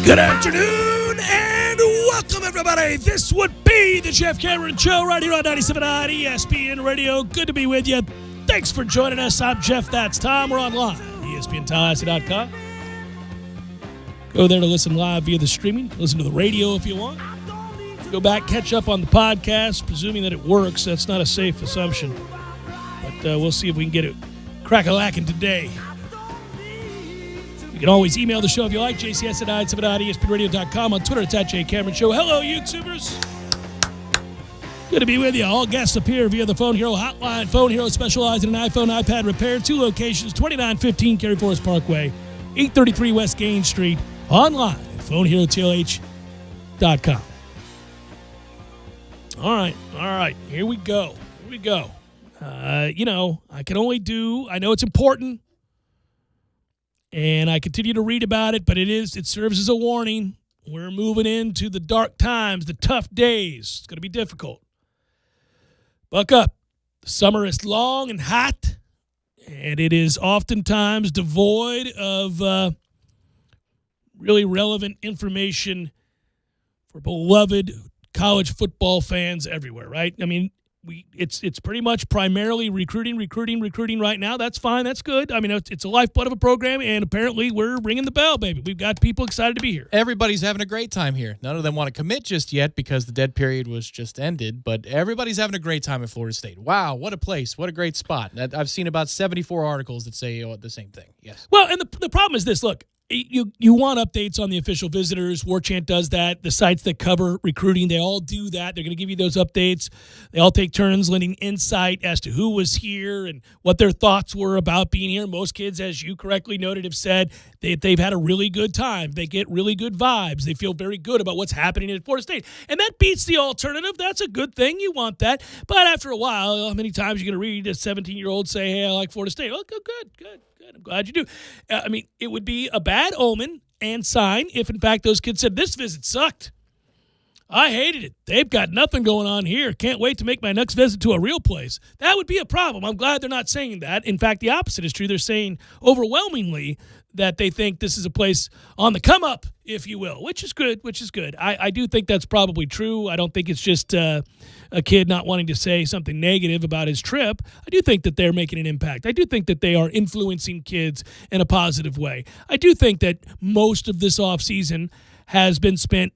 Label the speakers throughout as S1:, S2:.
S1: Good afternoon and welcome, everybody. This would be the Jeff Cameron Show right here on 97.9 ESPN Radio. Good to be with you. Thanks for joining us. I'm Jeff. That's Tom. We're online. ESPNTallahassee.com. Go there to listen live via the streaming. Listen to the radio if you want. Go back, catch up on the podcast, presuming that it works. That's not a safe assumption. But we'll see if we can get it crack-a-lacking today. You can always email the show if you like, jcs@979espnradio.com. On Twitter, it's @JCameron Show. Hello, YouTubers. Good to be with you. All guests appear via the Phone Hero hotline. Phone Hero specializes in an iPhone, iPad repair. 2 locations, 2915 Cary Forest Parkway, 833 West Gaines Street. Online at phoneherotl.com. All right. Here we go. I can only do, I know it's important, and I continue to read about it, but it serves as a warning. We're moving into the dark times, the tough days. It's going to be difficult. Buck up. The summer is long and hot, and it is oftentimes devoid of really relevant information for beloved college football fans everywhere, right? I mean, it's pretty much primarily recruiting right now. That's fine. That's good. I mean, it's a lifeblood of a program, and apparently we're ringing the bell, baby. We've got people excited to be here.
S2: Everybody's having a great time here. None of them want to commit just yet because the dead period was just ended, but everybody's having a great time at Florida State. Wow, what a place. What a great spot. I've seen about 74 articles that say the same thing. Yes.
S1: Well, and the problem is this. Look, you want updates on the official visitors. War Chant does that. The sites that cover recruiting, they all do that. They're going to give you those updates. They all take turns lending insight as to who was here and what their thoughts were about being here. Most kids, as you correctly noted, have said they've had a really good time. They get really good vibes. They feel very good about what's happening at Florida State. And that beats the alternative. That's a good thing. You want that. But after a while, how many times are you going to read a 17-year-old say, hey, I like Florida State? Oh, good. I'm glad you do. I mean, it would be a bad omen and sign if, in fact, those kids said, this visit sucked. I hated it. They've got nothing going on here. Can't wait to make my next visit to a real place. That would be a problem. I'm glad they're not saying that. In fact, the opposite is true. They're saying overwhelmingly that they think this is a place on the come-up, if you will, which is good. I do think that's probably true. I don't think it's just a kid not wanting to say something negative about his trip. I do think that they're making an impact. I do think that they are influencing kids in a positive way. I do think that most of this offseason has been spent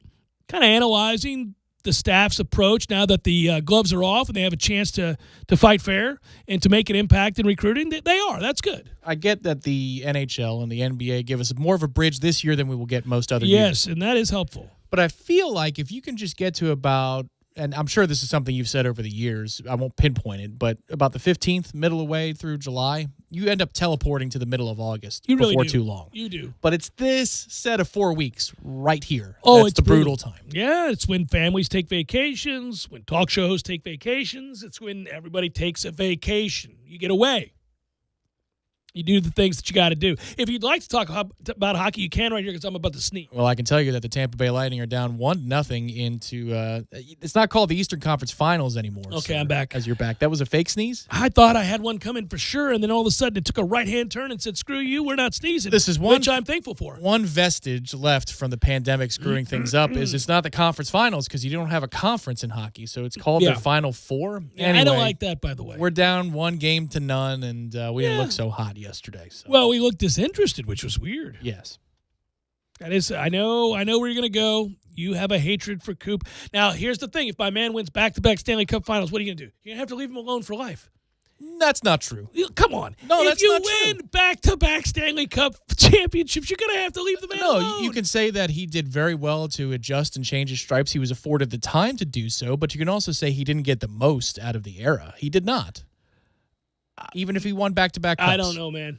S1: kind of analyzing the staff's approach now that the gloves are off and they have a chance to fight fair and to make an impact in recruiting. They are. That's good.
S2: I get that the NHL and the NBA give us more of a bridge this year than we will get most other years.
S1: Yes, and that is helpful.
S2: But I feel like if you can just get to about, and I'm sure this is something you've said over the years, I won't pinpoint it, but about the 15th, middle of the way through July, you end up teleporting to the middle of August before too long.
S1: You do.
S2: But it's this set of 4 weeks right here.
S1: Oh,
S2: it's the brutal time.
S1: Yeah, it's when families take vacations, when talk shows take vacations. It's when everybody takes a vacation. You get away. You do the things that you got to do. If you'd like to talk about hockey, you can right here because I'm about to sneak.
S2: Well, I can tell you that the Tampa Bay Lightning are down 1-0 into it's not called the Eastern Conference Finals anymore.
S1: Okay,
S2: so,
S1: I'm back.
S2: As you're back. That was a fake sneeze?
S1: I thought I had one coming for sure, and then all of a sudden it took a right-hand turn and said, screw you, we're not sneezing.
S2: This is
S1: which I'm thankful for.
S2: One vestige left from the pandemic screwing things up is it's not the conference finals because you don't have a conference in hockey, so it's called the Final Four.
S1: Yeah,
S2: anyway,
S1: I don't like that, by the way.
S2: We're down 1-0, and we didn't look so hot yesterday. So.
S1: Well, we looked disinterested, which was weird.
S2: Yes.
S1: That is, I know where you're going to go. You have a hatred for Coop. Now, here's the thing. If my man wins back-to-back Stanley Cup finals, what are you going to do? You're going to have to leave him alone for life.
S2: That's not true.
S1: Come on.
S2: No, that's not true.
S1: If you win back-to-back Stanley Cup championships, you're going to have to leave the man alone.
S2: No, you can say that he did very well to adjust and change his stripes. He was afforded the time to do so, but you can also say he didn't get the most out of the era. He did not. Even if he won back-to-back cups.
S1: I don't know, man.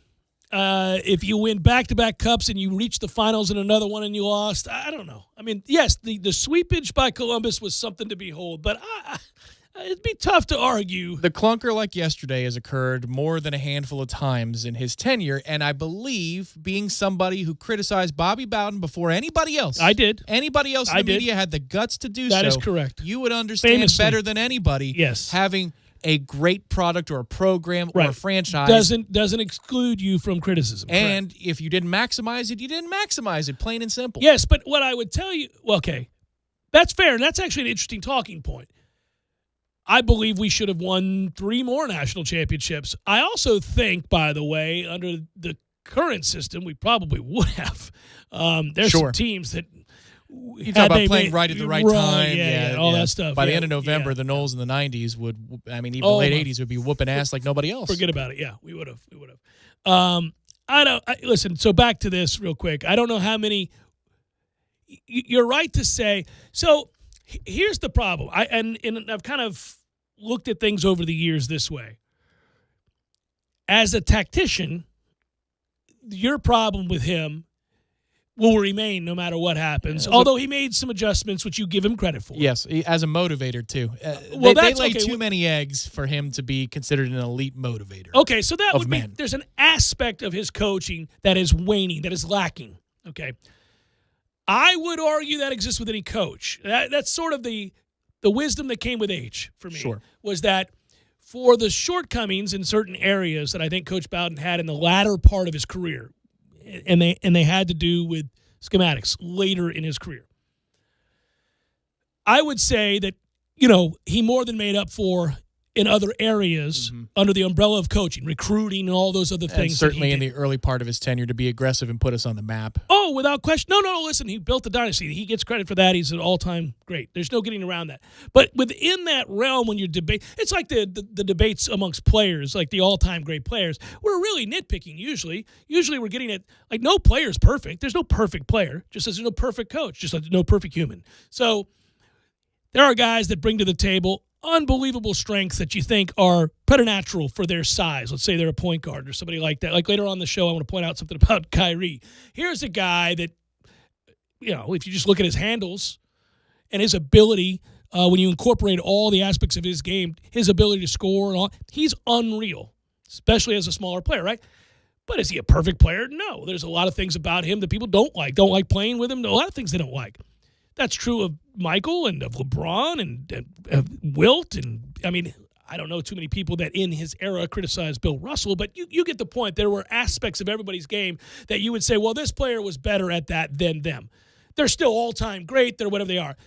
S1: If you win back-to-back cups and you reach the finals in another one and you lost, I don't know. I mean, yes, the sweepage by Columbus was something to behold, but it'd be tough to argue.
S2: The clunker like yesterday has occurred more than a handful of times in his tenure, and I believe being somebody who criticized Bobby Bowden before anybody else.
S1: I did.
S2: Anybody else in the media had the guts to do so.
S1: That is correct.
S2: You would understand
S1: Famously.
S2: better than anybody
S1: Yes.
S2: having a great product or a program or a franchise
S1: doesn't exclude you from criticism.
S2: And if you didn't maximize it, you didn't maximize it, plain and simple.
S1: Yes, but what I would tell you, well, okay, that's fair, and that's actually an interesting talking point. I believe we should have won 3 more national championships. I also think, by the way, under the current system, we probably would have. There's some teams that
S2: you talk about playing right at the right time,
S1: all that stuff.
S2: By the end of November, the Knowles in the '90s would, even the late '80s would be whooping ass like nobody else.
S1: Forget about it. Yeah, we would have. Listen. So back to this real quick. I don't know how many. You're right to say. So here's the problem. And I've kind of looked at things over the years this way. As a tactician, your problem with him will remain no matter what happens, although he made some adjustments, which you give him credit for.
S2: Yes, as a motivator, too. They lay too many eggs for him to be considered an elite motivator.
S1: Okay, so that would be – there's an aspect of his coaching that is waning, that is lacking, okay? I would argue that exists with any coach. That's sort of the wisdom that came with age for me.
S2: Sure.
S1: Was that for the shortcomings in certain areas that I think Coach Bowden had in the latter part of his career, and they had to do with schematics later in his career. I would say that, he more than made up for in other areas under the umbrella of coaching, recruiting, and all those other things.
S2: And certainly in the early part of his tenure to be aggressive and put us on the map.
S1: Oh, without question. No, listen, he built the dynasty. He gets credit for that. He's an all-time great. There's no getting around that. But within that realm, when you debate, it's like the debates amongst players, like the all-time great players. We're really nitpicking usually. Usually we're getting at, like, no player's perfect. There's no perfect player, just as there's no perfect coach, just like there's no perfect human. So there are guys that bring to the table unbelievable strengths that you think are preternatural for their size. Let's say they're a point guard or somebody like that. Like later on in the show, I want to point out something about Kyrie. Here's a guy that, if you just look at his handles and his ability, when you incorporate all the aspects of his game, his ability to score, and all, he's unreal, especially as a smaller player, right? But is he a perfect player? No. There's a lot of things about him that people don't like playing with him. A lot of things they don't like. That's true of Michael and of LeBron and of Wilt. And, I don't know too many people that in his era criticized Bill Russell, but you get the point. There were aspects of everybody's game that you would say, well, this player was better at that than them. They're still all-time great. They're whatever they are.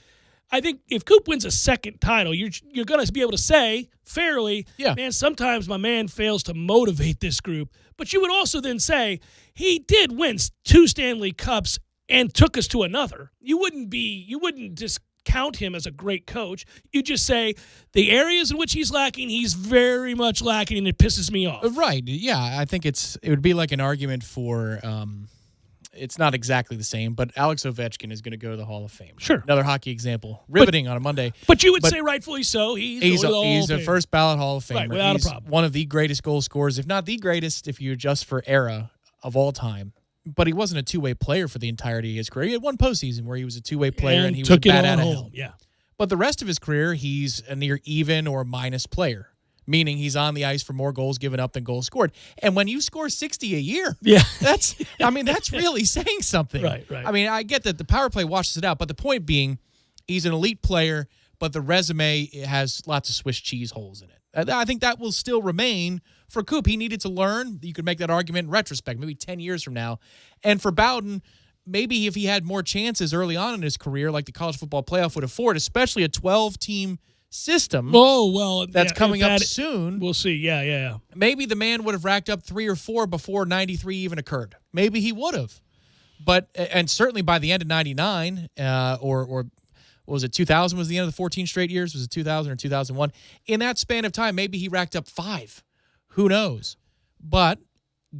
S1: I think if Coop wins a second title, you're going to be able to say fairly, man, sometimes my man fails to motivate this group. But you would also then say he did win 2 Stanley Cups and took us to another. You wouldn't discount him as a great coach. You just say the areas in which he's lacking, he's very much lacking, and it pisses me off.
S2: Right. Yeah, I think it would be like an argument for it's not exactly the same, but Alex Ovechkin is going to go to the Hall of Fame.
S1: Sure.
S2: Another hockey example. Riveting on a Monday.
S1: But you would say rightfully so. He's
S2: a first ballot Hall of Famer.
S1: Right, without a problem.
S2: One of the greatest goal scorers, if not the greatest, if you adjust for era of all time. But he wasn't a two-way player for the entirety of his career. He had one postseason where he was a two-way player and he was a bat out of hell.
S1: Yeah.
S2: But the rest of his career, he's a near even or minus player, meaning he's on the ice for more goals given up than goals scored. And when you score 60 a year, that's really saying something.
S1: Right.
S2: I get that the power play washes it out, but the point being, he's an elite player, but the resume has lots of Swiss cheese holes in it. I think that will still remain for Coop. He needed to learn. You could make that argument in retrospect, maybe 10 years from now. And for Bowden, maybe if he had more chances early on in his career, like the college football playoff would afford, especially a 12-team system that's coming up soon.
S1: We'll see. Yeah.
S2: Maybe the man would have racked up 3 or 4 before 93 even occurred. Maybe he would have. But and certainly by the end of 99 or what was it, 2000 was the end of the 14 straight years? Was it 2000 or 2001? In that span of time, maybe he racked up 5. Who knows? But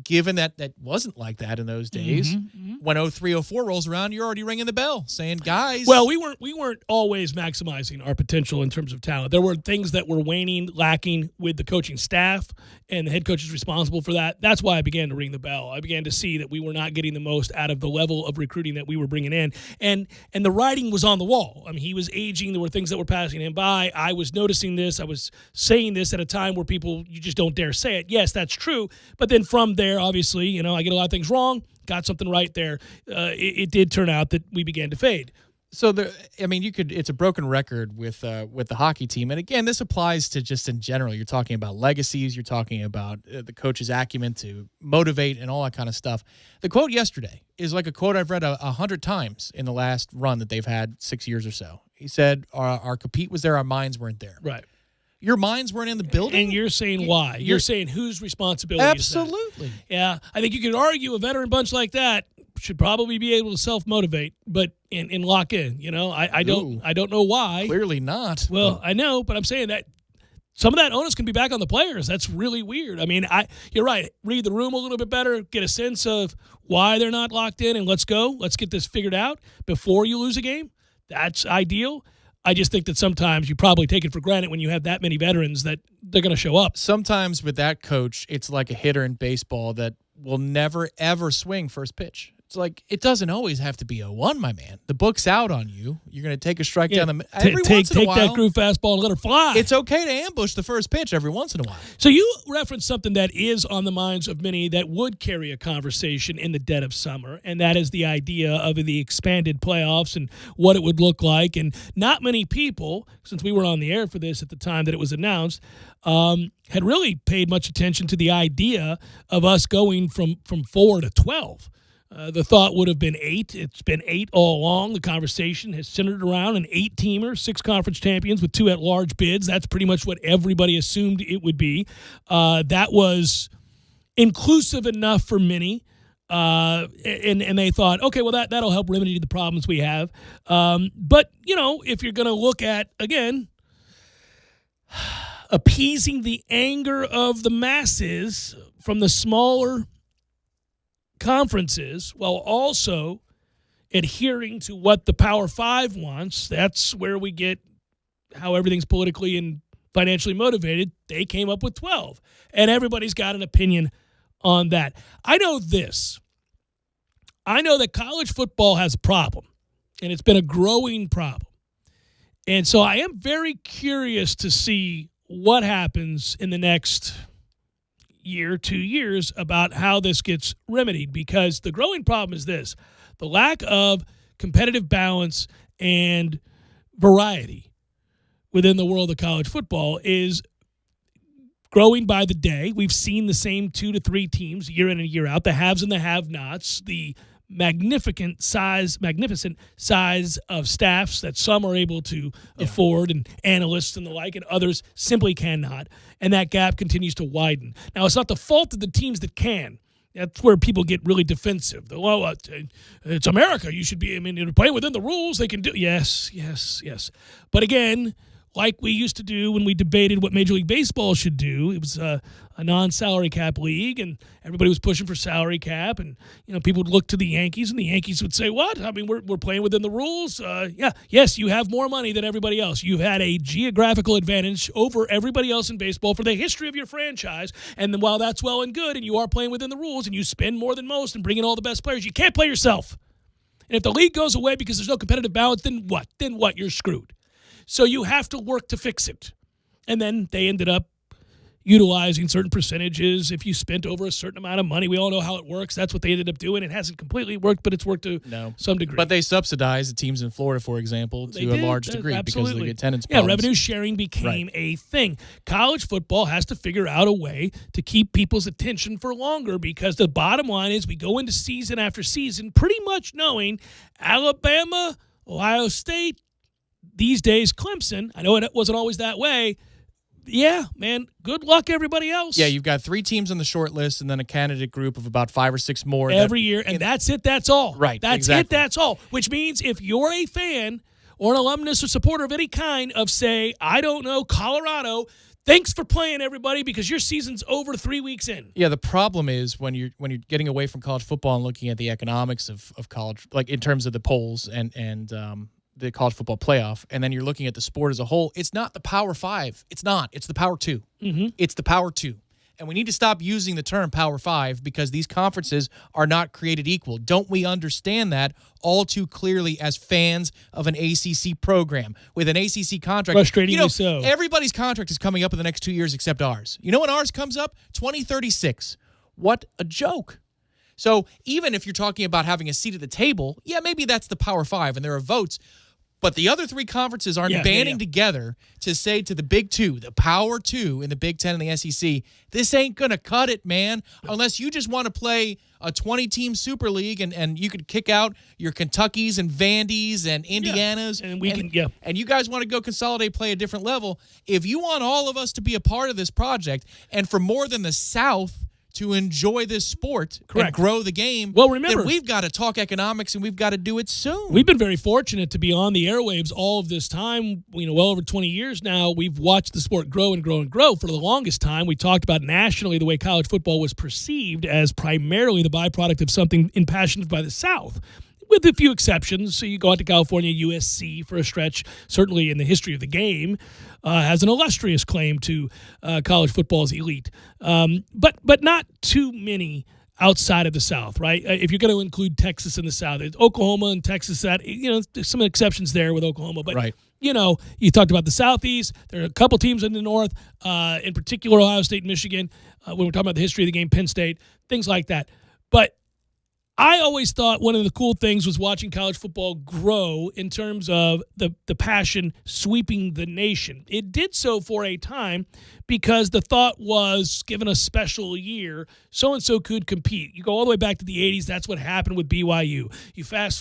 S2: given that wasn't like that in those days, when 03-04 rolls around, you're already ringing the bell saying, guys.
S1: Well, we weren't always maximizing our potential in terms of talent. There were things that were waning, lacking with the coaching staff, and the head coach is responsible for that. That's why I began to ring the bell. I began to see that we were not getting the most out of the level of recruiting that we were bringing in. And the writing was on the wall. I mean, he was aging. There were things that were passing him by. I was noticing this. I was saying this at a time where you just don't dare say it. Yes, that's true. But then from there, obviously, I get a lot of things wrong. Got something right there. It did turn out that we began to fade.
S2: So it's a broken record with the hockey team, and again, this applies to just in general. You're talking about legacies, you're talking about the coach's acumen to motivate and all that kind of stuff. The quote yesterday is like a quote I've read 100 times in the last run that they've had 6 years or so. He said, "Our compete was there, our minds weren't there."
S1: Right.
S2: Your minds weren't in the building,
S1: and you're saying why? You're saying whose responsibility?
S2: Absolutely.
S1: Is that? Yeah, I think you could argue a veteran bunch like that should probably be able to self-motivate, but and lock in. I don't know why.
S2: Clearly not.
S1: Well, I know, but I'm saying that some of that onus can be back on the players. That's really weird. I mean, you're right. Read the room a little bit better, get a sense of why they're not locked in, and let's go. Let's get this figured out before you lose a game. That's ideal. I just think that sometimes you probably take it for granted when you have that many veterans that they're going to show up.
S2: Sometimes with that coach, it's like a hitter in baseball that will never, ever swing first pitch. It's like it doesn't always have to be 0-1, my man. The book's out on you. You're going to take a strike down the middle.
S1: Take that groove fastball and let her fly.
S2: It's okay to ambush the first pitch every once in a while.
S1: So you referenced something that is on the minds of many that would carry a conversation in the dead of summer, and that is the idea of the expanded playoffs and what it would look like. And not many people, since we were on the air for this at the time that it was announced, had really paid much attention to the idea of us going from 4 to 12. The thought would have been 8. It's been 8 all along. The conversation has centered around an 8-teamer, 6 conference champions with 2 at-large bids. That's pretty much what everybody assumed it would be. That was inclusive enough for many, and they thought, okay, well, that'll help remedy the problems we have. But, if you're going to look at, again, appeasing the anger of the masses from the smaller conferences while also adhering to what the Power 5 wants, that's where we get how everything's politically and financially motivated. They came up with 12, and everybody's got an opinion on that. I know this. I know that college football has a problem, and it's been a growing problem. And so I am very curious to see what happens in the next year, 2 years, about how this gets remedied, because the growing problem is this: the lack of competitive balance and variety within the world of college football is growing by the day. We've seen the same 2 to 3 teams year in and year out, the haves and the have-nots, the magnificent size of staffs that some are able to afford, and analysts and the like, and others simply cannot. And that gap continues to widen. Now, it's not the fault of the teams that can. That's where people get really defensive. Well, it's America. You should be, you're playing within the rules. They can do. Yes. But again, like we used to do when we debated what Major League Baseball should do. It was a non-salary cap league, and everybody was pushing for salary cap, and people would look to the Yankees, and the Yankees would say, "What? We're playing within the rules. Yes, you have more money than everybody else. You've had a geographical advantage over everybody else in baseball for the history of your franchise, and then while that's well and good, and you are playing within the rules, and you spend more than most and bring in all the best players, you can't play yourself. And if the league goes away because there's no competitive balance, then what? You're screwed. So you have to work to fix it." And then they ended up utilizing certain percentages if you spent over a certain amount of money. We all know how it works. That's what they ended up doing. It hasn't completely worked, but it's worked to some degree.
S2: But they subsidized the teams in Florida, for example, to a large degree because of the attendance
S1: problems. Yeah, revenue sharing became a thing. College football has to figure out a way to keep people's attention for longer, because the bottom line is we go into season after season pretty much knowing Alabama, Ohio State, these days Clemson. I know it wasn't always that way. Yeah, man, good luck everybody else.
S2: Yeah, you've got 3 teams on the short list and then a candidate group of about 5 or 6 more.
S1: Every year, and that's it, that's all.
S2: Right,
S1: That's
S2: exactly.
S1: it, that's all. Which means if you're a fan or an alumnus or supporter of any kind of, say, I don't know, Colorado, thanks for playing, everybody, because your season's over 3 weeks in.
S2: Yeah, the problem is when you're getting away from college football and looking at the economics of college, like in terms of the polls and the college football playoff, and then you're looking at the sport as a whole, it's not the Power 5. It's not. It's the Power 2. Mm-hmm. It's the Power 2. And we need to stop using the term Power 5 because these conferences are not created equal. Don't we understand that all too clearly as fans of an ACC program? With an ACC contract,
S1: frustratingly so.
S2: Everybody's contract is coming up in the next 2 years except ours. You know when ours comes up? 2036. What a joke. So even if you're talking about having a seat at the table, yeah, maybe that's the Power 5 and there are votes. But the other three conferences aren't banding together to say to the Big Two, the Power Two in the Big Ten and the SEC, this ain't going to cut it, man, unless you just want to play a 20-team Super League and you could kick out your Kentuckys and Vandys and Indianas.
S1: Yeah.
S2: And you guys want to go consolidate, play a different level. If you want all of us to be a part of this project and for more than the South to enjoy this sport and grow the game,
S1: well, remember,
S2: then we've got to talk economics and we've got to do it soon.
S1: We've been very fortunate to be on the airwaves all of this time, well over 20 years now. We've watched the sport grow and grow and grow. For the longest time, we talked about nationally the way college football was perceived as primarily the byproduct of something impassioned by the South, with a few exceptions. So you go out to California, USC for a stretch, certainly in the history of the game, has an illustrious claim to college football's elite. But not too many outside of the South, right? If you're going to include Texas in the South, it's Oklahoma and Texas, that, there's some exceptions there with Oklahoma. But, you talked about the Southeast. There are a couple teams in the North, in particular Ohio State and Michigan, when we're talking about the history of the game, Penn State, things like that. But I always thought one of the cool things was watching college football grow in terms of the passion sweeping the nation. It did so for a time because the thought was, given a special year, so-and-so could compete. You go all the way back to the 80s, that's what happened with BYU.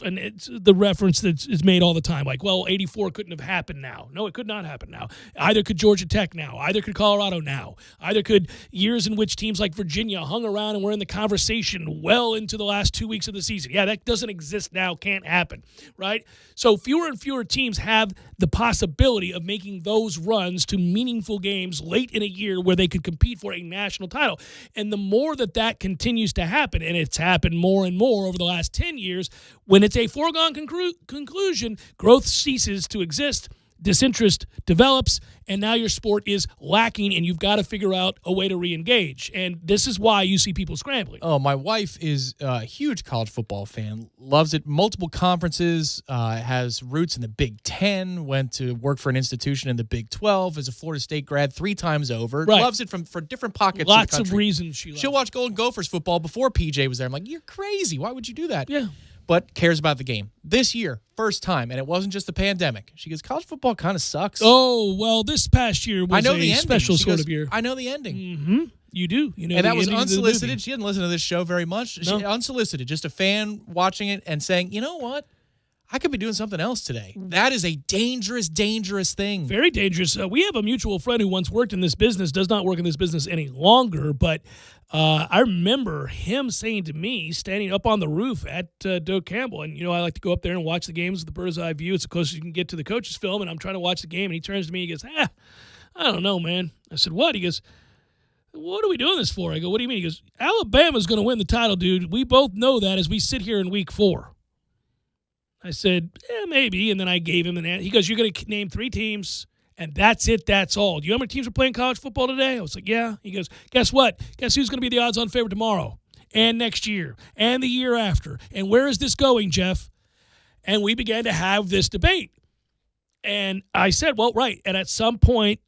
S1: And it's the reference that is made all the time, like, well, 84 couldn't have happened now. No, it could not happen now. Either could Georgia Tech now. Either could Colorado now. Either could years in which teams like Virginia hung around and were in the conversation well into the last 2 weeks of the season. Yeah, that doesn't exist now, can't happen, right? So fewer and fewer teams have the possibility of making those runs to meaningful games late in a year where they could compete for a national title. And the more that continues to happen, and it's happened more and more over the last 10 years, when it's a foregone conclusion, growth ceases to exist, disinterest develops, and now your sport is lacking, and you've got to figure out a way to re-engage. And this is why you see people scrambling.
S2: Oh, my wife is a huge college football fan, loves it, multiple conferences, has roots in the Big Ten, went to work for an institution in the Big 12, is a Florida State grad 3 times over, loves it for different pockets
S1: Lots
S2: of the country.
S1: of reasons she loves it.
S2: She'll watch Golden Gophers football before PJ was there. I'm like, you're crazy. Why would you do that?
S1: Yeah.
S2: But cares about the game. This year, first time, and it wasn't just the pandemic. She goes, college football kind of sucks.
S1: Oh, well, this past year was a special sort of year.
S2: I know the ending.
S1: Mm-hmm. You do. You know,
S2: and that was unsolicited. She didn't listen to this show very much. No. She unsolicited, just a fan watching it and saying, you know what? I could be doing something else today. That is a dangerous, dangerous thing.
S1: Very dangerous. We have a mutual friend who once worked in this business, does not work in this business any longer, but I remember him saying to me, standing up on the roof at Doak Campbell, and, I like to go up there and watch the games with the bird's eye view. It's the closest you can get to the coach's film, and I'm trying to watch the game, and he turns to me, he goes, I don't know, man. I said, what? He goes, what are we doing this for? I go, what do you mean? He goes, Alabama's going to win the title, dude. We both know that as we sit here in week 4. I said, maybe, and then I gave him an answer. He goes, you're going to name 3 teams, and that's it, that's all. Do you know how many teams are playing college football today? I was like, yeah. He goes, guess what? Guess who's going to be the odds-on favorite tomorrow and next year and the year after? And where is this going, Jeff? And we began to have this debate. And I said, well, right, and at some point,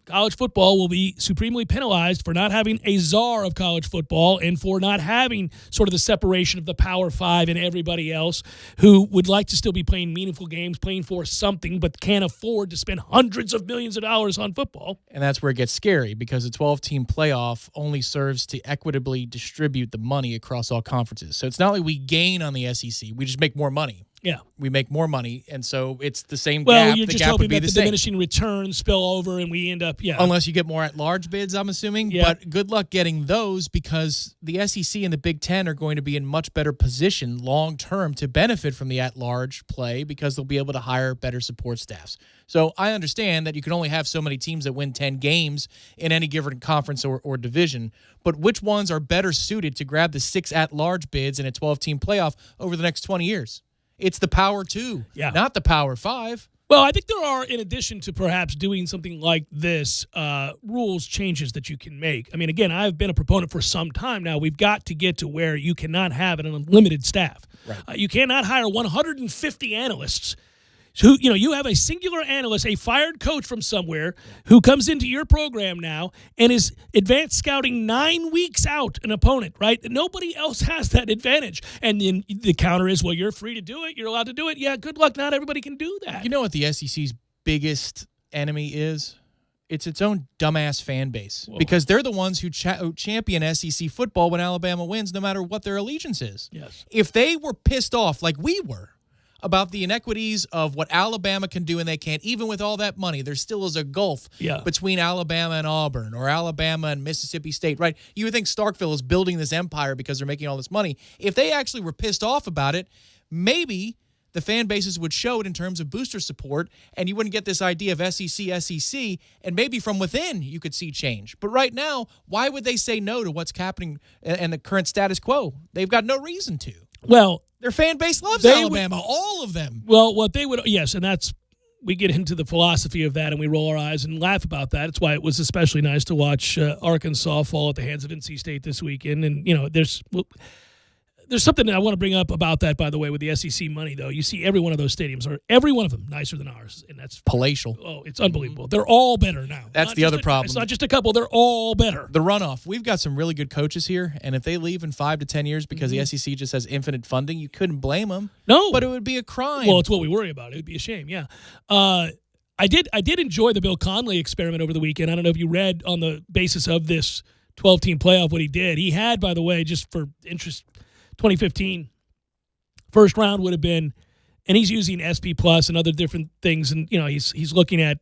S1: college football will be supremely penalized for not having a czar of college football and for not having sort of the separation of the Power 5 and everybody else who would like to still be playing meaningful games, playing for something, but can't afford to spend hundreds of millions of dollars on football.
S2: And that's where it gets scary because a 12-team playoff only serves to equitably distribute the money across all conferences. So it's not like we gain on the SEC. We just make more money.
S1: Yeah.
S2: We make more money, and so it's the same
S1: gap.
S2: Well,
S1: you're just hoping that the diminishing returns spill over and we end up,
S2: Unless you get more at-large bids, I'm assuming. Yeah. But good luck getting those because the SEC and the Big Ten are going to be in much better position long-term to benefit from the at-large play because they'll be able to hire better support staffs. So I understand that you can only have so many teams that win 10 games in any given conference or division, but which ones are better suited to grab the 6 at-large bids in a 12-team playoff over the next 20 years? It's the Power 2, not the Power 5.
S1: Well, I think there are, in addition to perhaps doing something like this, rules changes that you can make. I mean, again, I've been a proponent for some time now. We've got to get to where you cannot have an unlimited staff. Right. You cannot hire 150 analysts So, you have a singular analyst, a fired coach from somewhere who comes into your program now and is advanced scouting 9 weeks out an opponent, right? Nobody else has that advantage. And then the counter is, well, you're free to do it. You're allowed to do it. Yeah, good luck. Not everybody can do that.
S2: You know what the SEC's biggest enemy is? It's its own dumbass fan base. Whoa. Because they're the ones who champion SEC football when Alabama wins, no matter what their allegiance is.
S1: Yes.
S2: If they were pissed off like we were about the inequities of what Alabama can do and they can't, even with all that money, there still is a gulf between Alabama and Auburn or Alabama and Mississippi State, right? You would think Starkville is building this empire because they're making all this money. If they actually were pissed off about it, maybe the fan bases would show it in terms of booster support, and you wouldn't get this idea of SEC, and maybe from within you could see change. But right now, why would they say no to what's happening and the current status quo? They've got no reason to.
S1: Well,
S2: their fan base loves Alabama, all of them.
S1: Well, what they would, yes, and we get into the philosophy of that and we roll our eyes and laugh about that. It's why it was especially nice to watch Arkansas fall at the hands of NC State this weekend. And, there's something that I want to bring up about that, by the way, with the SEC money, though. You see every one of those stadiums, or every one of them, nicer than ours. And that's
S2: palatial.
S1: Oh, it's unbelievable. They're all better now.
S2: That's the other problem.
S1: It's not just a couple. They're all better.
S2: The runoff. We've got some really good coaches here, and if they leave in 5 to 10 years because the SEC just has infinite funding, you couldn't blame them.
S1: No.
S2: But it would be a crime.
S1: Well, it's what we worry about. It would be a shame, yeah. I did enjoy the Bill Conley experiment over the weekend. I don't know if you read on the basis of this 12-team playoff what he did. He had, by the way, just for interest, 2015 first round would have been, and he's using SP Plus and other different things, and he's looking at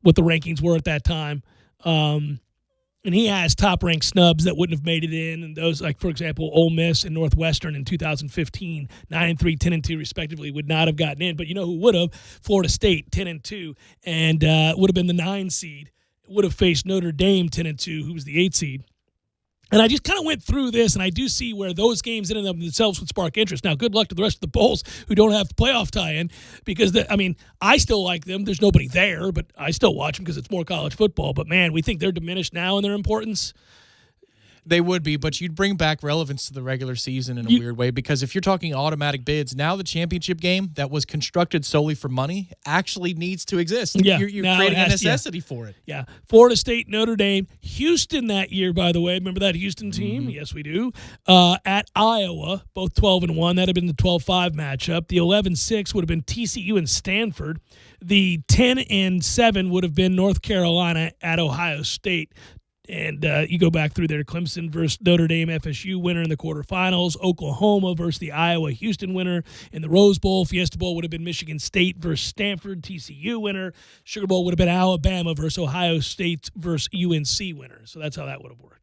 S1: what the rankings were at that time, and he has top ranked snubs that wouldn't have made it in, and those, like for example, Ole Miss and Northwestern in 2015, 9-3, 10-2 respectively, would not have gotten in. But you know who would have? Florida State 10-2, and would have been the 9 seed. Would have faced Notre Dame 10-2, who was the 8 seed. And I just kind of went through this, and I do see where those games in and of themselves would spark interest. Now, good luck to the rest of the bowls who don't have playoff tie-in, because, I still like them. There's nobody there, but I still watch them because it's more college football. But, man, we think they're diminished now in their importance.
S2: They would be, but you'd bring back relevance to the regular season in a weird way, because if you're talking automatic bids, now the championship game that was constructed solely for money actually needs to exist.
S1: Yeah,
S2: you're creating a necessity for it.
S1: Yeah. Florida State, Notre Dame, Houston that year, by the way. Remember that Houston team? Mm-hmm. Yes, we do. At Iowa, both 12-1. That had been the 12-5 matchup. The 11-6 would have been TCU and Stanford. The 10-7 would have been North Carolina at Ohio State. And you go back through there, Clemson versus Notre Dame, FSU winner in the quarterfinals, Oklahoma versus the Iowa-Houston winner in the Rose Bowl. Fiesta Bowl would have been Michigan State versus Stanford, TCU winner. Sugar Bowl would have been Alabama versus Ohio State versus UNC winner. So that's how that would have worked.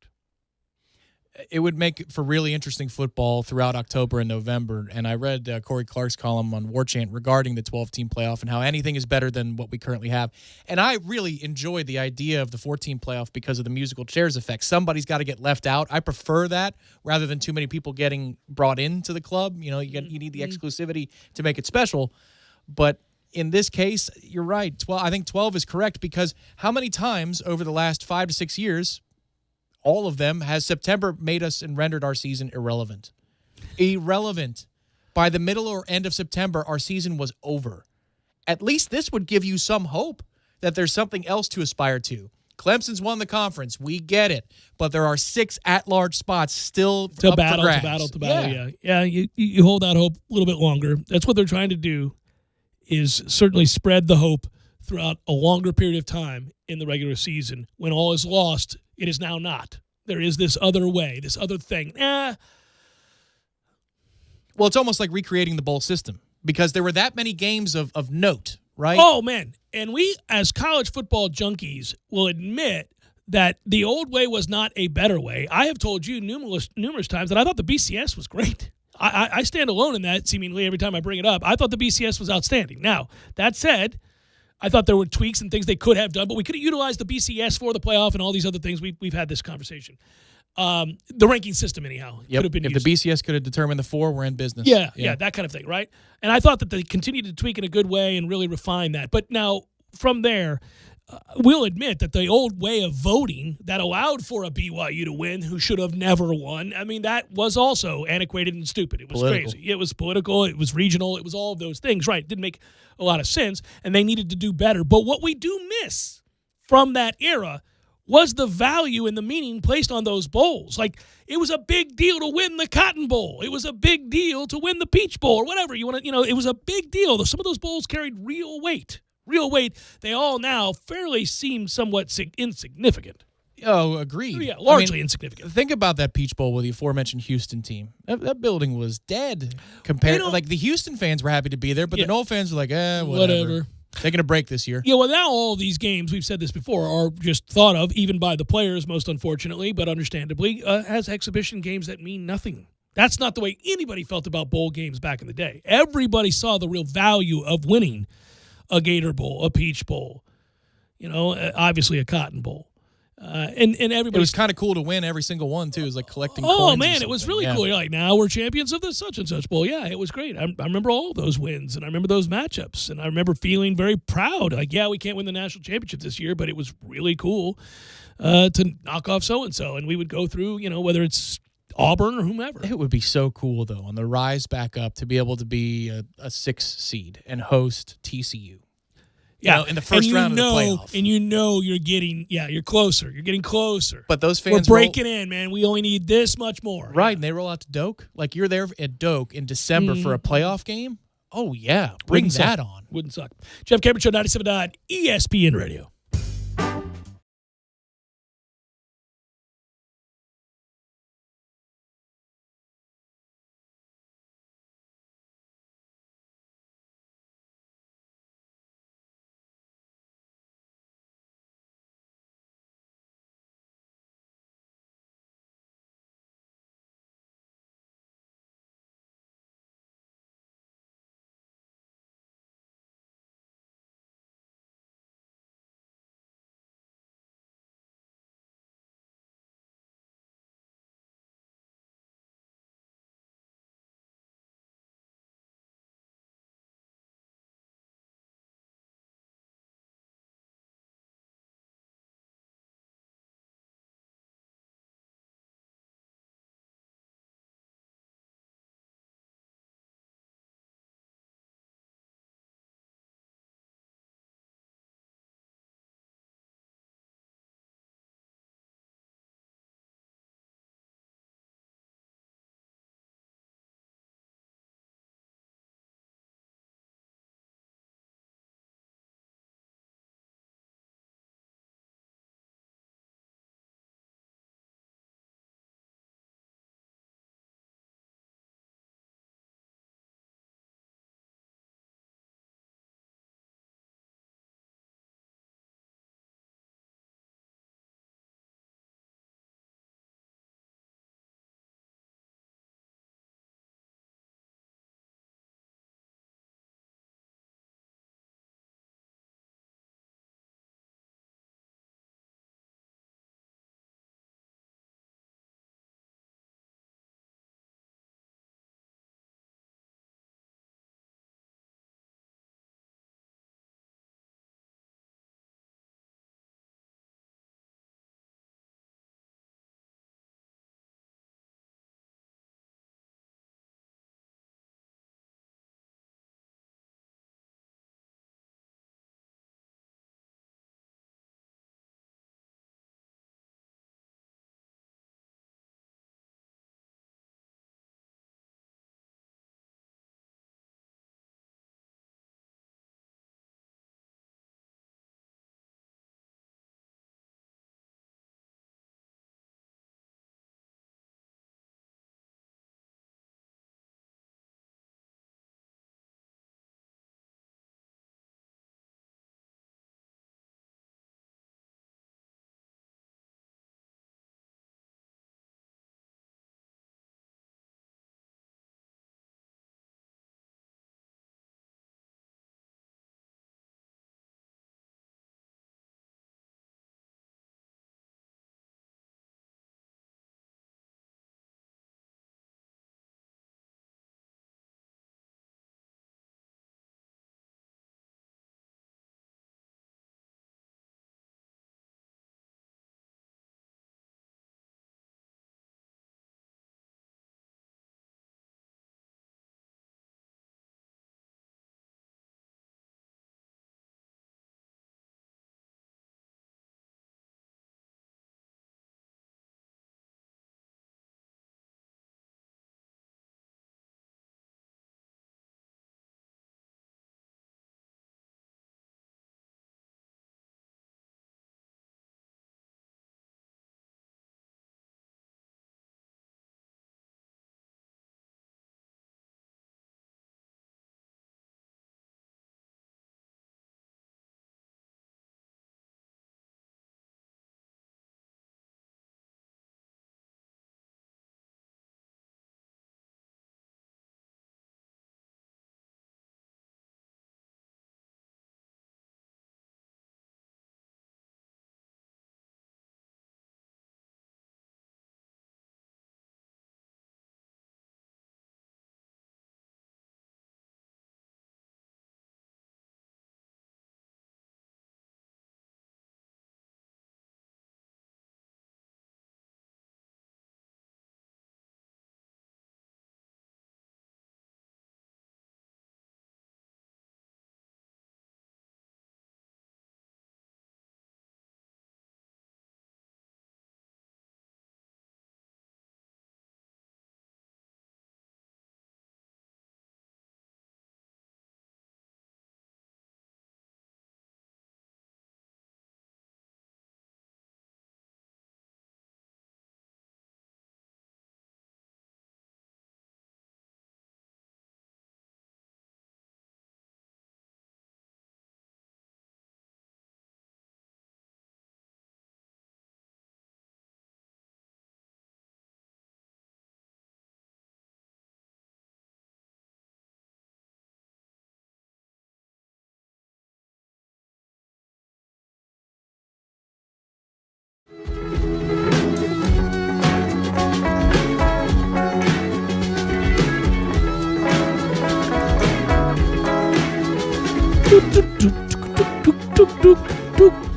S2: It would make for really interesting football throughout October and November. And I read Corey Clark's column on War Chant regarding the 12-team playoff and how anything is better than what we currently have. And I really enjoyed the idea of the 14 playoff because of the musical chairs effect. Somebody's got to get left out. I prefer that rather than too many people getting brought into the club. You need the exclusivity to make it special. But in this case, you're right. I think 12 is correct, because how many times over the last 5 to 6 years, all of them, has September made us and rendered our season irrelevant? Irrelevant. By the middle or end of September, our season was over. At least this would give you some hope that there's something else to aspire to. Clemson's won the conference. We get it. But there are 6 at-large spots still
S1: to
S2: up
S1: battle,
S2: for grabs.
S1: To battle. Yeah, you hold out hope a little bit longer. That's what they're trying to do, is certainly spread the hope throughout a longer period of time in the regular season. When all is lost, it is now not. There is this other way, this other thing.
S2: Well, it's almost like recreating the bowl system, because there were that many games of note, right?
S1: Oh, man. And we, as college football junkies, will admit that the old way was not a better way. I have told you numerous times that I thought the BCS was great. I stand alone in that, seemingly, every time I bring it up. I thought the BCS was outstanding. Now, that said, I thought there were tweaks and things they could have done, but we could have utilized the BCS for the playoff and all these other things. We've had this conversation. The ranking system, anyhow, could have been used.
S2: If the BCS could have determined the 4, we're in business.
S1: Yeah, that kind of thing, right? And I thought that they continued to tweak in a good way and really refine that. But now, from there, we'll admit that the old way of voting that allowed for a BYU to win who should have never won, I mean, that was also antiquated and stupid. It was crazy. It was political. It was regional. It was all of those things. Right. It didn't make a lot of sense, and they needed to do better. But what we do miss from that era was the value and the meaning placed on those bowls. Like, it was a big deal to win the Cotton Bowl. It was a big deal to win the Peach Bowl or whatever. It was a big deal. Some of those bowls carried real weight. They all now fairly seem somewhat insignificant.
S2: Oh, agreed.
S1: Yeah, largely insignificant.
S2: Think about that Peach Bowl with the aforementioned Houston team. That building was dead compared. Like, the Houston fans were happy to be there, but the Noel fans were like, whatever. Taking a break this year.
S1: Yeah, well, now all these games, we've said this before, are just thought of, even by the players, most unfortunately, but understandably, as exhibition games that mean nothing. That's not the way anybody felt about bowl games back in the day. Everybody saw the real value of winning a Gator Bowl, a Peach Bowl, obviously a Cotton Bowl. And everybody.
S2: It was kind of cool to win every single one, too. It was like collecting coins.
S1: Oh, man, it was really cool. You're like, now we're champions of the such and such bowl. Yeah, it was great. I remember all those wins, and I remember those matchups, and I remember feeling very proud. Like, yeah, we can't win the national championship this year, but it was really cool to knock off so-and-so. And we would go through, whether it's Auburn or whomever.
S2: It would be so cool, though, on the rise back up to be able to be a 6 seed and host TCU.
S1: Yeah,
S2: in the first round of the playoff.
S1: And you're closer. You're getting closer.
S2: But those fans
S1: we're breaking in, man. We only need this much more.
S2: Right, and they roll out to Doak. Like, you're there at Doak in December for a playoff game. Oh, yeah. Bring that on.
S1: Wouldn't suck. Jeff Cameron Show, 97.9 ESPN Radio.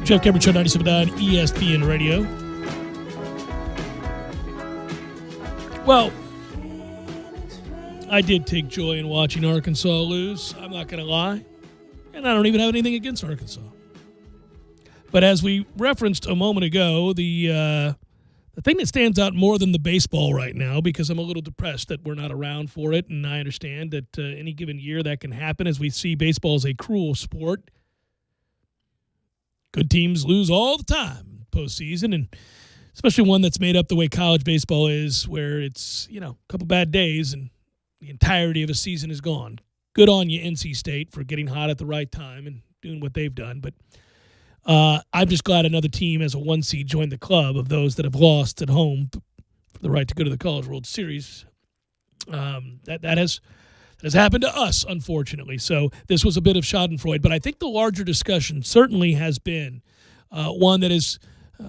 S1: Jeff Cameron Show, 97.9 ESPN Radio. Well, I did take joy in watching Arkansas lose. I'm not going to lie. And I don't even have anything against Arkansas. But as we referenced a moment ago, the thing that stands out more than the baseball right now, because I'm a little depressed that we're not around for it, and I understand that any given year that can happen, as we see baseball is a cruel sport. Good teams lose all the time postseason, and especially one that's made up the way college baseball is, where it's, a couple bad days and the entirety of a season is gone. Good on you, NC State, for getting hot at the right time and doing what they've done. But I'm just glad another team as a 1 seed joined the club of those that have lost at home for the right to go to the College World Series. That has happened to us, unfortunately. So this was a bit of schadenfreude. But I think the larger discussion certainly has been one that is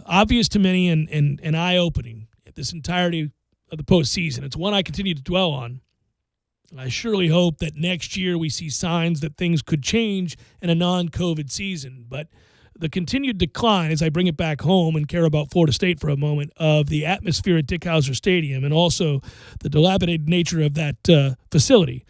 S1: obvious to many and eye-opening at this entirety of the postseason. It's one I continue to dwell on. I surely hope that next year we see signs that things could change in a non-COVID season. But the continued decline, as I bring it back home and care about Florida State for a moment, of the atmosphere at Dick Howser Stadium and also the dilapidated nature of that facility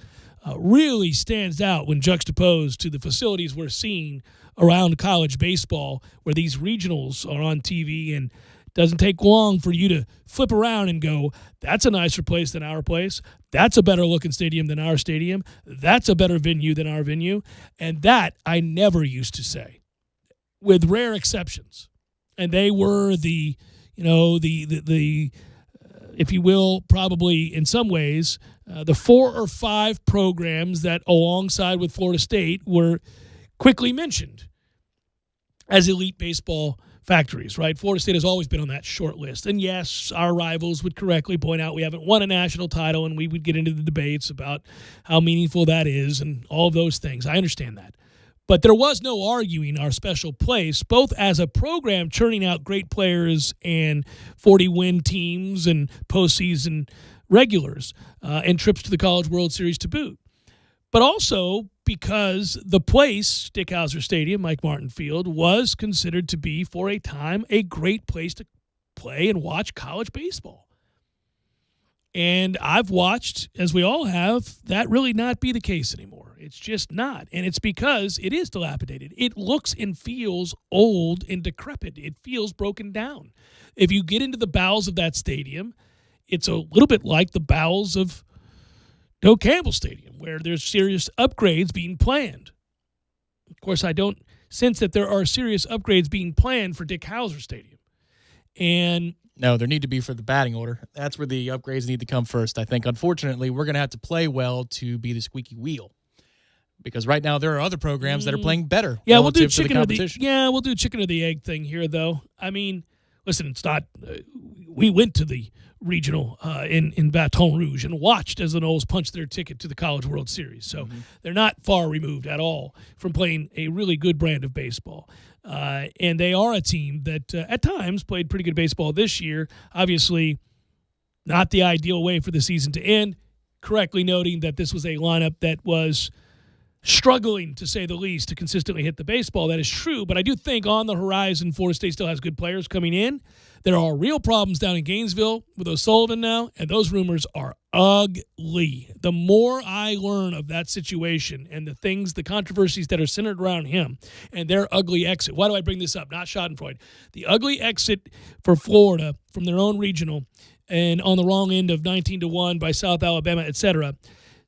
S1: really stands out when juxtaposed to the facilities we're seeing around college baseball, where these regionals are on TV, and it doesn't take long for you to flip around and go, that's a nicer place than our place. That's a better looking stadium than our stadium. That's a better venue than our venue. And that I never used to say, with rare exceptions. And they were the if you will, probably in some ways, the 4 or 5 programs that alongside with Florida State were quickly mentioned as elite baseball factories, right? Florida State has always been on that short list. And yes, our rivals would correctly point out we haven't won a national title, and we would get into the debates about how meaningful that is and all of those things. I understand that. But there was no arguing our special place, both as a program churning out great players and 40-win teams and postseason regulars and trips to the College World Series to boot. But also because the place, Dick Howser Stadium, Mike Martin Field, was considered to be, for a time, a great place to play and watch college baseball. And I've watched, as we all have, that really not be the case anymore. It's just not. And it's because it is dilapidated. It looks and feels old and decrepit. It feels broken down. If you get into the bowels of that stadium, it's a little bit like the bowels of Doe Campbell Stadium, where there's serious upgrades being planned. Of course, I don't sense that there are serious upgrades being planned for Dick Howser Stadium. And
S2: no, there need to be for the batting order. That's where the upgrades need to come first. I think, unfortunately, we're going to have to play well to be the squeaky wheel. Because right now there are other programs that are playing better.
S1: Yeah, we'll do chicken or the egg thing here, though. I mean, listen, it's not. We went to the regional in Baton Rouge and watched as the Noles punched their ticket to the College World Series. So they're not far removed at all from playing a really good brand of baseball. And they are a team that at times played pretty good baseball this year. Obviously, not the ideal way for the season to end. Correctly noting that this was a lineup that was struggling, to say the least, to consistently hit the baseball. That is true, but I do think on the horizon, Florida State still has good players coming in. There are real problems down in Gainesville with O'Sullivan now, and those rumors are ugly. The more I learn of that situation and the controversies that are centered around him and their ugly exit. Why do I bring this up? Not Schadenfreude. The ugly exit for Florida from their own regional and on the wrong end of 19-1 by South Alabama, etc.,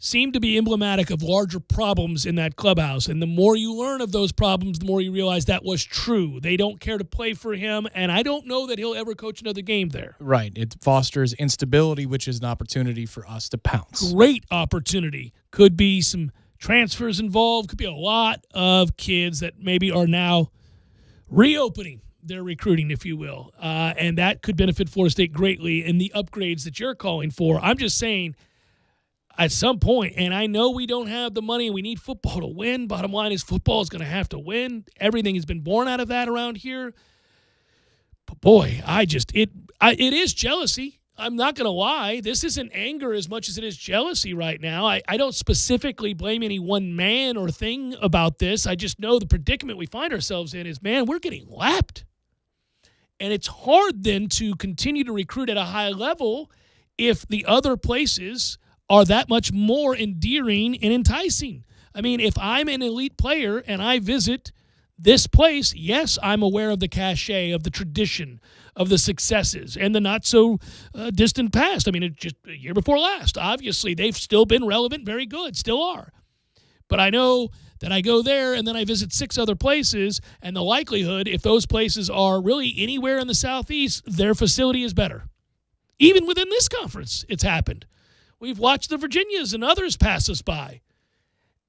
S1: seem to be emblematic of larger problems in that clubhouse. And the more you learn of those problems, the more you realize that was true. They don't care to play for him, and I don't know that he'll ever coach another game there.
S2: Right. It fosters instability, which is an opportunity for us to pounce.
S1: Great opportunity. Could be some transfers involved. Could be a lot of kids that maybe are now reopening their recruiting, if you will. And that could benefit Florida State greatly in the upgrades that you're calling for. I'm just saying, at some point, and I know we don't have the money and we need football to win. Bottom line is football is going to have to win. Everything has been born out of that around here. But boy, it is jealousy. I'm not going to lie. This isn't anger as much as it is jealousy right now. I don't specifically blame any one man or thing about this. I just know the predicament we find ourselves in is, man, we're getting lapped. And it's hard then to continue to recruit at a high level if the other places are that much more endearing and enticing. I mean, if I'm an elite player and I visit this place, yes, I'm aware of the cachet, of the tradition, of the successes, and the not-so-distant past. I mean, it just a year before last. Obviously, they've still been relevant, very good, still are. But I know that I go there and then I visit 6 other places, and the likelihood, if those places are really anywhere in the Southeast, their facility is better. Even within this conference, it's happened. We've watched the Virginias and others pass us by.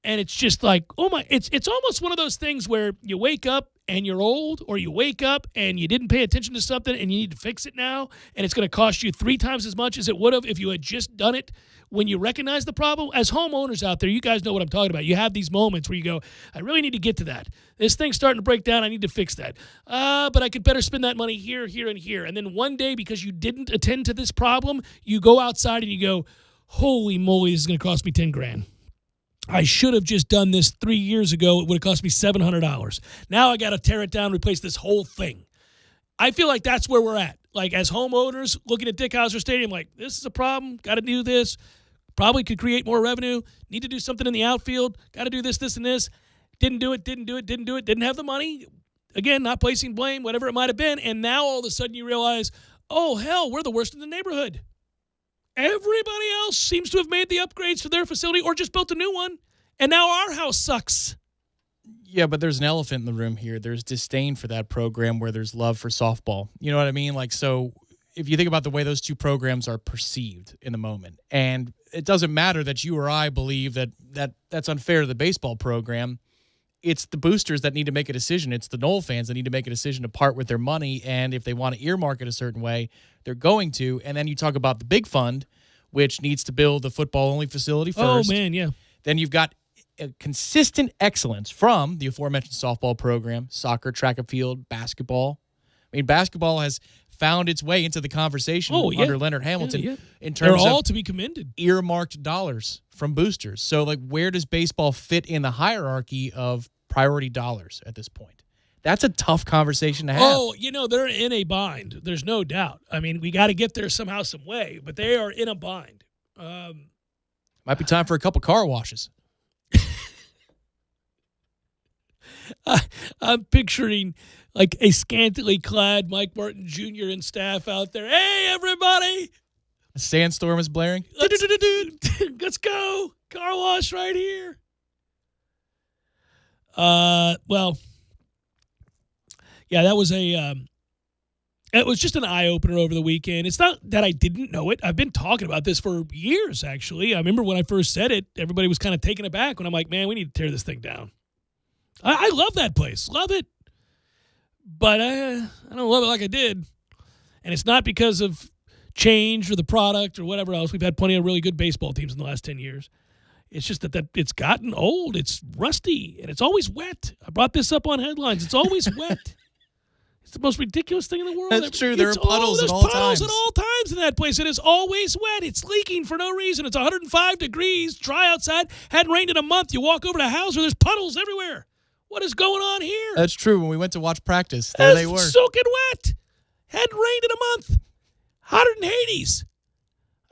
S1: And it's just like, oh my, it's almost one of those things where you wake up and you're old, or you wake up and you didn't pay attention to something and you need to fix it now, and it's going to cost you 3 times as much as it would have if you had just done it when you recognize the problem. As homeowners out there, you guys know what I'm talking about. You have these moments where you go, I really need to get to that. This thing's starting to break down. I need to fix that. But I could better spend that money here, here, and here. And then one day, because you didn't attend to this problem, you go outside and you go, holy moly, this is going to cost me $10,000. I should have just done this 3 years ago. It would have cost me $700. Now I got to tear it down and replace this whole thing. I feel like that's where we're at. Like, as homeowners looking at Dick Howser Stadium, like, this is a problem. Got to do this. Probably could create more revenue. Need to do something in the outfield. Got to do this, this, and this. Didn't do it. Didn't have the money. Again, not placing blame, whatever it might have been. And now all of a sudden you realize, oh, hell, we're the worst in the neighborhood. Everybody else seems to have made the upgrades to their facility or just built a new one, and now our house sucks.
S2: Yeah, but there's an elephant in the room here. There's disdain for that program where there's love for softball. You know what I mean? Like, so if you think about the way those two programs are perceived in the moment, and it doesn't matter that you or I believe that's unfair to the baseball program. It's the boosters that need to make a decision. It's the Knoll fans that need to make a decision to part with their money, and if they want to earmark it a certain way, they're going to. And then you talk about the big fund, which needs to build a football-only facility first.
S1: Oh, man, yeah.
S2: Then you've got a consistent excellence from the aforementioned softball program, soccer, track and field, basketball. I mean, basketball has found its way into the conversation under Leonard Hamilton in terms
S1: They're all
S2: of
S1: to be commended.
S2: Earmarked dollars from boosters. So, like, where does baseball fit in the hierarchy of priority dollars at this point? That's a tough conversation to have.
S1: Oh, they're in a bind. There's no doubt. I mean, we got to get there somehow, some way, but they are in a bind.
S2: Might be time for a couple car washes.
S1: I'm picturing like a scantily clad Mike Martin Jr. and staff out there. Hey, everybody!
S2: A sandstorm is blaring.
S1: Let's go. Car wash right here. Well, yeah, that was it was just an eye-opener over the weekend. It's not that I didn't know it. I've been talking about this for years, actually. I remember when I first said it, everybody was kind of taken aback when I'm like, man, we need to tear this thing down. I love that place. Love it. But I don't love it like I did. And it's not because of change or the product or whatever else. We've had plenty of really good baseball teams in the last 10 years. It's just that it's gotten old. It's rusty, and it's always wet. I brought this up on headlines. It's always wet. It's the most ridiculous thing in the world.
S2: That's true. There are puddles at all times.
S1: There's puddles at all times in that place. It is always wet. It's leaking for no reason. It's 105 degrees, dry outside. Hadn't rained in a month. You walk over to Hauser, there's puddles everywhere. What is going on here?
S2: That's true. When we went to watch practice, there they were.
S1: Soaking wet. Hadn't rained in a month. Hotter than Hades.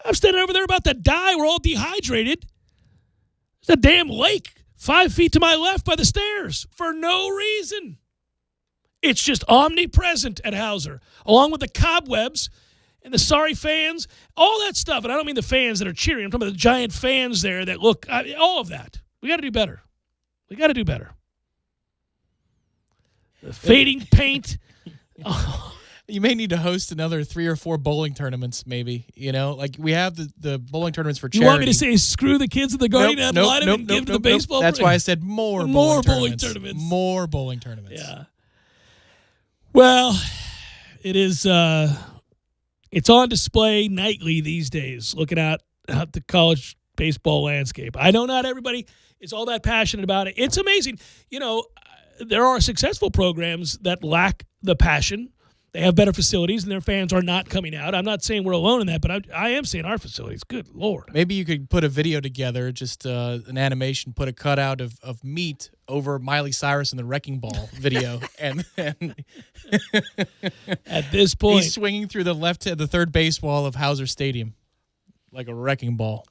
S1: I'm standing over there about to die. We're all dehydrated. There's a damn lake 5 feet to my left by the stairs for no reason. It's just omnipresent at Hauser, along with the cobwebs and the sorry fans, all that stuff. And I don't mean the fans that are cheering. I'm talking about the giant fans there that look, all of that. We got to do better. We got to do better. The fading paint. Oh.
S2: You may need to host another 3 or 4 bowling tournaments, maybe. Like we have the bowling tournaments for charity.
S1: You want me to say screw the kids at the Guardian ad litem and give to the baseball?
S2: That's why I said more bowling tournaments. More bowling tournaments.
S1: Yeah. Well, it is. It's on display nightly these days. Looking out the college baseball landscape. I know not everybody is all that passionate about it. It's amazing. There are successful programs that lack the passion They have better facilities, and their fans are not coming out. I'm not saying we're alone in that, but I am saying our facilities. Good Lord.
S2: Maybe you could put a video together, just an animation, put a cutout of meat over Miley Cyrus and the Wrecking Ball video, and
S1: At this point,
S2: he's swinging through the third base wall of Hauser Stadium like a wrecking ball.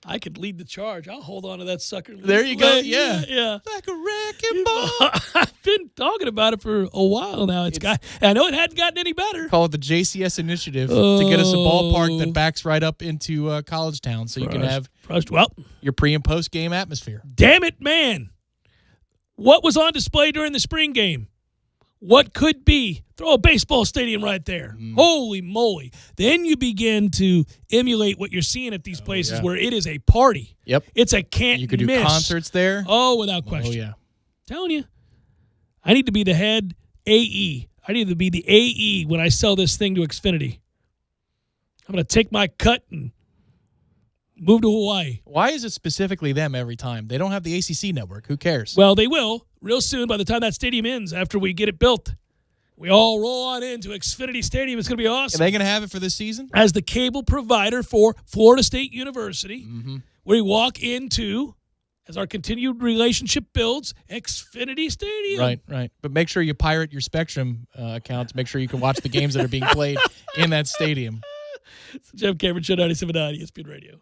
S1: I could lead the charge. I'll hold on to that sucker.
S2: There you go. Yeah.
S1: Like
S2: a wrecking ball.
S1: I've been talking about it for a while now. I know it hadn't gotten any better.
S2: Call it the JCS initiative to get us a ballpark that backs right up into College Town, so you can have your pre and post game atmosphere.
S1: Damn it, man! What was on display during the spring game? What could be? Throw a baseball stadium right there. Holy moly. Then you begin to emulate what you're seeing at these places where it is a party.
S2: Yep.
S1: It's a can't miss.
S2: You could do concerts there.
S1: Oh, without question.
S2: Oh, yeah.
S1: Telling you. I need to be the head AE. I need to be the AE when I sell this thing to Xfinity. I'm going to take my cut and move to Hawaii.
S2: Why is it specifically them every time? They don't have the ACC network. Who cares?
S1: Well, they will real soon by the time that stadium ends after we get it built. We all roll on into Xfinity Stadium. It's going to be awesome.
S2: Are they going to have it for this season?
S1: As the cable provider for Florida State University, we walk into, as our continued relationship builds, Xfinity Stadium.
S2: Right. But make sure you pirate your Spectrum accounts. Make sure you can watch the games that are being played in that stadium.
S1: It's the Jeff Cameron Show, 97.9 ESPN Radio.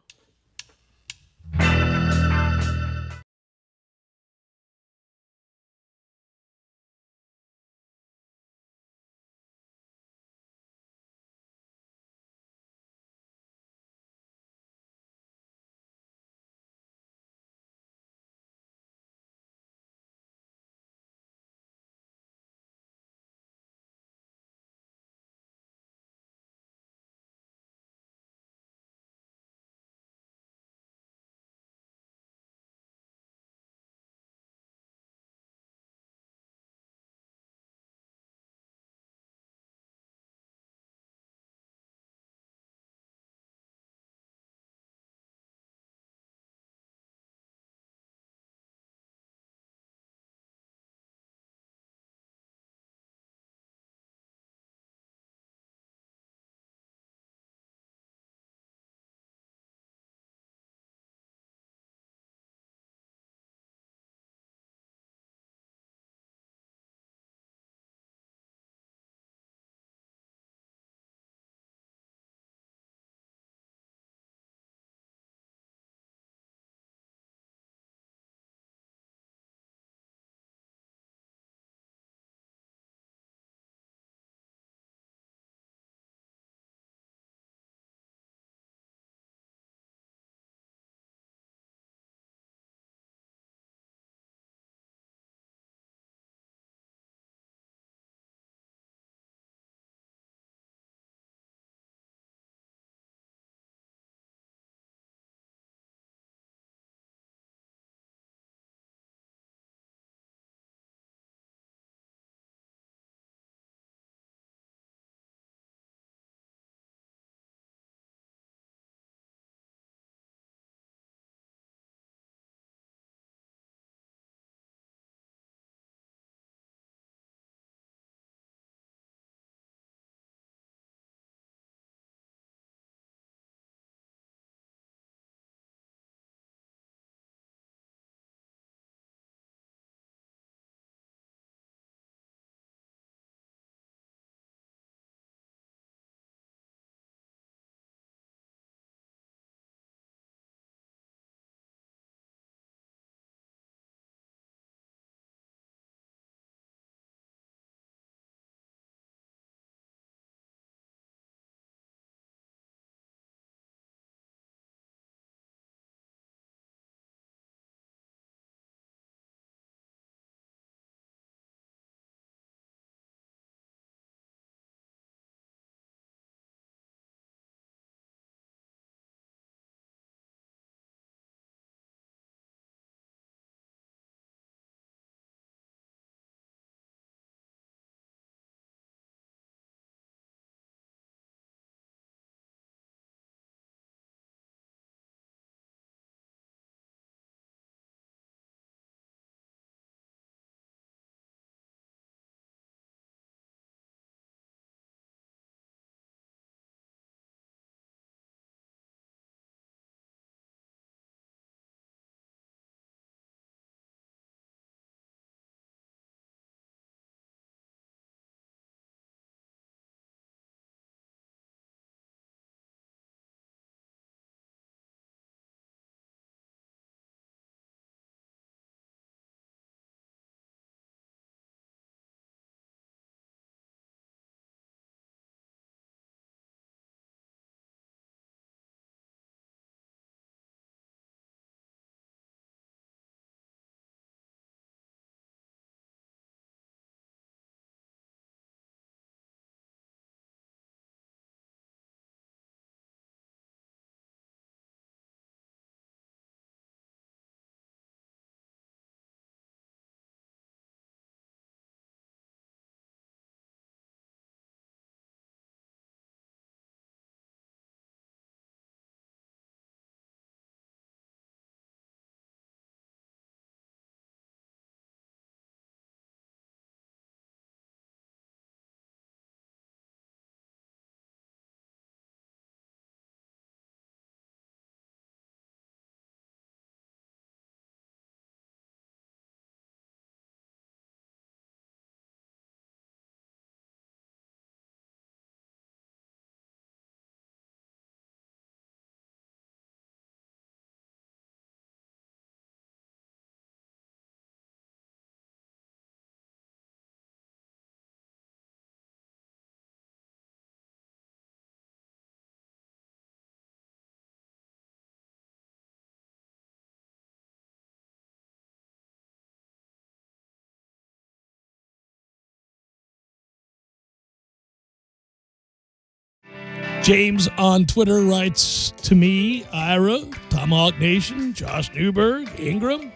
S1: James on Twitter writes to me, Ira, Tomahawk Nation, Josh Newberg, Ingram.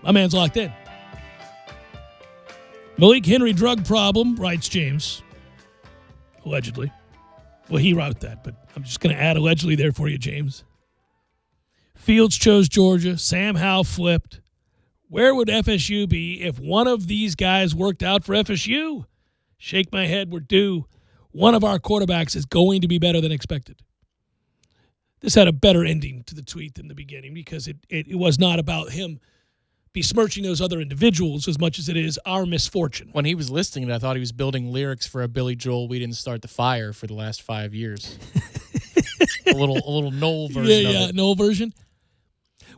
S1: My man's locked in. Malik Henry drug problem, writes James. Allegedly. Well, he wrote that, but I'm just going to add allegedly there for you, James. Fields chose Georgia. Sam Howell flipped. Where would FSU be if one of these guys worked out for FSU? Shake my head, we're due. One of our quarterbacks is going to be better than expected. This had a better ending to the tweet than the beginning because it was not about him besmirching those other individuals as much as it is our misfortune.
S2: When he was listing it, I thought he was building lyrics for a Billy Joel "We Didn't Start the Fire" for the last 5 years. a little Noel version.
S1: Yeah, Noel version.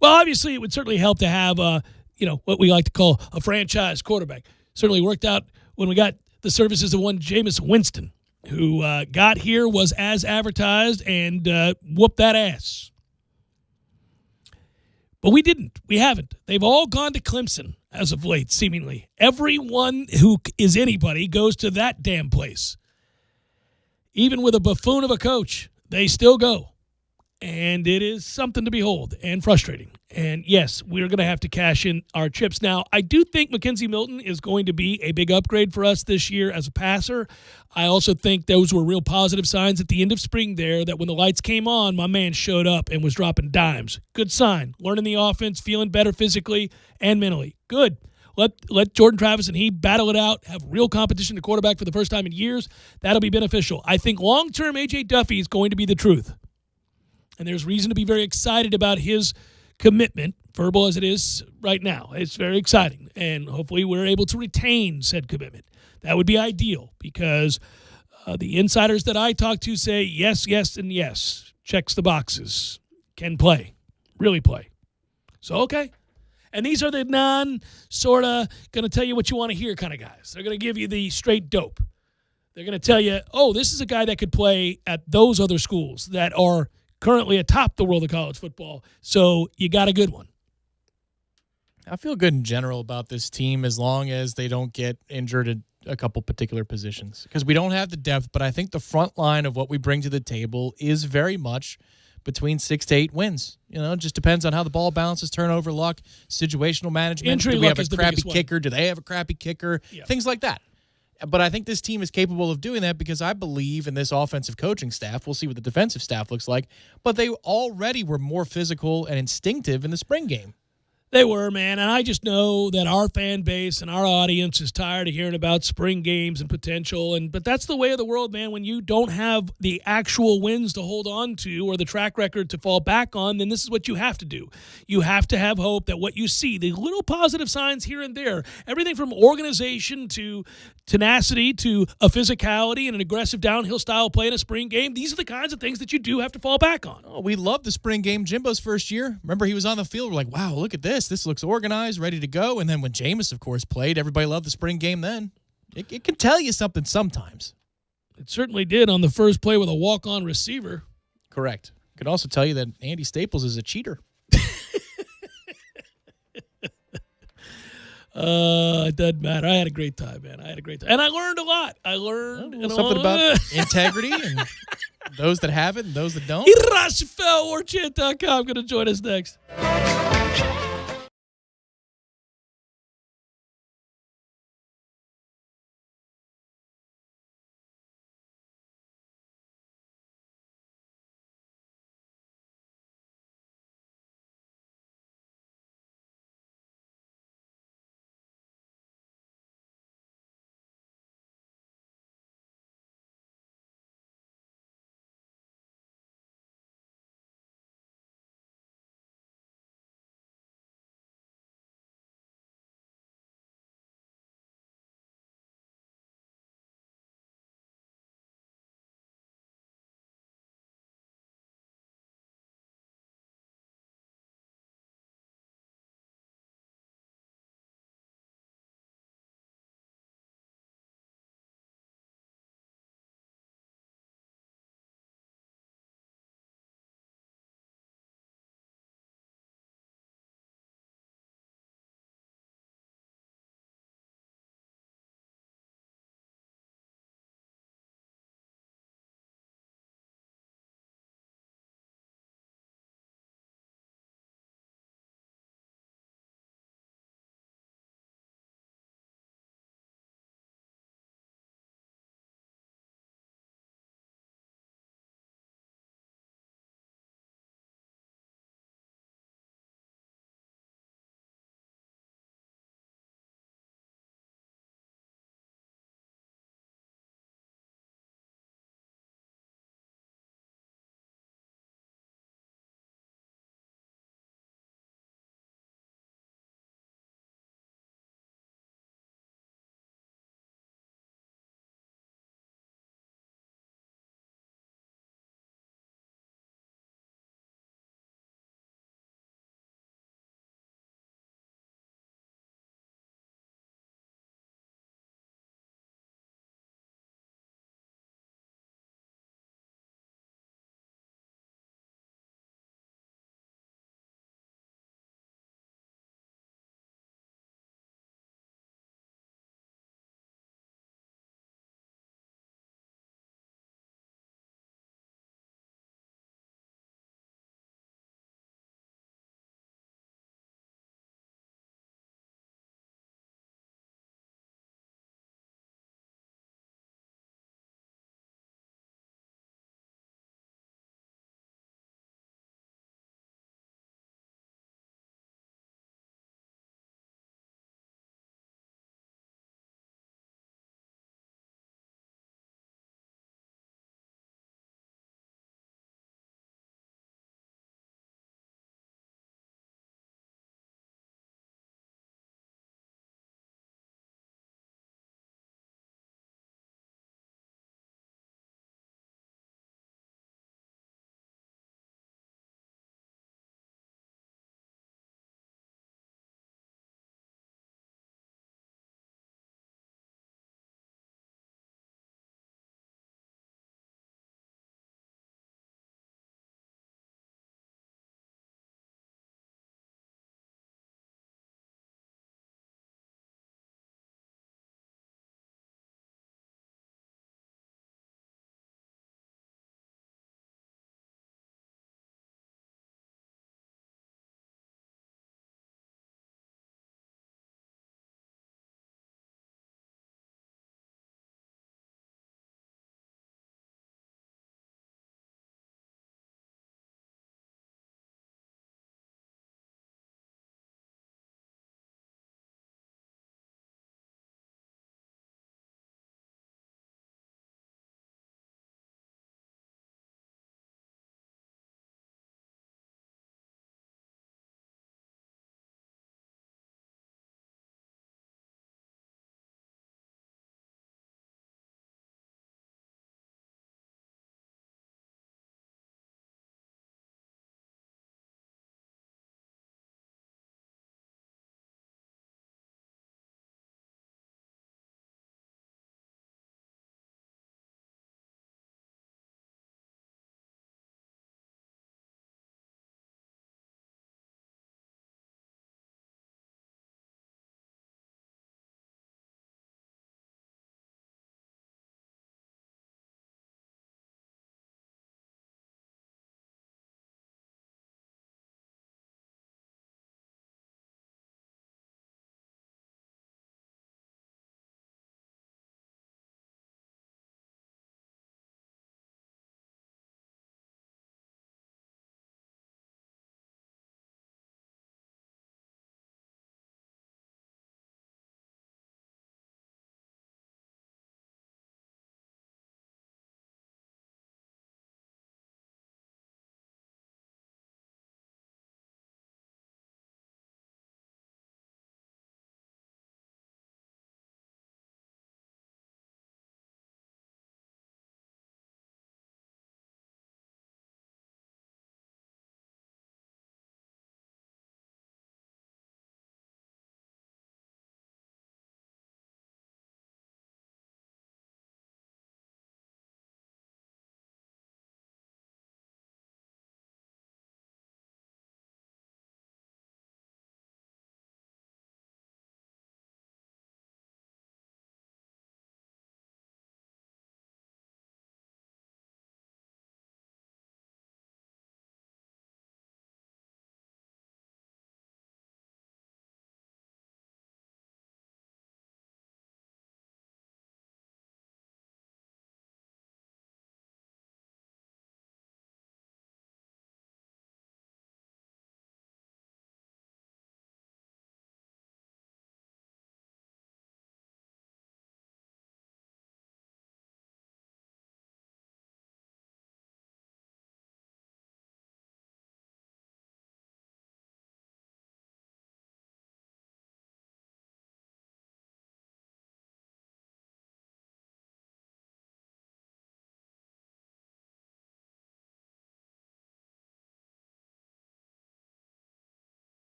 S1: Well, obviously, it would certainly help to have what we like to call a franchise quarterback. Certainly worked out when we got the services of one Jameis Winston, who got here, was as advertised, and whooped that ass. But we didn't. We haven't. They've all gone to Clemson as of late, seemingly. Everyone who is anybody goes to that damn place. Even with a buffoon of a coach, they still go. And it is something to behold and frustrating. And, yes, we're going to have to cash in our chips. Now, I do think Mackenzie Milton is going to be a big upgrade for us this year as a passer. I also think those were real positive signs at the end of spring there that when the lights came on, my man showed up and was dropping dimes. Good sign. Learning the offense, feeling better physically and mentally. Good. Let Jordan Travis and he battle it out, have real competition to quarterback for the first time in years. That'll be beneficial. I think long-term A.J. Duffy is going to be the truth. And there's reason to be very excited about his commitment, verbal as it is right now. It's very exciting. And hopefully we're able to retain said commitment. That would be ideal because the insiders that I talk to say yes, yes, and yes. Checks the boxes. Can play. Really play. So, okay. And these are the sort of going to tell you what you want to hear kind of guys. They're going to give you the straight dope. They're going to tell you, oh, this is a guy that could play at those other schools that are currently atop the world of college football, so you got a good one.
S2: I feel good in general about this team as long as they don't get injured at a couple particular positions because we don't have the depth, but I think the front line of what we bring to the table is very much between 6 to 8 wins. It just depends on how the ball bounces, turnover luck, situational management.
S1: Injury
S2: Do we
S1: luck
S2: have
S1: is
S2: a
S1: the
S2: crappy
S1: biggest one.
S2: kicker? Do they have a crappy kicker?
S1: Yeah.
S2: Things like that. But I think this team is capable of doing that because I believe in this offensive coaching staff. We'll see what the defensive staff looks like. But they already were more physical and instinctive in the spring game.
S1: They were, man, and I just know that our fan base and our audience is tired of hearing about spring games and potential, but that's the way of the world, man. When you don't have the actual wins to hold on to or the track record to fall back on, then this is what you have to do. You have to have hope that what you see, the little positive signs here and there, everything from organization to tenacity to a physicality and an aggressive downhill style play in a spring game, these are the kinds of things that you do have to fall back on.
S2: Oh, we loved the spring game. Jimbo's first year. Remember, he was on the field. We're like, wow, look at this. This looks organized, ready to go. And then when Jameis, of course, played, everybody loved the spring game then. It can tell you something sometimes.
S1: It certainly did on the first play with a walk-on receiver.
S2: Correct. It could also tell you that Andy Staples is a cheater.
S1: It doesn't matter. I had a great time, man. And I learned a lot. I learned
S2: something about integrity and those that have it and those that don't.
S1: Ira Schoffel, WarChant.com, going to join us next.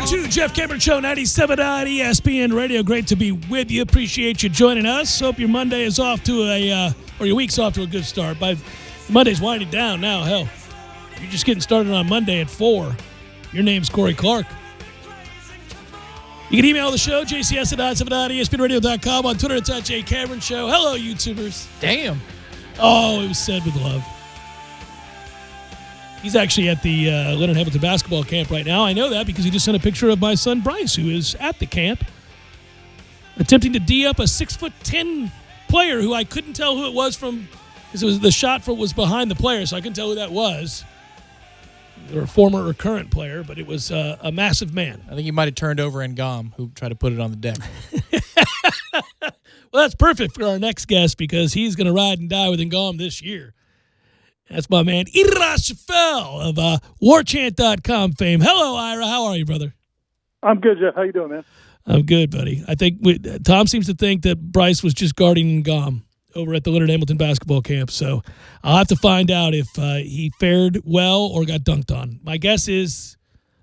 S1: to Jeff Cameron Show, 97.9 ESPN Radio. Great to be with you. Appreciate you joining us. Hope your Monday is off to or your week's off to a good start. Monday's winding down now. Hell, you're just getting started on Monday at 4. Your name's Corey Clark. You can email the show, jcs@979espnradio.com. On Twitter, it's @JCameron Show. Hello, YouTubers.
S2: Damn.
S1: Oh, it was said with love. He's actually at the Leonard Hamilton basketball camp right now. I know that because he just sent a picture of my son Bryce, who is at the camp, attempting to D up a 6'10" player who I couldn't tell who it was from because it was the shot was behind the player, so I couldn't tell who that was. Or a former or current player, but it was a massive man.
S2: I think he might have turned over Ngom, who tried to put it on the deck.
S1: Well, that's perfect for our next guest because he's going to ride and die with Ngom this year. That's my man, Ira Schoffel of WarChant.com fame. Hello, Ira. How are you, brother?
S3: I'm good, Jeff. How you doing, man?
S1: I'm good, buddy. I think Tom seems to think that Bryce was just guarding Ngom over at the Leonard Hamilton basketball camp. So I'll have to find out if he fared well or got dunked on. My guess is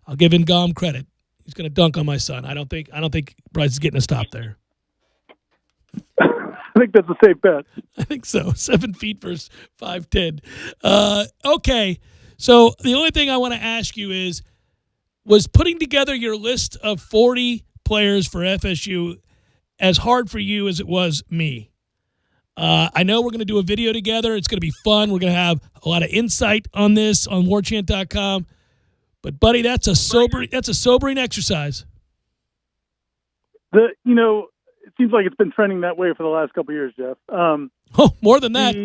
S1: I'll give Ngom credit. He's going to dunk on my son. I don't think Bryce is getting a stop there.
S3: I think that's a safe bet.
S1: I think so. 7 feet versus 5'10". Okay. So the only thing I want to ask you was putting together your list of 40 players for FSU as hard for you as it was me? I know we're going to do a video together. It's going to be fun. We're going to have a lot of insight on this on warchant.com. But, buddy, that's a sobering exercise.
S3: It seems like it's been trending that way for the last couple of years, Jeff.
S1: More than that.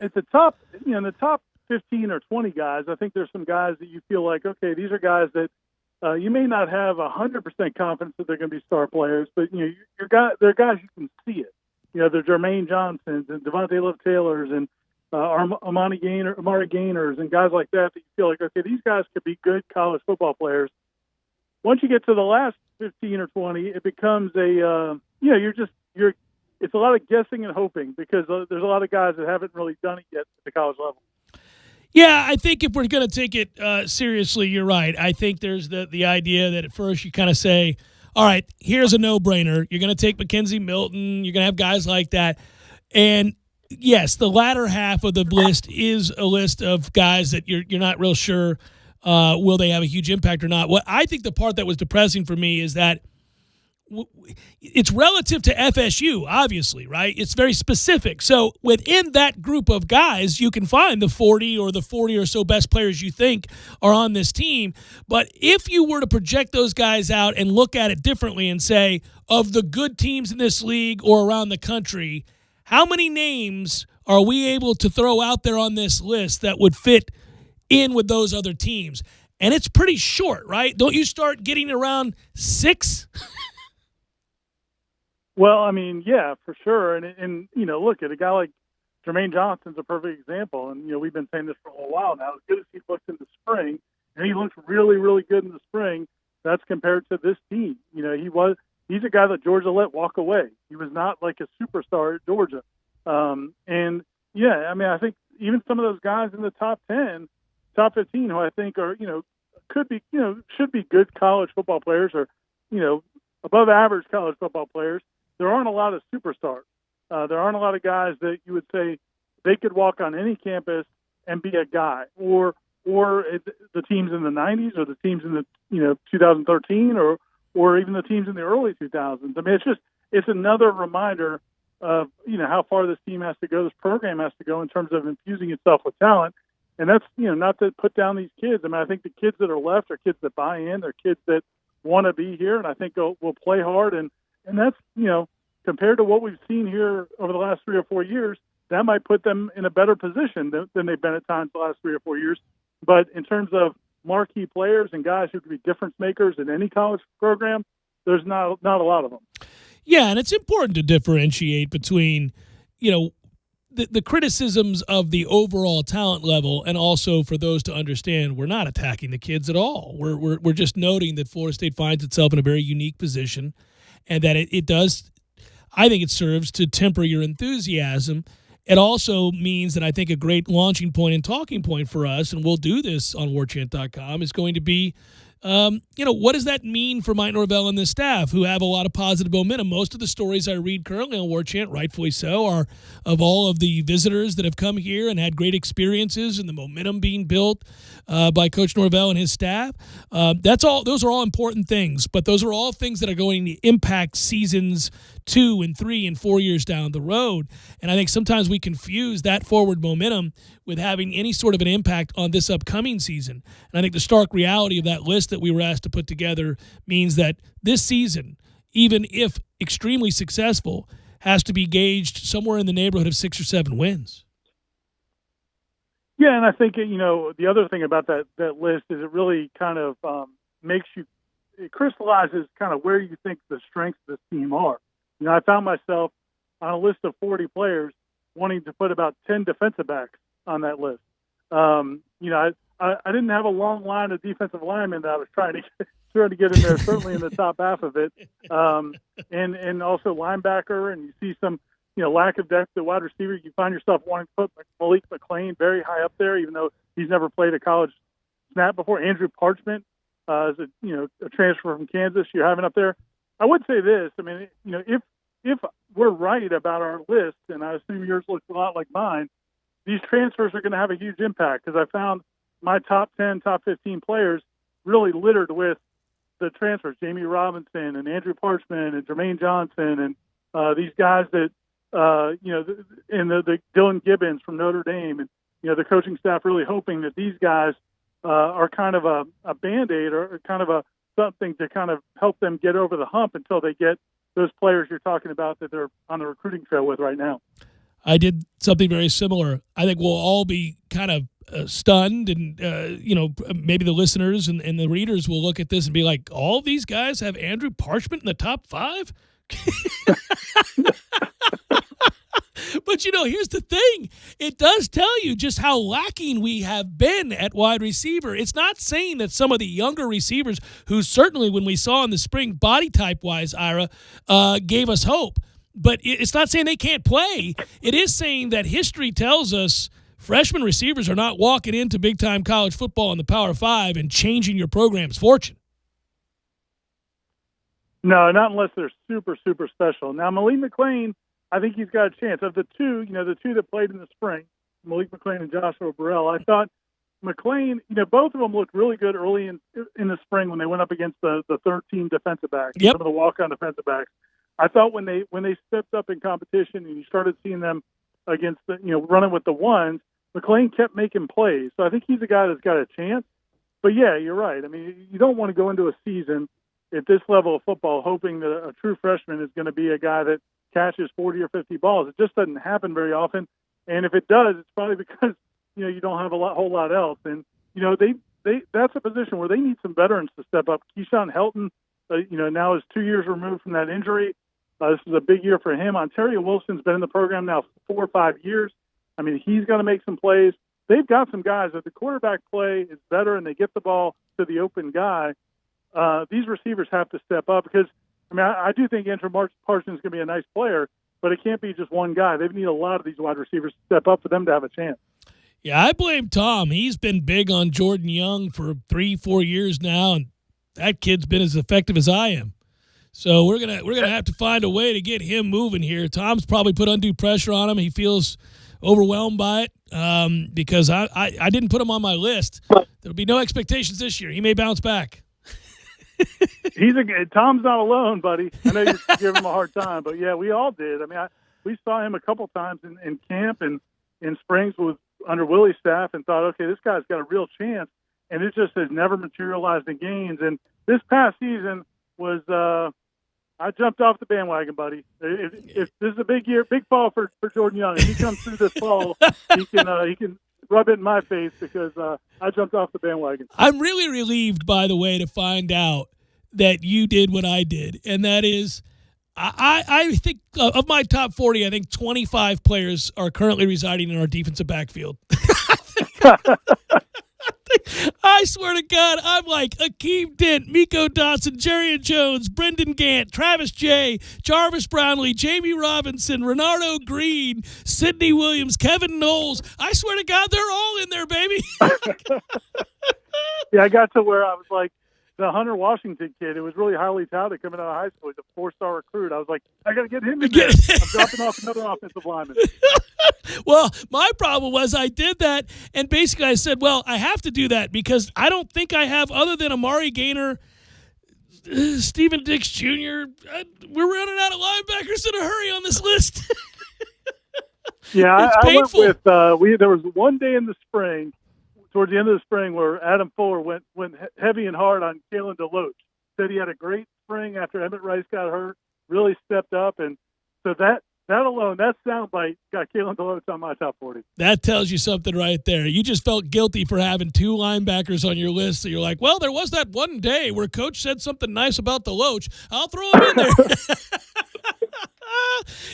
S3: At the top, in the top 15 or 20 guys, I think there's some guys that you feel like, okay, these are guys that you may not have 100% confidence that they're going to be star players, but they're guys you can see it. The Jermaine Johnsons and Devontae Love Taylors and Amari Gainers and guys like that you feel like, okay, these guys could be good college football players. Once you get to the last 15 or 20, it becomes it's a lot of guessing and hoping because there's a lot of guys that haven't really done it yet at the college level.
S1: Yeah, I think if we're going to take it seriously, you're right. I think there's the idea that at first you kind of say, all right, here's a no-brainer. You're going to take Mackenzie Milton. You're going to have guys like that. And, yes, the latter half of the list is a list of guys that you're not real sure will they have a huge impact or not. What I think the part that was depressing for me is that it's relative to FSU, obviously, right? It's very specific. So within that group of guys, you can find the 40 or so best players you think are on this team. But if you were to project those guys out and look at it differently and say, of the good teams in this league or around the country, how many names are we able to throw out there on this list that would fit in with those other teams? And it's pretty short, right? Don't you start getting around 6?
S3: Well, I mean, yeah, for sure. And look, at a guy like Jermaine Johnson's a perfect example. And, we've been saying this for a little while now. As good as he looked in the spring, and he looked really, really good in the spring, that's compared to this team. He's a guy that Georgia let walk away. He was not like a superstar at Georgia. I think even some of those guys in the top 10, top 15, who I think are, could be, should be good college football players or, above average college football players. There aren't a lot of superstars. There aren't a lot of guys that you would say they could walk on any campus and be a guy, or the teams in the 90s or the teams in the 2013 or even the teams in the early 2000s. I mean, it's another reminder of how far this team has to go, this program has to go in terms of infusing itself with talent. And that's not to put down these kids. I mean, I think the kids that are left are kids that buy in. They're kids that want to be here, and I think will play hard. And that's, compared to what we've seen here over the last 3 or 4 years, that might put them in a better position than they've been at times the last 3 or 4 years. But in terms of marquee players and guys who could be difference makers in any college program, there's not a lot of them.
S1: Yeah, and it's important to differentiate between, the criticisms of the overall talent level, and also for those to understand we're not attacking the kids at all. We're just noting that Florida State finds itself in a very unique position, and that it does, I think it serves to temper your enthusiasm. It also means that I think a great launching point and talking point for us, and we'll do this on warchant.com, is going to be What does that mean for Mike Norvell and this staff who have a lot of positive momentum? Most of the stories I read currently on War Chant, rightfully so, are of all of the visitors that have come here and had great experiences and the momentum being built by Coach Norvell and his staff. Those are all important things, but those are all things that are going to impact seasons 2 and 3 and 4 years down the road. And I think sometimes we confuse that forward momentum with having any sort of an impact on this upcoming season. And I think the stark reality of that list that we were asked to put together means that this season, even if extremely successful, has to be gauged somewhere in the neighborhood of 6 or 7 wins.
S3: Yeah, and I think, the other thing about that list is it really kind of it crystallizes kind of where you think the strengths of this team are. I found myself on a list of 40 players wanting to put about 10 defensive backs on that list. I didn't have a long line of defensive linemen that I was trying to get in there, certainly in the top half of it, and also linebacker. And you see some lack of depth at wide receiver. You find yourself wanting to put Malik McClain very high up there, even though he's never played a college snap before. Andrew Parchment is a transfer from Kansas. You're having up there. I would say this. I mean, if we're right about our list, and I assume yours looks a lot like mine, these transfers are going to have a huge impact because I found my top 10, top 15 players really littered with the transfers. Jamie Robinson and Andrew Parchment and Jermaine Johnson and these guys that, and the Dylan Gibbons from Notre Dame. And, the coaching staff really hoping that these guys are kind of a Band-Aid or kind of something to kind of help them get over the hump until they get those players you're talking about that they're on the recruiting trail with right now.
S1: I did something very similar. I think we'll all be kind of stunned and, maybe the listeners and the readers will look at this and be like, all these guys have Andrew Parchment in the top 5? But, here's the thing. It does tell you just how lacking we have been at wide receiver. It's not saying that some of the younger receivers who certainly when we saw in the spring body type-wise, Ira, gave us hope. But it's not saying they can't play. It is saying that history tells us freshman receivers are not walking into big-time college football in the Power 5 and changing your program's fortune.
S3: No, not unless they're super, super special. Now, Malik McClain, I think he's got a chance. Of the two, the two that played in the spring, Malik McClain and Joshua Burrell, I thought McClain, both of them looked really good early in the spring when they went up against the third-team defensive backs, some of the walk-on defensive backs. I thought when they stepped up in competition and you started seeing them against the, running with the ones, McClain kept making plays. So I think he's a guy that's got a chance. But yeah, you're right. I mean, you don't want to go into a season at this level of football hoping that a true freshman is going to be a guy that catches 40 or 50 balls. It just doesn't happen very often. And if it does, it's probably because, you don't have whole lot else. And, that's a position where they need some veterans to step up. Keyshawn Helton, now is 2 years removed from that injury. This is a big year for him. Ontario Wilson's been in the program now 4 or 5 years. I mean, he's going to make some plays. They've got some guys. If the quarterback play is better and they get the ball to the open guy, these receivers have to step up because, I do think Andrew Parsons is going to be a nice player, but it can't be just one guy. They need a lot of these wide receivers to step up for them to have a chance.
S1: Yeah, I blame Tom. He's been big on Jordan Young for 3-4 years now, and that kid's been as effective as I am. So we're gonna have to find a way to get him moving here. Tom's probably put undue pressure on him. He feels overwhelmed by it because I didn't put him on my list. There'll be no expectations this year. He may bounce back.
S3: Tom's not alone, buddy. I know you give him a hard time, but yeah, we all did. We saw him a couple times in camp and in Springs under Willie's staff and thought, okay, this guy's got a real chance, and it just has never materialized in gains. And this past season was I jumped off the bandwagon, buddy. If this is a big year, big fall for Jordan Young. If he comes through this fall, he can rub it in my face because I jumped off the bandwagon.
S1: I'm really relieved, by the way, to find out that you did what I did, and that is I think of my top 40, I think 25 players are currently residing in our defensive backfield. I swear to God, I'm like Akeem Dent, Miko Dotson, Jerry Jones, Brendan Gant, Travis J, Jarvis Brownlee, Jamie Robinson, Renardo Green, Sidney Williams, Kevin Knowles. I swear to God, they're all in there, baby.
S3: Yeah, I got to where I was like, the Hunter Washington kid, it was really highly touted coming out of high school. He's a 4-star recruit. I was like, I got to get him in there. I'm dropping off another offensive lineman.
S1: Well, my problem was I did that, and basically I said, well, I have to do that because I don't think I have, other than Amari Gaynor, Stephen Dix Jr., we're running out of linebackers in a hurry on this list.
S3: Yeah,
S1: It's
S3: I went
S1: painful.
S3: with there was one day in the spring, towards the end of the spring, where Adam Fuller went heavy and hard on Kalen DeLoach. Said he had a great spring after Emmett Rice got hurt, really stepped up, and so that alone, that soundbite got Kalen DeLoach on my top 40.
S1: That tells you something right there. You just felt guilty for having two linebackers on your list. So you're like, well, there was that one day where Coach said something nice about DeLoach. I'll throw him in there.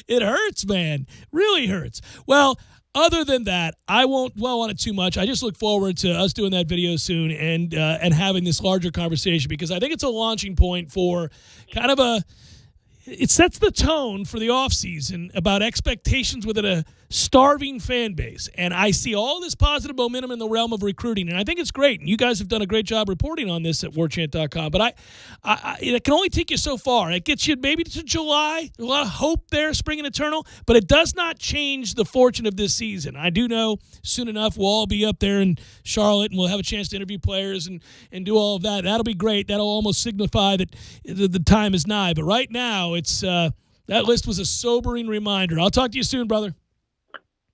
S1: It hurts, man. Really hurts. Well, other than that, I won't dwell on it too much. I just look forward to us doing that video soon and having this larger conversation because I think it's a launching point for kind of it sets the tone for the offseason about expectations within a starving fan base. And I see all this positive momentum in the realm of recruiting, and I think it's great. And you guys have done a great job reporting on this at warchant.com. But it can only take you so far. It gets you maybe to July. There's a lot of hope there, spring and eternal, but it does not change the fortune of this season. I do know soon enough we'll all be up there in Charlotte, and we'll have a chance to interview players and do all of that. That'll be great. That'll almost signify that the time is nigh. But right now, it's that list was a sobering reminder. I'll talk to you soon, brother.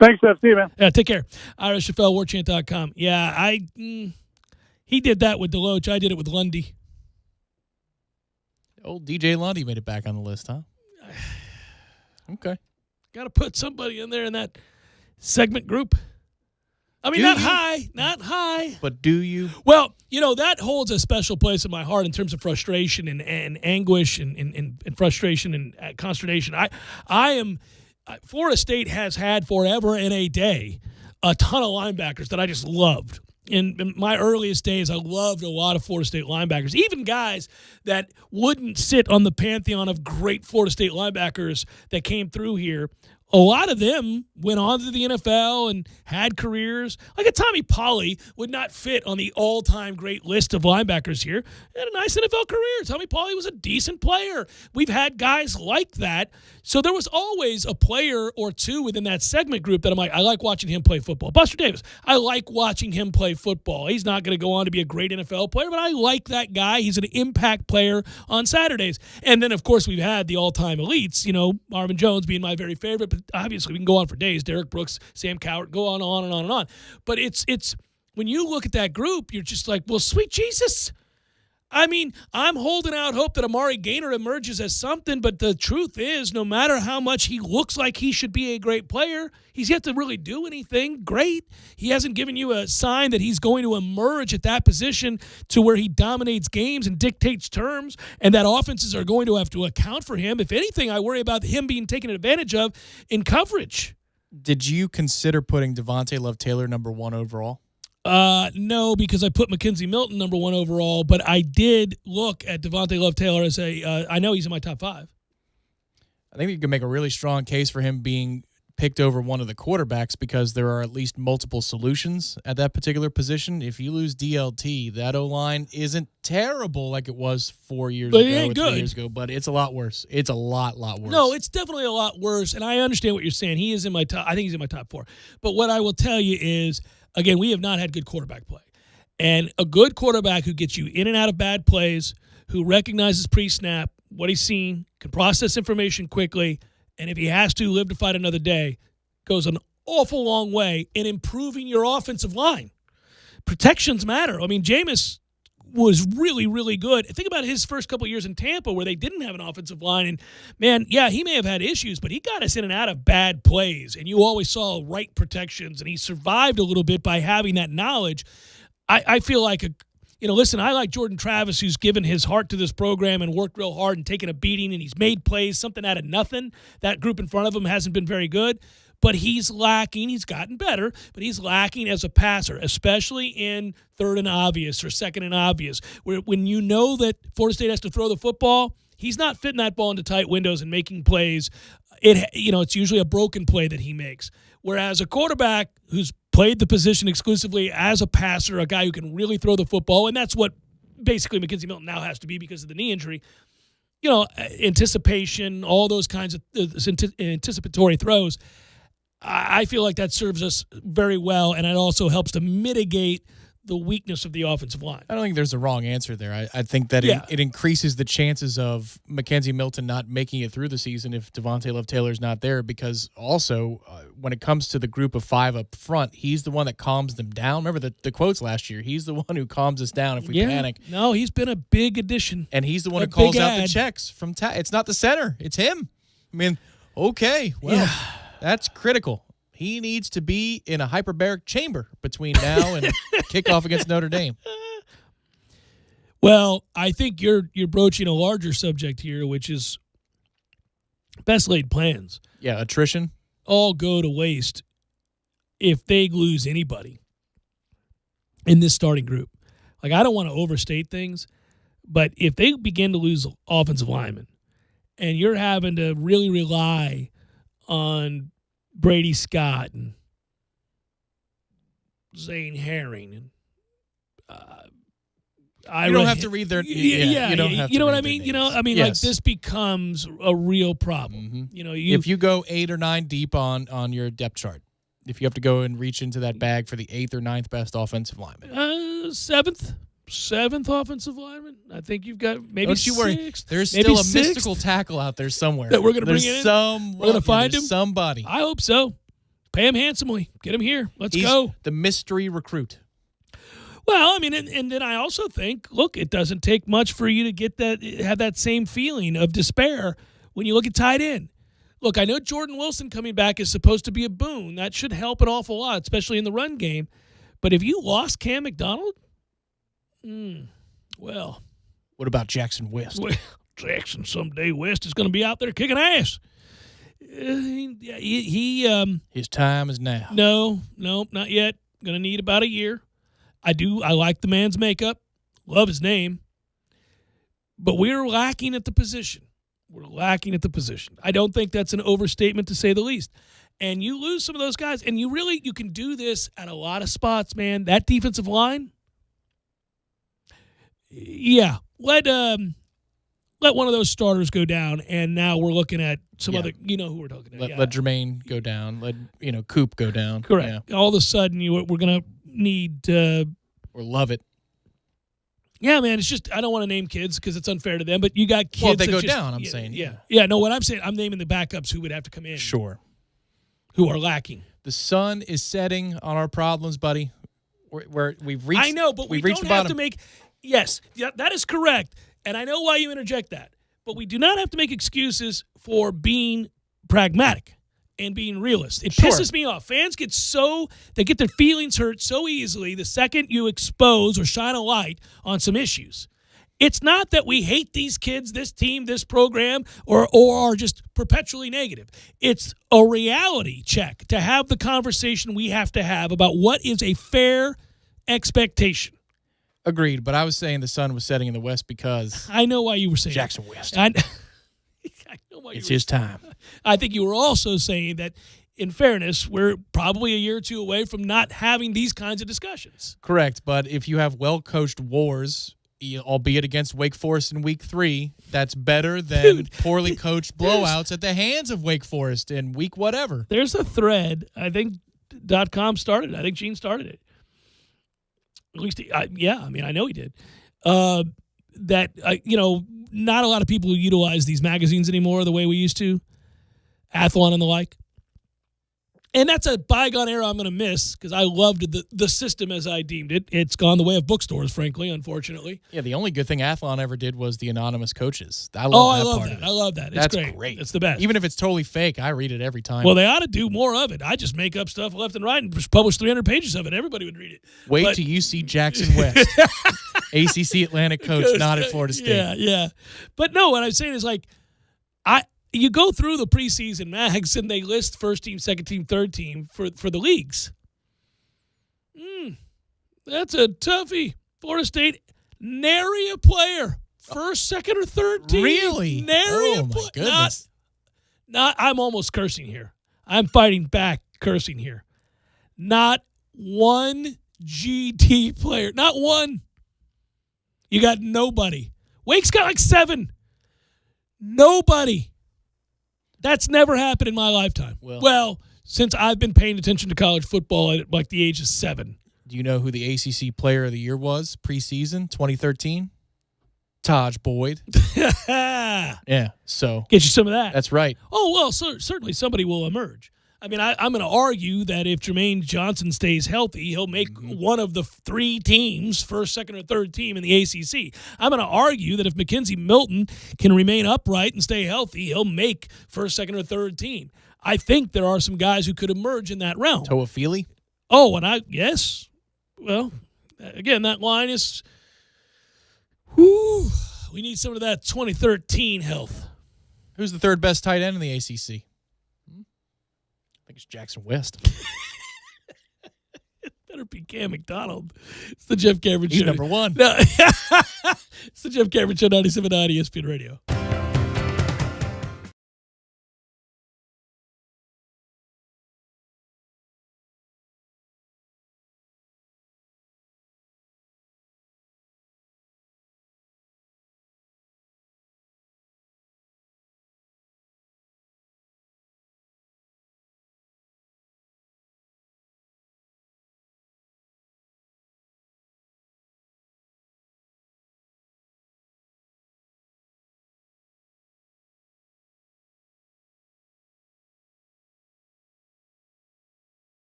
S3: Thanks, FC, man.
S1: Yeah, take care. Ira Schoffel, warchant.com. Yeah, he did that with DeLoach. I did it with Lundy.
S2: Old DJ Lundy made it back on the list, huh? Okay.
S1: Got to put somebody in there in that segment group. I mean, not high.
S2: But do you?
S1: Well, that holds a special place in my heart in terms of frustration and anguish and frustration and consternation. Florida State has had forever and a day a ton of linebackers that I just loved. In my earliest days, I loved a lot of Florida State linebackers, even guys that wouldn't sit on the pantheon of great Florida State linebackers that came through here. A lot of them went on to the NFL and had careers. Like a Tommy Polley would not fit on the all-time great list of linebackers here. He had a nice NFL career. Tommy Polley was a decent player. We've had guys like that. So there was always a player or two within that segment group that I'm like, I like watching him play football. Buster Davis, I like watching him play football. He's not going to go on to be a great NFL player, but I like that guy. He's an impact player on Saturdays. And then, of course, we've had the all-time elites, Marvin Jones being my very favorite, but obviously we can go on for days. Derek Brooks, Sam Cowart, go on and on and on. But it's when you look at that group, you're just like, well, sweet Jesus. I mean, I'm holding out hope that Amari Gaynor emerges as something, but the truth is, no matter how much he looks like he should be a great player, he's yet to really do anything great. He hasn't given you a sign that he's going to emerge at that position to where he dominates games and dictates terms, and that offenses are going to have to account for him. If anything, I worry about him being taken advantage of in coverage.
S2: Did you consider putting Devontae Love-Taylor number 1 overall?
S1: No, because I put Mackenzie Milton number 1 overall, but I did look at Devontae Love-Taylor as I know he's in my top 5.
S2: I think you can make a really strong case for him being picked over one of the quarterbacks because there are at least multiple solutions at that particular position. If you lose DLT, that O-line isn't terrible like it was 4 years
S1: But
S2: ago
S1: it ain't
S2: or 3
S1: good.
S2: years ago, but it's a lot worse. It's a lot worse.
S1: No, it's definitely a lot worse, and I understand what you're saying. He is in my top. I think he's in my top 4. But what I will tell you is, again, we have not had good quarterback play. And a good quarterback who gets you in and out of bad plays, who recognizes pre-snap what he's seen, can process information quickly, and if he has to live to fight another day, goes an awful long way in improving your offensive line. Protections matter. I mean, Jameis was really, really good. Think about his first couple of years in Tampa where they didn't have an offensive line. And, man, yeah, he may have had issues, but he got us in and out of bad plays. And you always saw right protections. And he survived a little bit by having that knowledge. I feel like, listen, I like Jordan Travis, who's given his heart to this program and worked real hard and taken a beating, and he's made plays, something out of nothing. That group in front of him hasn't been very good. But he's lacking. He's gotten better, but he's lacking as a passer, especially in third and obvious or second and obvious, where when you know that Florida State has to throw the football, he's not fitting that ball into tight windows and making plays. It's usually a broken play that he makes. Whereas a quarterback who's played the position exclusively as a passer, a guy who can really throw the football, and that's what basically Mackenzie Milton now has to be because of the knee injury. Anticipation, all those kinds of anticipatory throws. I feel like that serves us very well, and it also helps to mitigate the weakness of the offensive line.
S2: I don't think there's a wrong answer there. I think that it increases the chances of Mackenzie Milton not making it through the season if Devontae Love-Taylor's not there, because also when it comes to the group of 5 up front, he's the one that calms them down. Remember the quotes last year? He's the one who calms us down if we panic.
S1: No, he's been a big addition.
S2: And he's the one who calls out the checks from it's not the center. It's him. I mean, okay, well, that's critical. He needs to be in a hyperbaric chamber between now and kickoff against Notre Dame.
S1: Well, I think you're broaching a larger subject here, which is best laid plans.
S2: Yeah, attrition.
S1: All go to waste if they lose anybody in this starting group. Like, I don't want to overstate things, but if they begin to lose offensive linemen and you're having to really rely on Brady Scott and Zane Herring and
S2: you don't have to read their you don't have to.
S1: You know what I
S2: read
S1: mean?
S2: their names.
S1: Yes. Like, this becomes a real problem.
S2: Mm-hmm. If you go 8 or 9 deep on your depth chart, if you have to go and reach into that bag for the 8th or 9th best offensive lineman,
S1: seventh offensive lineman. I think you've got maybe
S2: don't you worry.
S1: sixth.
S2: There's
S1: maybe
S2: still a
S1: sixth
S2: mystical tackle out there somewhere
S1: that we're going to bring in.
S2: We're
S1: going to find him.
S2: Somebody.
S1: I hope so. Pay him handsomely. Get him here. Let's go.
S2: The mystery recruit.
S1: Well, I mean, and then I also think, look, it doesn't take much for you to have that same feeling of despair when you look at tight end. Look, I know Jordan Wilson coming back is supposed to be a boon. That should help an awful lot, especially in the run game. But if you lost Cam McDonald, well.
S2: What about Jackson West?
S1: Well, Jackson someday West is going to be out there kicking ass.
S2: His time is now.
S1: No, not yet. Going to need about a year. I like the man's makeup. Love his name. But we're lacking at the position. I don't think that's an overstatement to say the least. And you lose some of those guys, and you can do this at a lot of spots, man. That defensive line, let one of those starters go down, and now we're looking at some other, who we're talking about.
S2: Let Jermaine go down. Let Coop go down.
S1: Correct. Yeah. All of a sudden, we're going to need or
S2: love it.
S1: Yeah, man, it's just I don't want to name kids because it's unfair to them, but you got kids.
S2: Well, if they go down, I'm saying.
S1: Yeah, no, what I'm saying, I'm naming the backups who would have to come in.
S2: Sure.
S1: Who are lacking.
S2: The sun is setting on our problems, buddy. We've reached.
S1: I know, but we don't have to make. Yes, that is correct, and I know why you interject that. But we do not have to make excuses for being pragmatic and being realist. It pisses me off. Fans get their feelings hurt so easily the second you expose or shine a light on some issues. It's not that we hate these kids, this team, this program, or are just perpetually negative. It's a reality check to have the conversation we have to have about what is a fair expectation.
S2: Agreed, but I was saying the sun was setting in the west because
S1: I know why you were saying
S2: Jackson West.
S1: I know why
S2: it's his time.
S1: I think you were also saying that, in fairness, we're probably a year or two away from not having these kinds of discussions.
S2: Correct, but if you have well-coached wars, albeit against Wake Forest in Week 3, that's better than poorly coached blowouts at the hands of Wake Forest in week whatever.
S1: There's a thread, I think .com started it. I think Gene started it. At least, I know he did. Not a lot of people utilize these magazines anymore the way we used to. Athlon and the like. And that's a bygone era I'm going to miss because I loved the system as I deemed it. It's gone the way of bookstores, frankly, unfortunately.
S2: Yeah, the only good thing Athlon ever did was the anonymous coaches. I love that.
S1: I love that. It's
S2: That's
S1: great. It's the best.
S2: Even if it's totally fake, I read it every time.
S1: Well, they ought to do more of it. I just make up stuff left and right and just publish 300 pages of it. Everybody would read it.
S2: Wait till you see Jackson West, ACC Atlantic coach, not at Florida State.
S1: Yeah. But no, what I'm saying is you go through the preseason mags and they list first team, second team, third team for the leagues. That's a toughie. Florida State, nary a player. First, second, or third team.
S2: Really?
S1: Nary a
S2: my
S1: player.
S2: goodness.
S1: I'm almost cursing here. I'm fighting back cursing here. Not one GT player. Not one. You got nobody. Wake's got like 7. Nobody. That's never happened in my lifetime. Well, since I've been paying attention to college football at like the age of 7.
S2: Do you know who the ACC Player of the Year was preseason 2013? Taj Boyd. Yeah, so.
S1: Get you some of that.
S2: That's right.
S1: Oh, well, certainly somebody will emerge. I mean, I'm going to argue that if Jermaine Johnson stays healthy, he'll make one of the 3 teams, first, second, or third team in the ACC. I'm going to argue that if Mackenzie Milton can remain upright and stay healthy, he'll make first, second, or third team. I think there are some guys who could emerge in that realm.
S2: Toafili?
S1: Oh, yes. Well, again, that line is, we need some of that 2013 health.
S2: Who's the third best tight end in the ACC? I think it's Jackson West.
S1: It better be Cam McDonald. It's the Jeff Cameron Show.
S2: He's number 1.
S1: No. It's the Jeff Cameron Show, 97.9 ESPN Radio.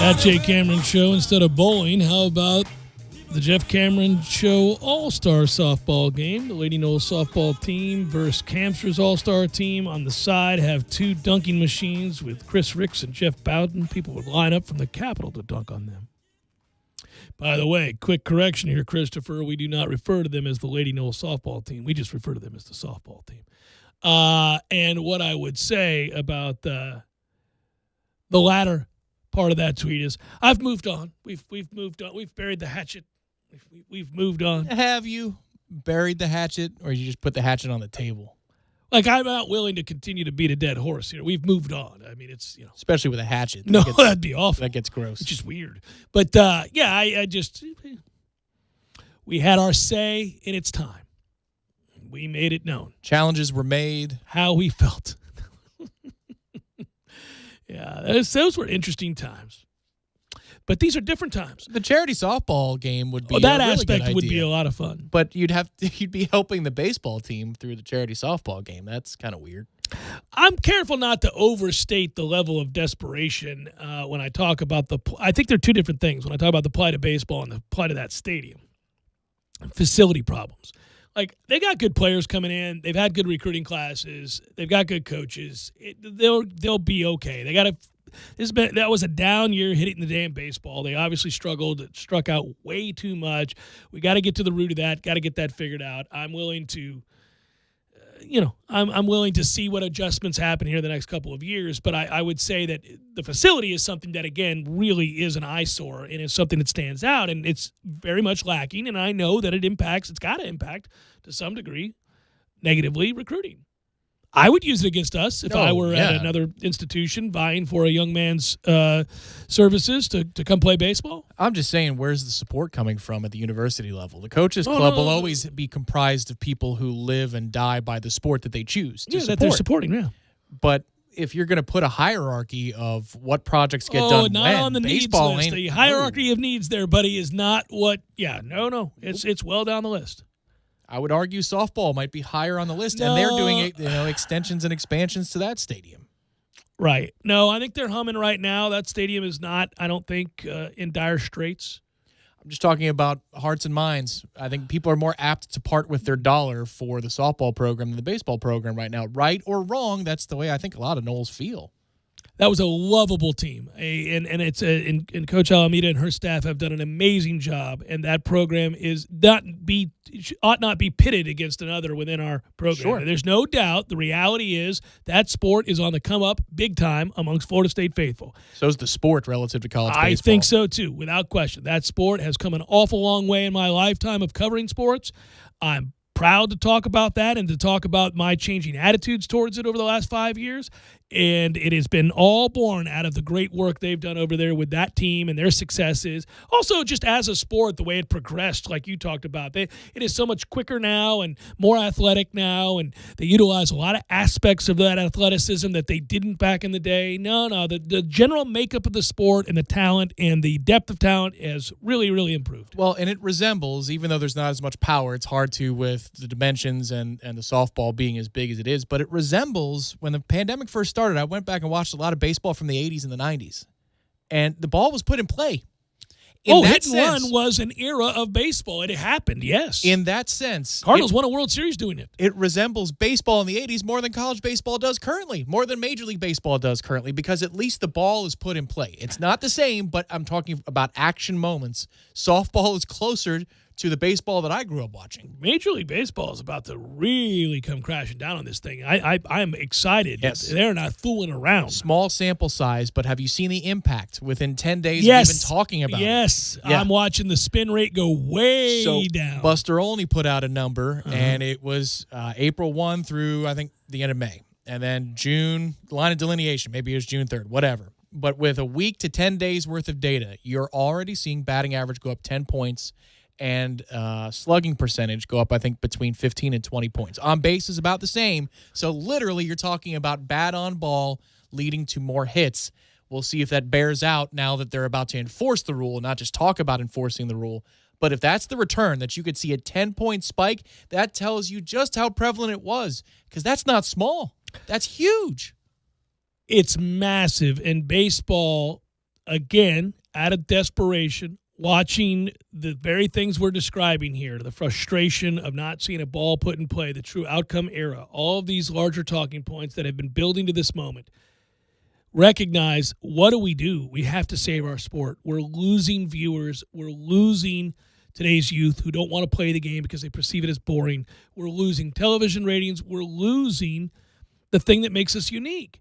S1: At Jay Cameron Show, instead of bowling, how about the Jeff Cameron Show All-Star Softball game? The Lady Knowles softball team versus Campster's All-Star team. On the side have two dunking machines with Chris Ricks and Jeff Bowden. People would line up from the Capitol to dunk on them. By the way, quick correction here, Christopher. We do not refer to them as the Lady Knowles softball team. We just refer to them as the softball team. And what I would say about the latter part of that tweet is, I've moved on. We've moved on. We've buried the hatchet. We've moved on.
S2: Have you buried the hatchet, or you just put the hatchet on the table?
S1: Like, I'm not willing to continue to beat a dead horse. We've moved on. I mean, it's,
S2: especially with a hatchet.
S1: No, that'd be awful.
S2: That gets gross.
S1: It's just weird. But yeah, I just, we had our say in its time. We made it known.
S2: Challenges were made.
S1: How we felt. Yeah, those were interesting times. But these are different times.
S2: The charity softball game would be
S1: that
S2: a really
S1: aspect
S2: good
S1: would
S2: idea.
S1: be a lot of fun.
S2: But you'd be helping the baseball team through the charity softball game. That's kind of weird.
S1: I'm careful not to overstate the level of desperation when I talk about I think they're two different things. When I talk about the plight of baseball and the plight of that stadium, facility problems. Like, they got good players coming in. They've had good recruiting classes. They've got good coaches. They'll be okay. That was a down year hitting the damn baseball. They obviously struggled. It struck out way too much. We got to get to the root of that. Got to get that figured out. I'm willing to, I'm willing to see what adjustments happen here the next couple of years. But I would say that the facility is something that, again, really is an eyesore, and it's something that stands out, and it's very much lacking. And I know that it's got to impact to some degree negatively recruiting. I would use it against us if I were at another institution vying for a young man's services to come play baseball.
S2: I'm just saying, where's the support coming from at the university level? The coaches club will always be comprised of people who live and die by the sport that they choose to support.
S1: That they're supporting, yeah.
S2: But if you're going to put a hierarchy of what projects get
S1: not
S2: done
S1: on the
S2: baseball
S1: needs list. The hierarchy of needs there, buddy, is not what – no. It's well down the list.
S2: I would argue softball might be higher on the list, and they're doing extensions and expansions to that stadium.
S1: Right. No, I think they're humming right now. That stadium is not, I don't think, in dire straits.
S2: I'm just talking about hearts and minds. I think people are more apt to part with their dollar for the softball program than the baseball program right now. Right or wrong, that's the way I think a lot of Knowles feel.
S1: That was a lovable team, and Coach Alameda and her staff have done an amazing job. And that program ought not be pitted against another within our program.
S2: Sure.
S1: There's no doubt. The reality is that sport is on the come up big time amongst Florida State faithful.
S2: So is the sport relative to college baseball.
S1: I think so too, without question. That sport has come an awful long way in my lifetime of covering sports. I'm proud to talk about that and to talk about my changing attitudes towards it over the last 5 years. And it has been all born out of the great work they've done over there with that team and their successes. Also, just as a sport, the way it progressed, like you talked about, it is so much quicker now and more athletic now, and they utilize a lot of aspects of that athleticism that they didn't back in the day. No, the general makeup of the sport and the talent and the depth of talent has really, really improved.
S2: Well, and it resembles, even though there's not as much power, it's hard to with the dimensions and the softball being as big as it is, but it resembles when the pandemic first started. I went back and watched a lot of baseball from the 80s and the 90s, and the ball was put in play.
S1: Hit and run was an era of baseball. It happened, yes.
S2: In that sense,
S1: Cardinals won a World Series doing it.
S2: It resembles baseball in the 80s more than college baseball does currently, more than Major League Baseball does currently, because at least the ball is put in play. It's not the same, but I'm talking about action moments. Softball is closer to the baseball that I grew up watching.
S1: Major League Baseball is about to really come crashing down on this thing. I'm excited.
S2: Yes.
S1: They're not fooling around.
S2: Small sample size, but have you seen the impact within 10 days of even talking about it?
S1: Yes.
S2: Yeah.
S1: I'm watching the spin rate go way down.
S2: Buster Olney put out a number, and it was April 1 through, I think, the end of May. And then June, line of delineation, maybe it was June 3rd, whatever. But with a week to 10 days worth of data, you're already seeing batting average go up 10 points and slugging percentage go up, I think, between 15 and 20 points. On base is about the same. So literally you're talking about bat on ball leading to more hits. We'll see if that bears out now that they're about to enforce the rule, not just talk about enforcing the rule. But if that's the return, that you could see a 10-point spike, that tells you just how prevalent it was, because that's not small. That's huge.
S1: It's massive. And baseball, again, out of desperation, watching the very things we're describing here, the frustration of not seeing a ball put in play, the true outcome era, all of these larger talking points that have been building to this moment, recognize, what do? We have to save our sport. We're losing viewers. We're losing today's youth who don't want to play the game because they perceive it as boring. We're losing television ratings. We're losing the thing that makes us unique.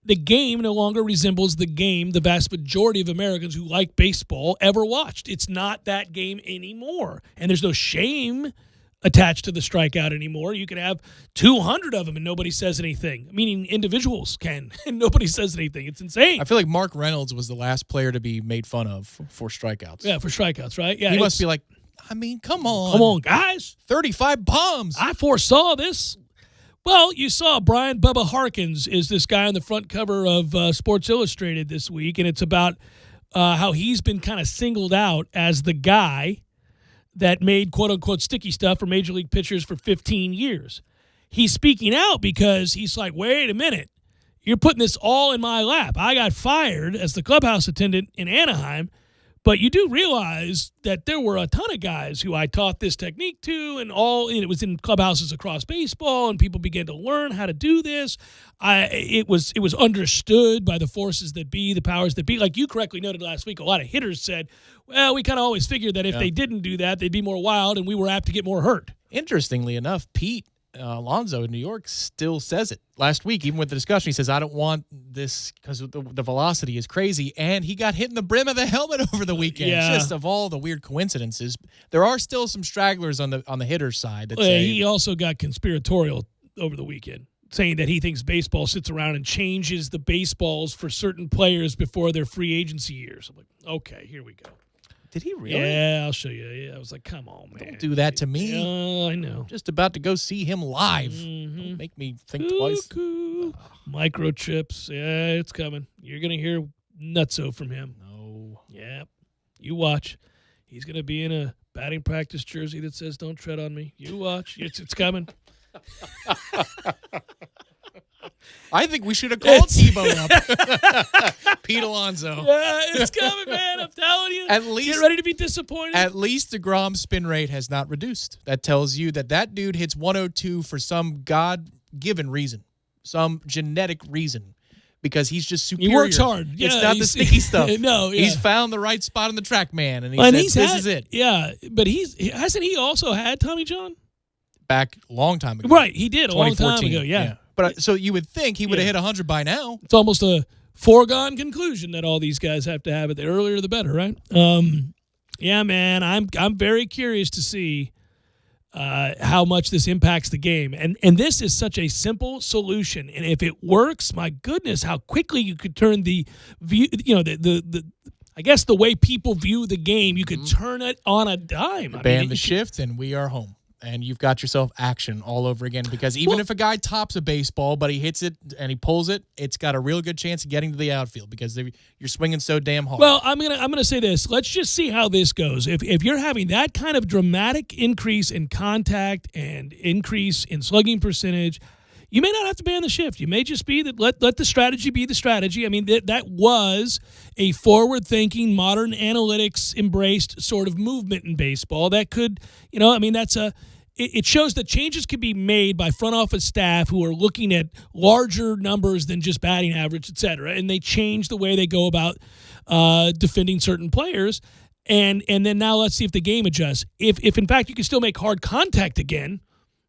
S1: The game no longer resembles the game the vast majority of Americans who like baseball ever watched. It's not that game anymore. And there's no shame attached to the strikeout anymore. You can have 200 of them and nobody says anything, meaning individuals can, and nobody says anything. It's insane.
S2: I feel like Mark Reynolds was the last player to be made fun of for strikeouts.
S1: Yeah, for strikeouts, right? Yeah,
S2: he must be like, I mean, come on.
S1: Come on, guys.
S2: 35 bombs.
S1: I foresaw this. Well, you saw Brian Bubba Harkins is this guy on the front cover of Sports Illustrated this week, and it's about how he's been kind of singled out as the guy that made quote-unquote sticky stuff for Major League pitchers for 15 years. He's speaking out because he's like, wait a minute, you're putting this all in my lap. I got fired as the clubhouse attendant in Anaheim, but you do realize that there were a ton of guys who I taught this technique to, and it was in clubhouses across baseball, and people began to learn how to do this. It was understood by the forces that be, the powers that be. Like you correctly noted last week, a lot of hitters said, well, we kind of always figured that if they didn't do that, they'd be more wild, and we were apt to get more hurt.
S2: Interestingly enough, Pete Alonso in New York still says it. Last week, even with the discussion, he says, I don't want this because the velocity is crazy. And he got hit in the brim of the helmet over the weekend.
S1: Yeah.
S2: Just of all the weird coincidences. There are still some stragglers on the hitter's side. That say,
S1: he also got conspiratorial over the weekend, saying that he thinks baseball sits around and changes the baseballs for certain players before their free agency years. I'm like, okay, here we go.
S2: Did he really?
S1: Yeah, I'll show you. Yeah, I was like, come on, man.
S2: Don't do that to me.
S1: I know.
S2: Just about to go see him live. Don't make me think twice.
S1: Microchips. Yeah, it's coming. You're going to hear nutso from him.
S2: No.
S1: Yeah. You watch. He's going to be in a batting practice jersey that says, don't tread on me. You watch. It's coming.
S2: I think we should have called Tebow up. Pete Alonso.
S1: Yeah, it's coming, man. I'm telling you.
S2: At least,
S1: get ready to be disappointed.
S2: At least DeGrom's spin rate has not reduced. That tells you that dude hits 102 for some God-given reason, some genetic reason, because he's just superior.
S1: He works hard.
S2: It's not the sticky stuff.
S1: No, yeah.
S2: He's found the right spot on the track, man, and he says, this is it.
S1: Yeah, but hasn't he also had Tommy John?
S2: Back a long time ago.
S1: Right, he did a long time ago,
S2: yeah. But so you would think he would have hit 100 by now.
S1: It's almost a foregone conclusion that all these guys have to have it. The earlier, the better, right? Yeah, man, I'm very curious to see how much this impacts the game. And this is such a simple solution. And if it works, my goodness, how quickly you could turn the view, I guess the way people view the game, you could turn it on a dime.
S2: Ban the shift, and we are home. And you've got yourself action all over again, because even if a guy tops a baseball but he hits it and he pulls it, it's got a real good chance of getting to the outfield because you're swinging so damn hard.
S1: Well, I'm gonna say this. Let's just see how this goes. If you're having that kind of dramatic increase in contact and increase in slugging percentage, you may not have to ban the shift. You may just be that let the strategy be the strategy. I mean, that was a forward-thinking, modern analytics embraced sort of movement in baseball that could, it shows that changes can be made by front office staff who are looking at larger numbers than just batting average, et cetera, and they change the way they go about defending certain players. And then now let's see if the game adjusts. If in fact you can still make hard contact again,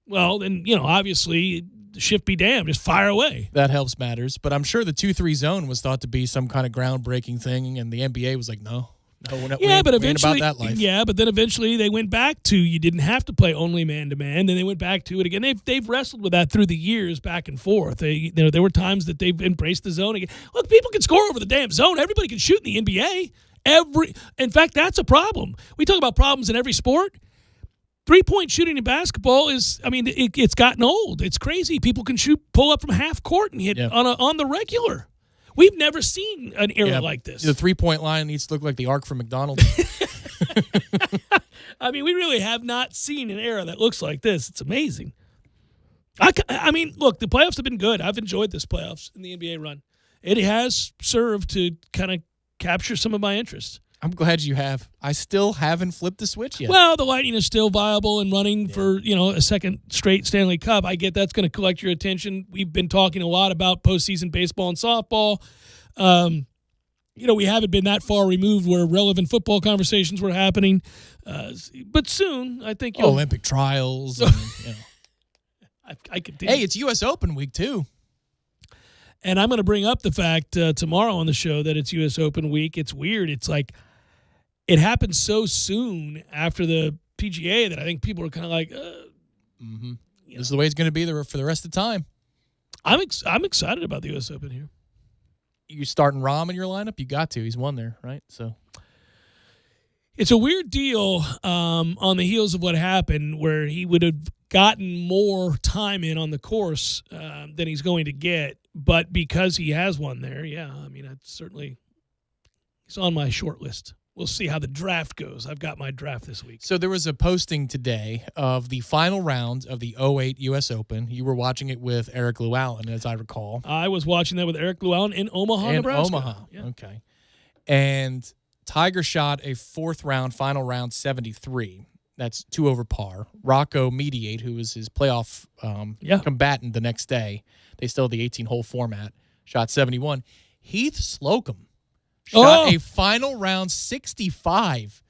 S1: well, then, obviously shift be damned, just fire away.
S2: That helps matters. But I'm sure the 2-3 zone was thought to be some kind of groundbreaking thing, and the NBA was like, no, we're not about that life.
S1: Yeah, but then eventually they went back to you didn't have to play only man-to-man. Then they went back to it again. They've wrestled with that through the years back and forth. There were times that they've embraced the zone again. Look, people can score over the damn zone. Everybody can shoot in the NBA. In fact, that's a problem. We talk about problems in every sport. 3-point shooting in basketball it's gotten old. It's crazy. People can pull up from half court and hit on the regular. We've never seen an era like this.
S2: The 3-point line needs to look like the arc from McDonald's.
S1: We really have not seen an era that looks like this. It's amazing. Look, the playoffs have been good. I've enjoyed this playoffs in the NBA run. It has served to kind of capture some of my interest.
S2: I'm glad you have. I still haven't flipped the switch yet.
S1: Well, the Lightning is still viable and running for, a second straight Stanley Cup. I get that's going to collect your attention. We've been talking a lot about postseason baseball and softball. We haven't been that far removed where relevant football conversations were happening. But soon, I think
S2: Olympic trials. And,
S1: I could.
S2: Hey, it's U.S. Open week, too.
S1: And I'm going to bring up the fact tomorrow on the show that it's U.S. Open week. It's weird. It's like it happened so soon after the PGA that I think people are kind of like,
S2: This is the way it's going to be for the rest of the time.
S1: I'm excited about the U.S. Open here.
S2: You starting Rahm in your lineup? You got to. He's won there, right? So
S1: it's a weird deal on the heels of what happened where he would have gotten more time in on the course than he's going to get. But because he has one there, that's certainly he's on my short list. We'll see how the draft goes. I've got my draft this week.
S2: So there was a posting today of the final round of the 08 U.S. Open. You were watching it with Eric Llewellyn, as I recall.
S1: I was watching that with Eric Llewellyn in Omaha, Nebraska. Yeah.
S2: Okay. And Tiger shot a fourth round, final round 73. That's 2 over par. Rocco Mediate, who was his playoff combatant the next day, they still had the 18-hole format, shot 71. Heath Slocum shot a final round 65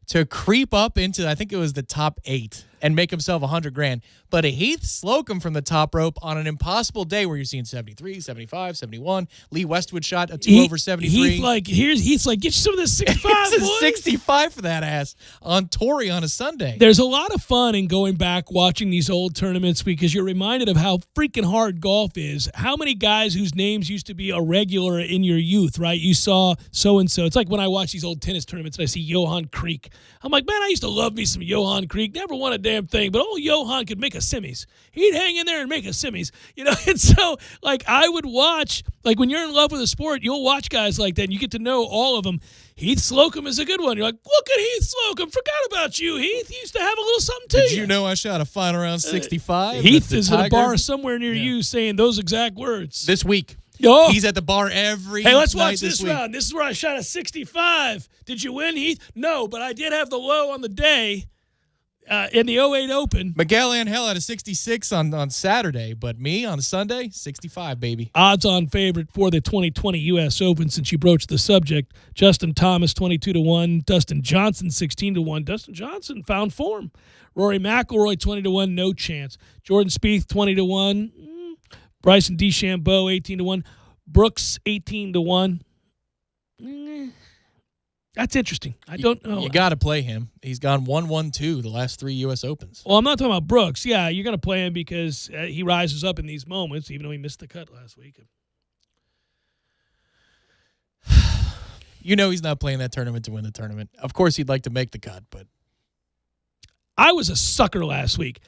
S2: to creep up into, I think it was the top 8 and make himself $100,000. But a Heath Slocum from the top rope on an impossible day where you're seeing 73, 75, 71. Lee Westwood shot a 2 over 73.
S1: Heath's like, get you some of this 65,
S2: It's a
S1: boys.
S2: 65 for that ass on Torrey on a Sunday.
S1: There's a lot of fun in going back watching these old tournaments because you're reminded of how freaking hard golf is. How many guys whose names used to be a regular in your youth, right? You saw so-and-so. It's like when I watch these old tennis tournaments and I see Johan Kriek. I'm like, man, I used to love me some Johan Kriek. Never won a damn thing, but old Johan could make a semis. He'd hang in there and make a semis, And so, I would watch, when you're in love with a sport, you'll watch guys like that, and you get to know all of them. Heath Slocum is a good one. You're like, look at Heath Slocum. Forgot about you, Heath. He used to have a little something to you.
S2: Did you know I shot a final round 65?
S1: Heath is at a bar somewhere near you saying those exact words.
S2: This week.
S1: Oh.
S2: He's at the bar every
S1: Hey, let's
S2: night
S1: watch this round. This is where I shot a 65. Did you win, Heath? No, but I did have the low on the day in the 08 Open.
S2: Miguel Angel had a 66 on Saturday, but me on Sunday, 65, baby.
S1: Odds-on favorite for the 2020 U.S. Open since you broached the subject. Justin Thomas, 22-1. Dustin Johnson, 16-1. Dustin Johnson found form. Rory McIlroy, 20-1. No chance. Jordan Spieth, 20-1. Bryson DeChambeau, 18-1. Brooks, 18-1. That's interesting. I don't know.
S2: You got to play him. He's gone 1-1-2 the last 3 U.S. Opens.
S1: Well, I'm not talking about Brooks. Yeah, you're going to play him because he rises up in these moments, even though he missed the cut last week.
S2: He's not playing that tournament to win the tournament. Of course, he'd like to make the cut, but
S1: I was a sucker last week.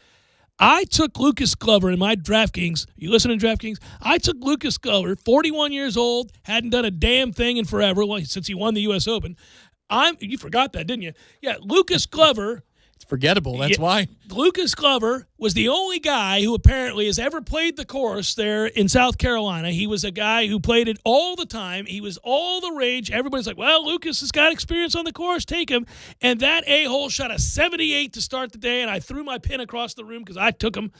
S1: I took Lucas Glover in my DraftKings. You listening to DraftKings? I took Lucas Glover, 41 years old, hadn't done a damn thing in forever since he won the U.S. Open. You forgot that, didn't you? Yeah, Lucas Glover.
S2: It's forgettable. That's why.
S1: Lucas Glover was the only guy who apparently has ever played the course there in South Carolina. He was a guy who played it all the time. He was all the rage. Everybody's like, well, Lucas has got experience on the course. Take him. And that a-hole shot a 78 to start the day, and I threw my pin across the room because I took him.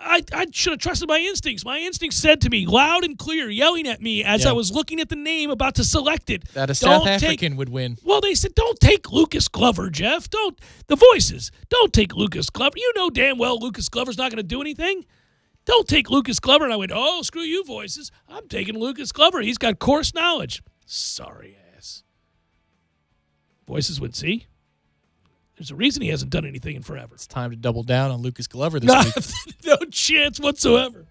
S1: I should have trusted my instincts. My instincts said to me, loud and clear, yelling at me as I was looking at the name about to select it.
S2: That a South African would win.
S1: Well, they said, don't take Lucas Glover, Jeff. The voices. Don't take Lucas Glover. You know damn well Lucas Glover's not going to do anything. Don't take Lucas Glover. And I went, oh, screw you, voices. I'm taking Lucas Glover. He's got course knowledge. Sorry ass. Voices went, see? There's a reason he hasn't done anything in forever.
S2: It's time to double down on Lucas Glover this week.
S1: No chance whatsoever.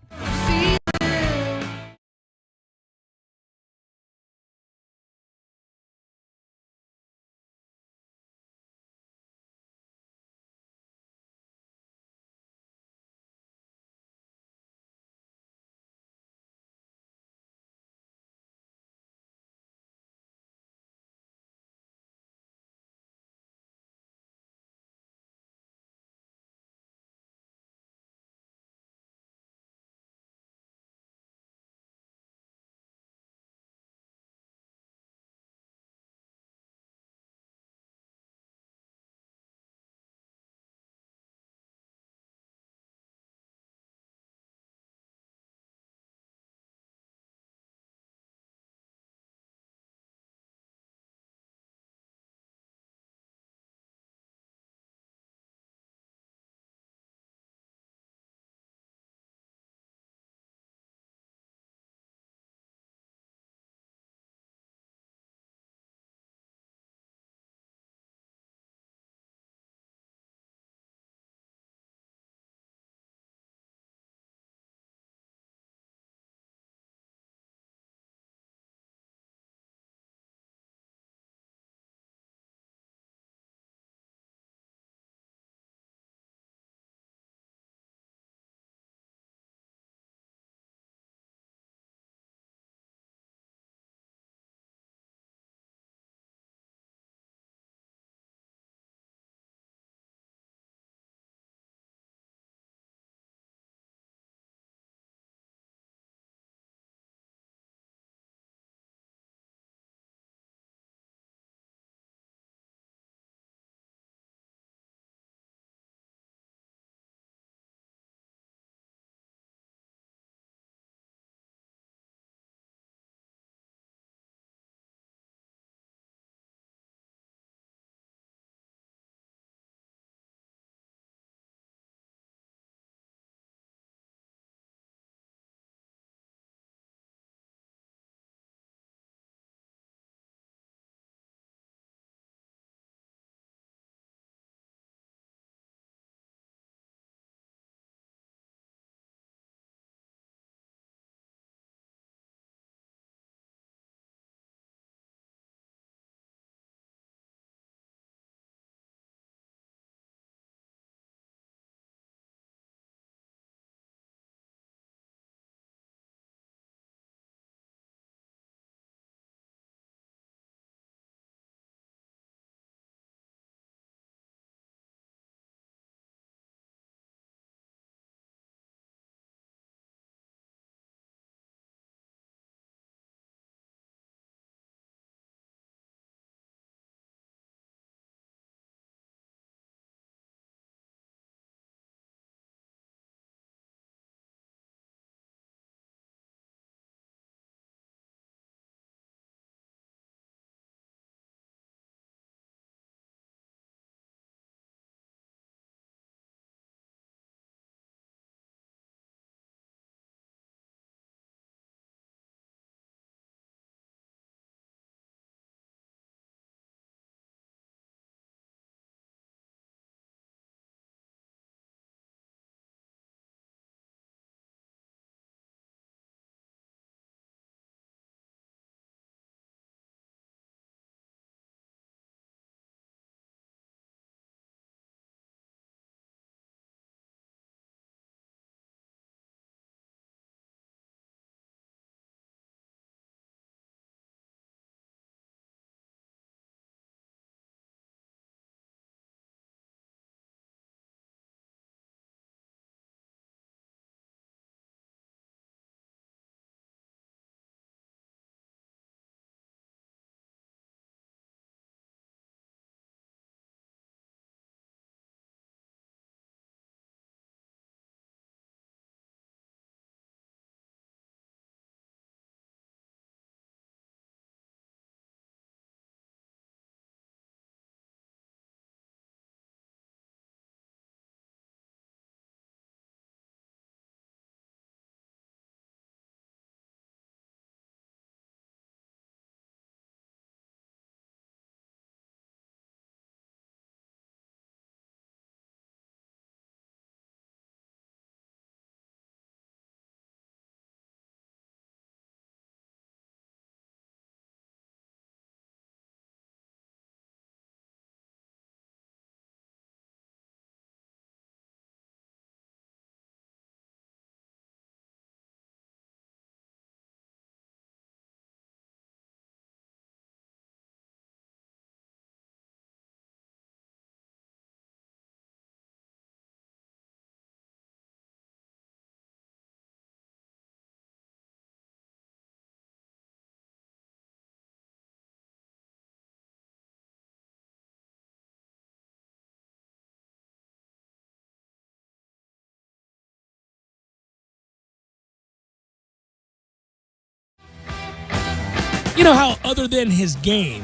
S1: You know how other than his game,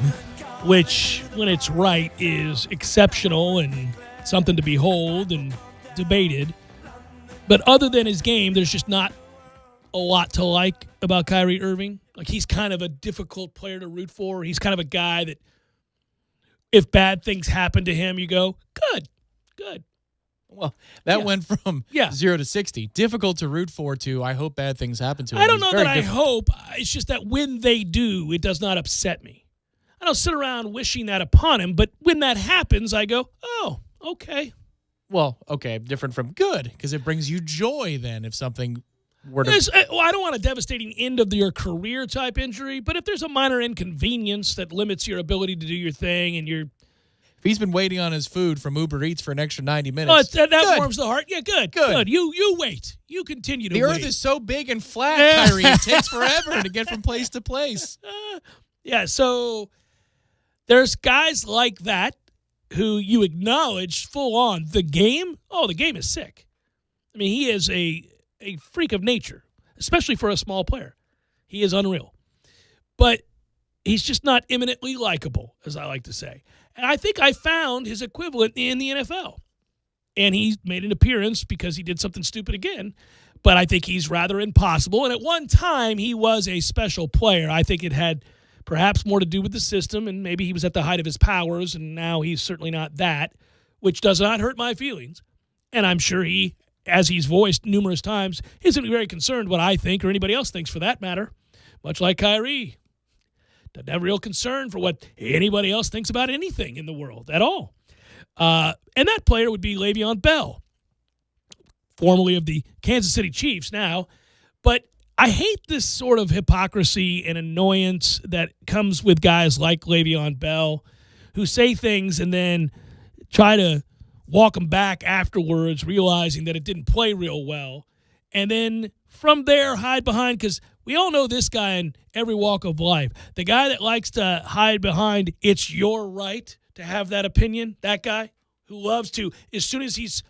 S1: which when it's right is exceptional and something to behold and debated, but other than his game, there's just not a lot to like about Kyrie Irving. Like, he's kind of a difficult player to root for. He's kind of a guy that if bad things happen to him, you go, good.
S2: Well, that went from 0 to 60. Difficult to root for to I hope bad things happen to him.
S1: I don't know that I hope. It's just that when they do, it does not upset me. I don't sit around wishing that upon him, but when that happens, I go, oh, okay.
S2: Well, okay, different from good, because it brings you joy then if something were to...
S1: I don't want a devastating end of your career type injury, but if there's a minor inconvenience that limits your ability to do your thing and you're...
S2: If he's been waiting on his food from Uber Eats for an extra 90 minutes...
S1: that warms the heart. Yeah, good. You wait. You continue to wait.
S2: The earth is so big and flat, Kyrie. It takes forever to get from place to place.
S1: So there's guys like that who you acknowledge full on. The game is sick. I mean, he is a freak of nature, especially for a small player. He is unreal. But he's just not eminently likable, as I like to say. And I think I found his equivalent in the NFL. And he made an appearance because he did something stupid again. But I think he's rather impossible. And at one time, he was a special player. I think it had perhaps more to do with the system, and maybe he was at the height of his powers, and now he's certainly not that, which does not hurt my feelings. And I'm sure he, as he's voiced numerous times, isn't very concerned what I think or anybody else thinks for that matter, much like Kyrie. Doesn't have real concern for what anybody else thinks about anything in the world at all. And that player would be Le'Veon Bell, formerly of the Kansas City Chiefs now. But I hate this sort of hypocrisy and annoyance that comes with guys like Le'Veon Bell who say things and then try to walk them back afterwards, realizing that it didn't play real well. And then from there, hide behind, because we all know this guy in every walk of life. The guy that likes to hide behind, it's your right to have that opinion, that guy who loves to, as soon as he's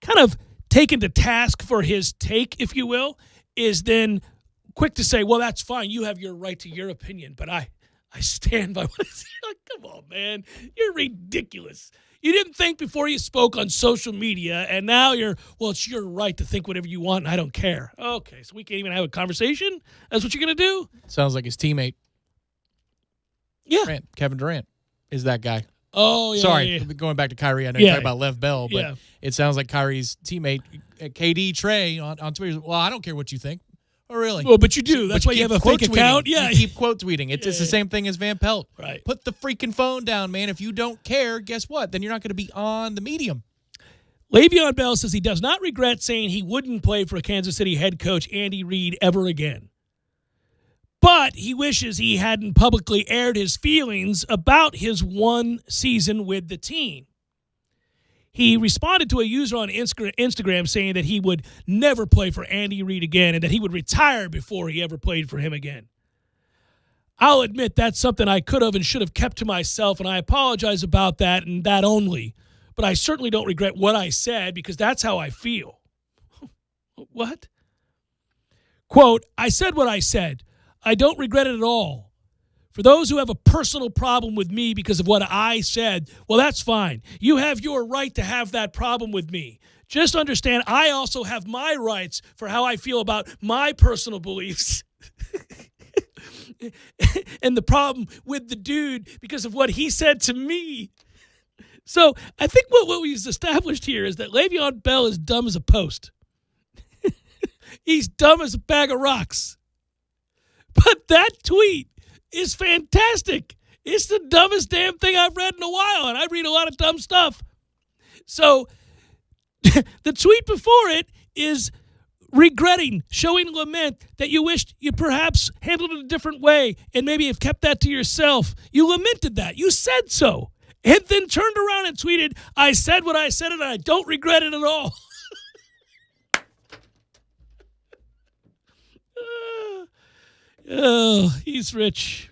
S1: kind of taken to task for his take, if you will, is then quick to say, well, that's fine. You have your right to your opinion, but I stand by what I say. Like, come on, man. You're ridiculous. You didn't think before you spoke on social media, and now it's your right to think whatever you want, and I don't care. Okay, so we can't even have a conversation? That's what you're going to do?
S2: Sounds like his teammate.
S1: Yeah.
S2: Kevin Durant is that guy.
S1: Oh, yeah.
S2: Sorry,
S1: yeah.
S2: Going back to Kyrie, I know you're talking about Lev Bell, but it sounds like Kyrie's teammate, KD Trey, on Twitter. Well, I don't care what you think. Oh, really?
S1: Well, but you do. That's why you have a fake account. Yeah.
S2: You keep quote tweeting. It's the same thing as Van Pelt.
S1: Right.
S2: Put the freaking phone down, man. If you don't care, guess what? Then you're not going to be on the medium.
S1: Le'Veon Bell says he does not regret saying he wouldn't play for Kansas City head coach Andy Reid ever again. But he wishes he hadn't publicly aired his feelings about his one season with the team. He responded to a user on Instagram saying that he would never play for Andy Reid again and that he would retire before he ever played for him again. I'll admit that's something I could have and should have kept to myself, and I apologize about that and that only. But I certainly don't regret what I said because that's how I feel. What? Quote, I said what I said. I don't regret it at all. For those who have a personal problem with me because of what I said, well, that's fine. You have your right to have that problem with me. Just understand I also have my rights for how I feel about my personal beliefs. And the problem with the dude because of what he said to me. So I think what we've established here is that Le'Veon Bell is dumb as a post. He's dumb as a bag of rocks. But that tweet is fantastic. It's the dumbest damn thing I've read in a while, and I read a lot of dumb stuff. So the tweet before it is regretting, showing lament that you wished you perhaps handled it a different way and maybe have kept that to yourself. You lamented that. You said so. And then turned around and tweeted, I said what I said and I don't regret it at all. Oh, he's rich.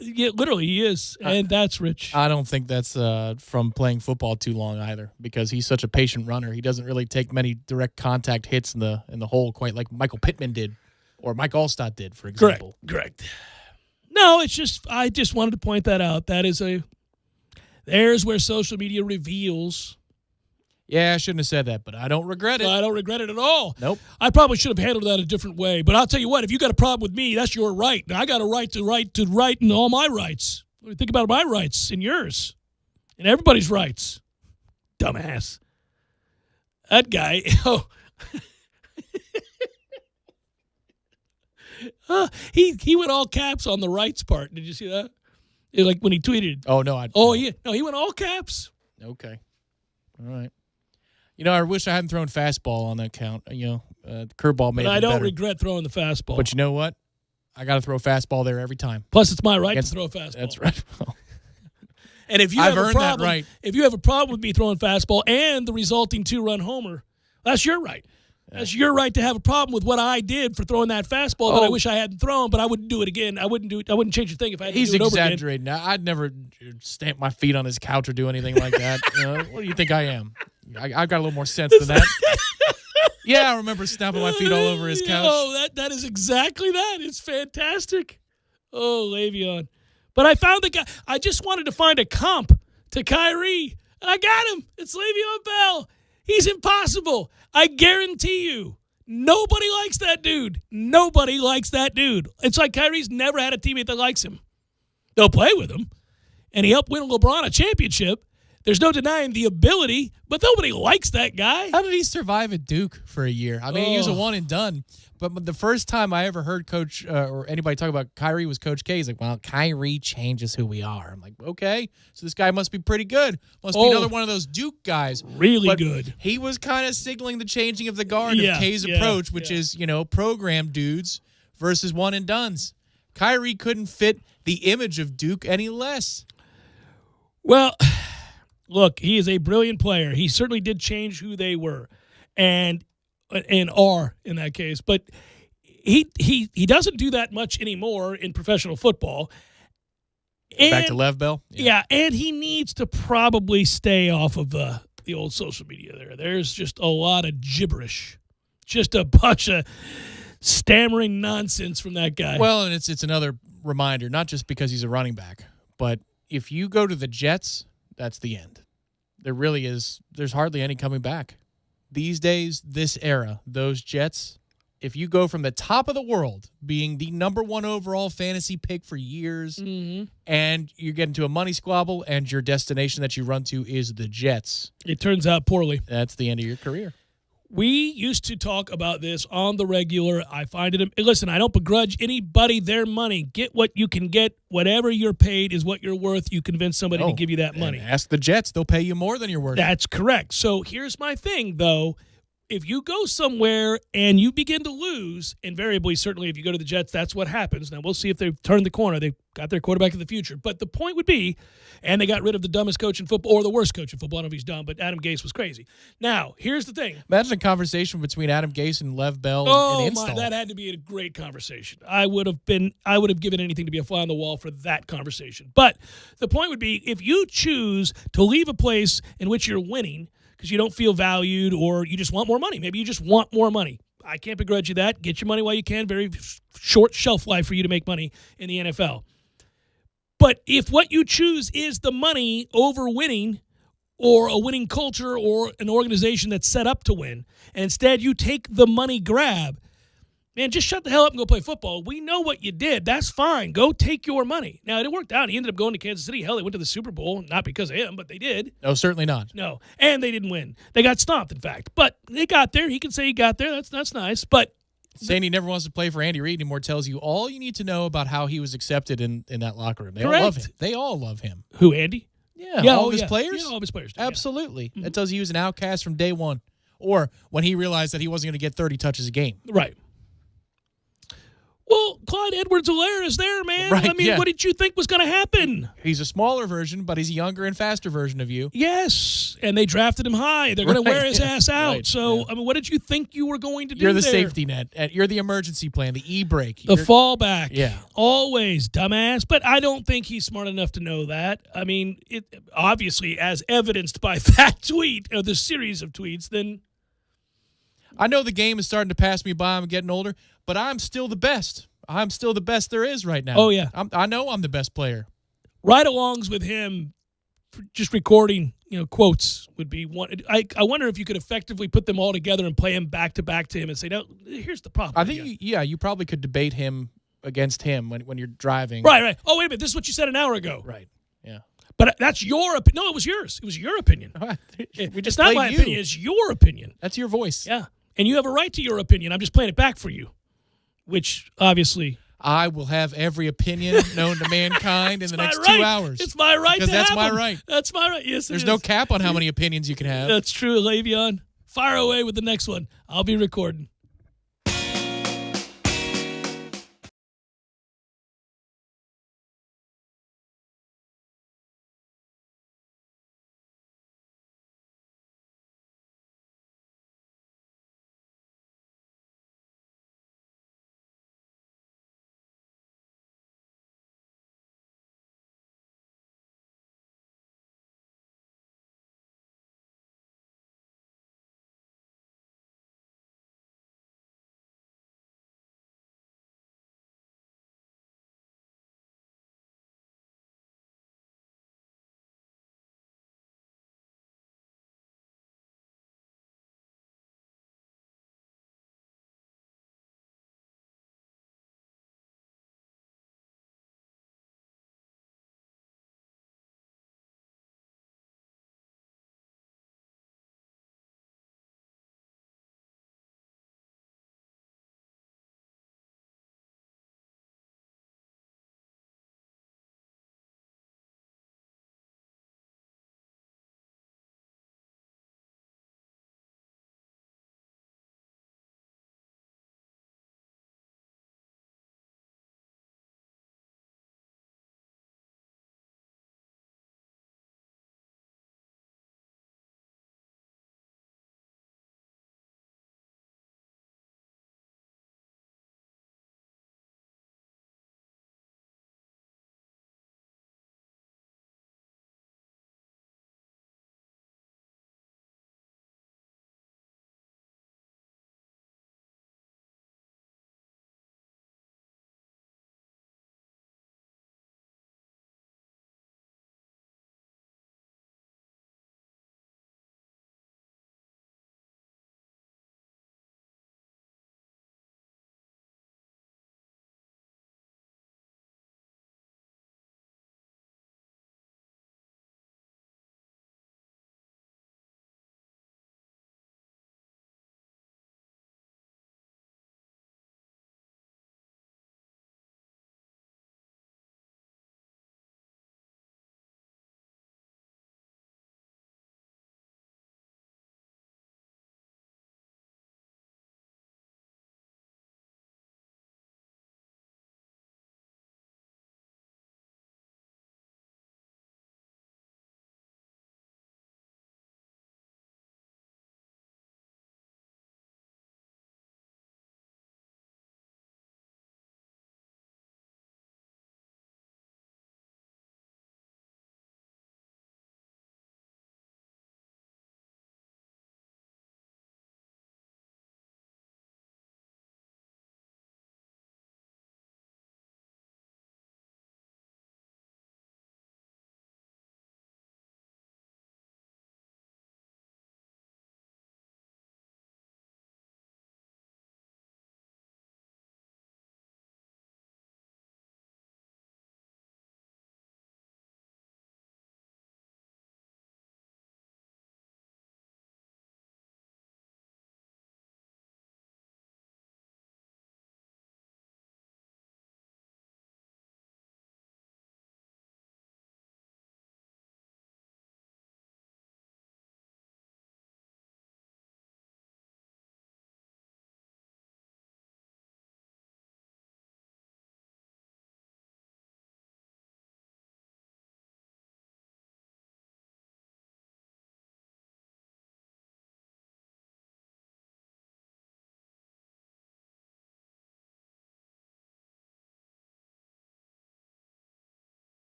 S1: Yeah, literally, he is, and that's rich.
S2: I don't think that's from playing football too long either, because he's such a patient runner. He doesn't really take many direct contact hits in the hole, quite like Michael Pittman did, or Mike Allstott did, for example.
S1: Correct. No, it's just I just wanted to point that out. There's where social media reveals.
S2: Yeah, I shouldn't have said that, but I don't regret it.
S1: I don't regret it at all.
S2: Nope.
S1: I probably should have handled that a different way. But I'll tell you what, if you got a problem with me, that's your right. And I got a right to write in all my rights. What do you think about my rights and yours? And everybody's rights. Dumbass. That guy, he went all caps on the rights part. Did you see that? Like when he tweeted.
S2: Oh, no.
S1: Yeah. No, he went all caps.
S2: Okay. All right. I wish I hadn't thrown fastball on that count. The curveball made it
S1: I don't
S2: better.
S1: regret throwing the fastball.
S2: But you know what? I got to throw a fastball there every time.
S1: Plus, it's my right to throw a fastball.
S2: That's right.
S1: And if you
S2: I've
S1: have
S2: earned
S1: a problem,
S2: that right.
S1: If you have a problem with me throwing fastball and the resulting 2-run homer, that's your right. That's your right to have a problem with what I did for throwing that fastball that I wish I hadn't thrown, but I wouldn't do it again. I wouldn't change a thing if I had to do it over again.
S2: He's exaggerating. I'd never stamp my feet on his couch or do anything like that. What do you think I am? I've got a little more sense than that. Yeah, I remember stamping my feet all over his couch.
S1: Oh, that is exactly that. It's fantastic. Oh, Le'Veon. But I found the guy. I just wanted to find a comp to Kyrie, and I got him. It's Le'Veon Bell. He's impossible. I guarantee you. Nobody likes that dude. Nobody likes that dude. It's like Kyrie's never had a teammate that likes him. They'll play with him, and he helped win LeBron a championship. There's no denying the ability, but nobody likes that guy.
S2: How did he survive at Duke for a year? I mean, he was a one and done. But the first time I ever heard Coach or anybody talk about Kyrie was Coach K. He's like, well, Kyrie changes who we are. I'm like, okay, so this guy must be pretty good. Must be another one of those Duke guys.
S1: Really good.
S2: He was kind of signaling the changing of the guard of K's approach, which is, program dudes versus one and dones. Kyrie couldn't fit the image of Duke any less.
S1: Well, look, he is a brilliant player. He certainly did change who they were. And are in that case, but he doesn't do that much anymore in professional football. And,
S2: back to Lev Bell?
S1: Yeah, and he needs to probably stay off of the old social media there. There's just a lot of gibberish, just a bunch of stammering nonsense from that guy.
S2: Well, and it's another reminder, not just because he's a running back, but if you go to the Jets, that's the end. There really is. There's hardly any coming back. These days, this era, those Jets, if you go from the top of the world, being the number one overall fantasy pick for years, and you get into a money squabble, and your destination that you run to is the Jets.
S1: It turns out poorly.
S2: That's the end of your career.
S1: We used to talk about this on the regular. I find it. Listen, I don't begrudge anybody their money. Get what you can get. Whatever you're paid is what you're worth. You convince somebody to give you that money.
S2: Ask the Jets. They'll pay you more than you're worth.
S1: That's correct. So here's my thing, though. If you go somewhere and you begin to lose, invariably, certainly if you go to the Jets, that's what happens. Now, we'll see if they've turned the corner. They've got their quarterback of the future. But the point would be, and they got rid of the dumbest coach in football, or the worst coach in football. I don't know if he's dumb, but Adam Gase was crazy. Now, here's the thing.
S2: Imagine a conversation between Adam Gase and Lev Bell and Install.
S1: That had to be a great conversation. I would have given anything to be a fly on the wall for that conversation. But the point would be, if you choose to leave a place in which you're winning because you don't feel valued or you just want more money. Maybe you just want more money. I can't begrudge you that. Get your money while you can. Very short shelf life for you to make money in the NFL. But if what you choose is the money over winning or a winning culture or an organization that's set up to win, and instead you take the money grab, man, just shut the hell up and go play football. We know what you did. That's fine. Go take your money. Now, it worked out. He ended up going to Kansas City. Hell, they went to the Super Bowl. Not because of him, but they did.
S2: No, certainly not.
S1: No. And they didn't win. They got stomped, in fact. But they got there. He can say he got there. That's nice. But
S2: saying he never wants to play for Andy Reid anymore tells you all you need to know about how he was accepted in that locker room. They all love him. They all love him.
S1: Who, Andy?
S2: Yeah, all of his players?
S1: Yeah, all of his players do.
S2: Absolutely.
S1: Yeah. Mm-hmm.
S2: That tells you he was an outcast from day one. Or when he realized that he wasn't going to get 30 touches a game.
S1: Right. Well, Clyde Edwards-Helaire is there, man.
S2: Right,
S1: I mean, what did you think was going to happen?
S2: He's a smaller version, but he's a younger and faster version of you.
S1: Yes, and they drafted him high. They're going to wear his ass out.
S2: Right,
S1: so, I mean, what did you think you were going to do
S2: You're the
S1: there?
S2: safety net. You're the emergency plan, the e-brake.
S1: The fallback.
S2: Yeah.
S1: Always, dumbass. But I don't think he's smart enough to know that. I mean, it obviously, as evidenced by that tweet, or the series of tweets, then...
S2: I know the game is starting to pass me by. I'm getting older, but I'm still the best. I'm still the best there is right now.
S1: Oh, yeah.
S2: I know I'm the best player.
S1: Ride-alongs with him, just recording, quotes would be one. I wonder if you could effectively put them all together and play him back to him and say, no, here's the problem.
S2: I think, you probably could debate him against him when you're driving.
S1: Right. Oh, wait a minute. This is what you said an hour ago.
S2: Right. Yeah.
S1: But that's your opinion. No, it was yours. It was your opinion. It's not my opinion. It's your opinion.
S2: That's your voice.
S1: Yeah. And you have a right to your opinion. I'm just playing it back for you, which obviously
S2: I will have every opinion known to mankind in the next
S1: right.
S2: 2 hours.
S1: It's my right
S2: because
S1: to
S2: that's
S1: have
S2: my
S1: them.
S2: right.
S1: That's my right. Yes,
S2: There's no cap on how many opinions you can have.
S1: That's true, Le'Veon. Fire away with the next one. I'll be recording.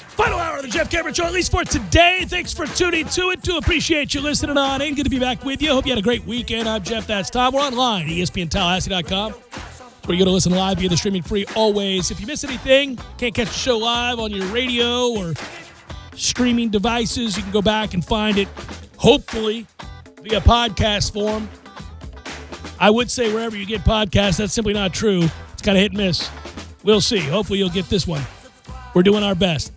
S1: Final hour of the Jeff Cameron Show, at least for today. Thanks for tuning to it. Do appreciate you listening on in. Good to be back with you. Hope you had a great weekend. I'm Jeff. That's Tom. We're online, ESPNTallahassee.com. Where you go to listen live via the streaming free always. If you miss anything, can't catch the show live on your radio or streaming devices, you can go back and find it, hopefully, via podcast form. I would say wherever you get podcasts, that's simply not true. It's kind of hit and miss. We'll see. Hopefully you'll get this one. We're doing our best.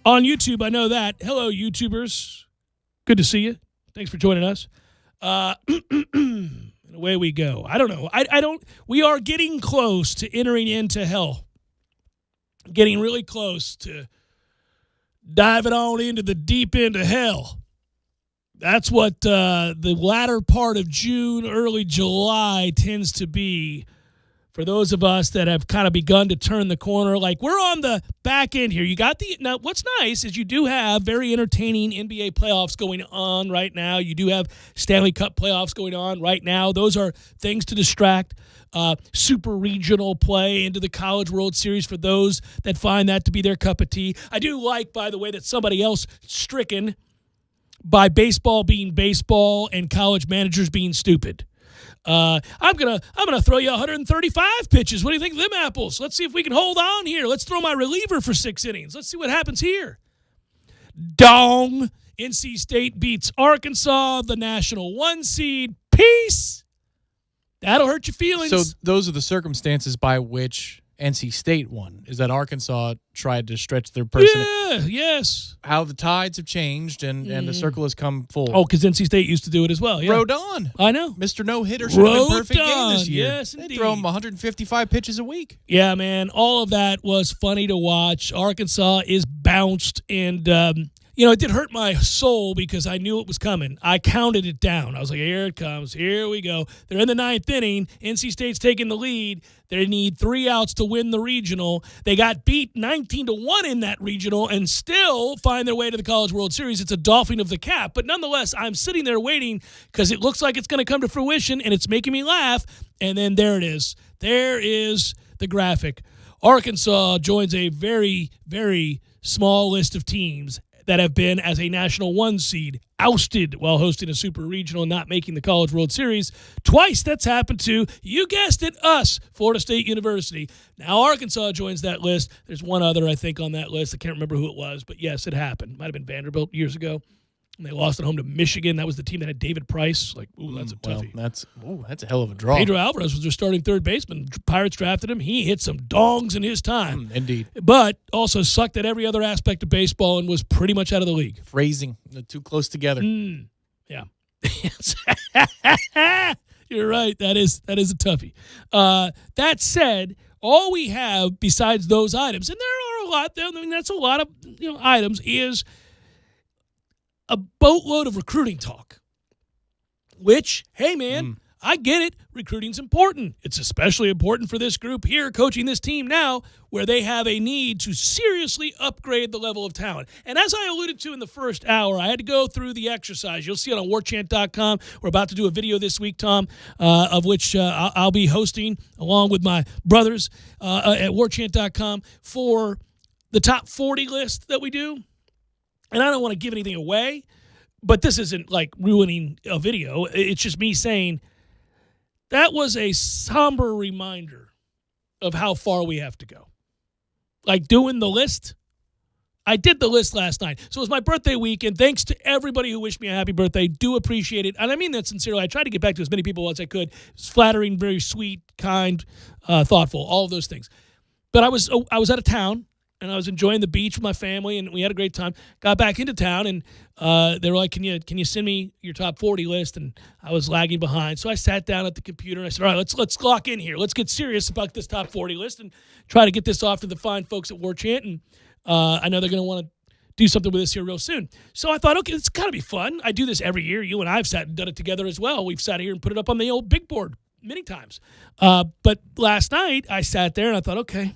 S1: On YouTube, I know that. Hello, YouTubers. Good to see you. Thanks for joining us. And away we go. I don't know. We are getting close to entering into hell. Getting really close to diving on into the deep end of hell. That's what the latter part of June, early July tends to be for those of us that have kind of begun to turn the corner. Like, we're on the back end here. Now, what's nice is you do have very entertaining NBA playoffs going on right now. You do have Stanley Cup playoffs going on right now. Those are things to distract. Super regional play into the College World Series for those that find that to be their cup of tea. I do like, by the way, that somebody else stricken by baseball being baseball and college managers being stupid. I'm gonna throw you 135 pitches. What do you think of them apples? Let's see if we can hold on here. Let's throw my reliever for 6 innings. Let's see what happens here. Dong. NC State beats Arkansas, the national 1 seed. Peace. That'll hurt your feelings.
S2: So those are the circumstances by which NC State won, is that Arkansas tried to stretch their person.
S1: Yeah, yes.
S2: How the tides have changed and the circle has come full.
S1: Oh, because NC State used to do it as well. Yeah.
S2: Rodon.
S1: I know.
S2: Mr. No-Hitter should have been perfect game this year.
S1: Yes,
S2: they
S1: indeed.
S2: throw him 155 pitches a week.
S1: Yeah, man. All of that was funny to watch. Arkansas is bounced, and it did hurt my soul because I knew it was coming. I counted it down. I was like, here it comes. Here we go. They're in the 9th inning. NC State's taking the lead. They need 3 outs to win the regional. They got beat 19-1 in that regional and still find their way to the College World Series. It's a doffing of the cap. But nonetheless, I'm sitting there waiting because it looks like it's going to come to fruition, and it's making me laugh. And then there it is. There is the graphic. Arkansas joins a very, very small list of teams that have been, as a national 1 seed, ousted while hosting a super regional and not making the College World Series. Twice that's happened to, you guessed it, us, Florida State University. Now Arkansas joins that list. There's one other, I think, on that list. I can't remember who it was, but yes, it happened. Might have been Vanderbilt years ago. And they lost at home to Michigan. That was the team that had David Price. Like, ooh, that's a toughie.
S2: Well, that's a hell of a draw.
S1: Pedro Alvarez was their starting third baseman. Pirates drafted him. He hit some dongs in his time.
S2: Indeed.
S1: But also sucked at every other aspect of baseball and was pretty much out of the league.
S2: Phrasing. They're too close together.
S1: Yeah. You're right. That is a toughie. That said, all we have besides those items, and there are a lot, that's a lot of items, is a boatload of recruiting talk, which, hey, man, I get it. Recruiting's important. It's especially important for this group here coaching this team now where they have a need to seriously upgrade the level of talent. And as I alluded to in the first hour, I had to go through the exercise. You'll see it on warchant.com. We're about to do a video this week, Tom, of which I'll be hosting along with my brothers at warchant.com for the top 40 list that we do. And I don't want to give anything away, but this isn't like ruining a video. It's just me saying that was a somber reminder of how far we have to go. Like doing the list. I did the list last night. So it was my birthday weekend. Thanks to everybody who wished me a happy birthday. Do appreciate it. And I mean that sincerely. I tried to get back to as many people as I could. It's flattering, very sweet, kind, thoughtful, all of those things. But I was out of town. And I was enjoying the beach with my family, and we had a great time. Got back into town, and they were like, "Can you send me your top 40 list?" And I was lagging behind, so I sat down at the computer and I said, "All right, let's lock in here. Let's get serious about this top 40 list and try to get this off to the fine folks at War Chant." And I know they're going to want to do something with this here real soon. So I thought, okay, it's got to be fun. I do this every year. You and I have sat and done it together as well. We've sat here and put it up on the old big board many times. But last night I sat there and I thought, okay,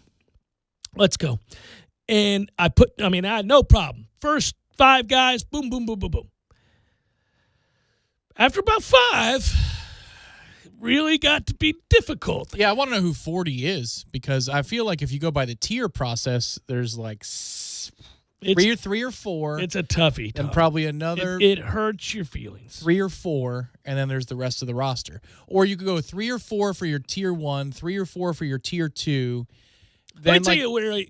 S1: let's go. And I had no problem. First 5 guys, boom, boom, boom, boom, boom. After about 5, really got to be difficult.
S2: Yeah, I want to know who 40 is because I feel like if you go by the tier process, there's like three or four.
S1: It's a toughie.
S2: And probably another.
S1: It hurts your feelings.
S2: 3 or 4, and then there's the rest of the roster. Or you could go 3 or 4 for your tier 1, 3 or 4 for your tier 2. Then
S1: let me tell you where,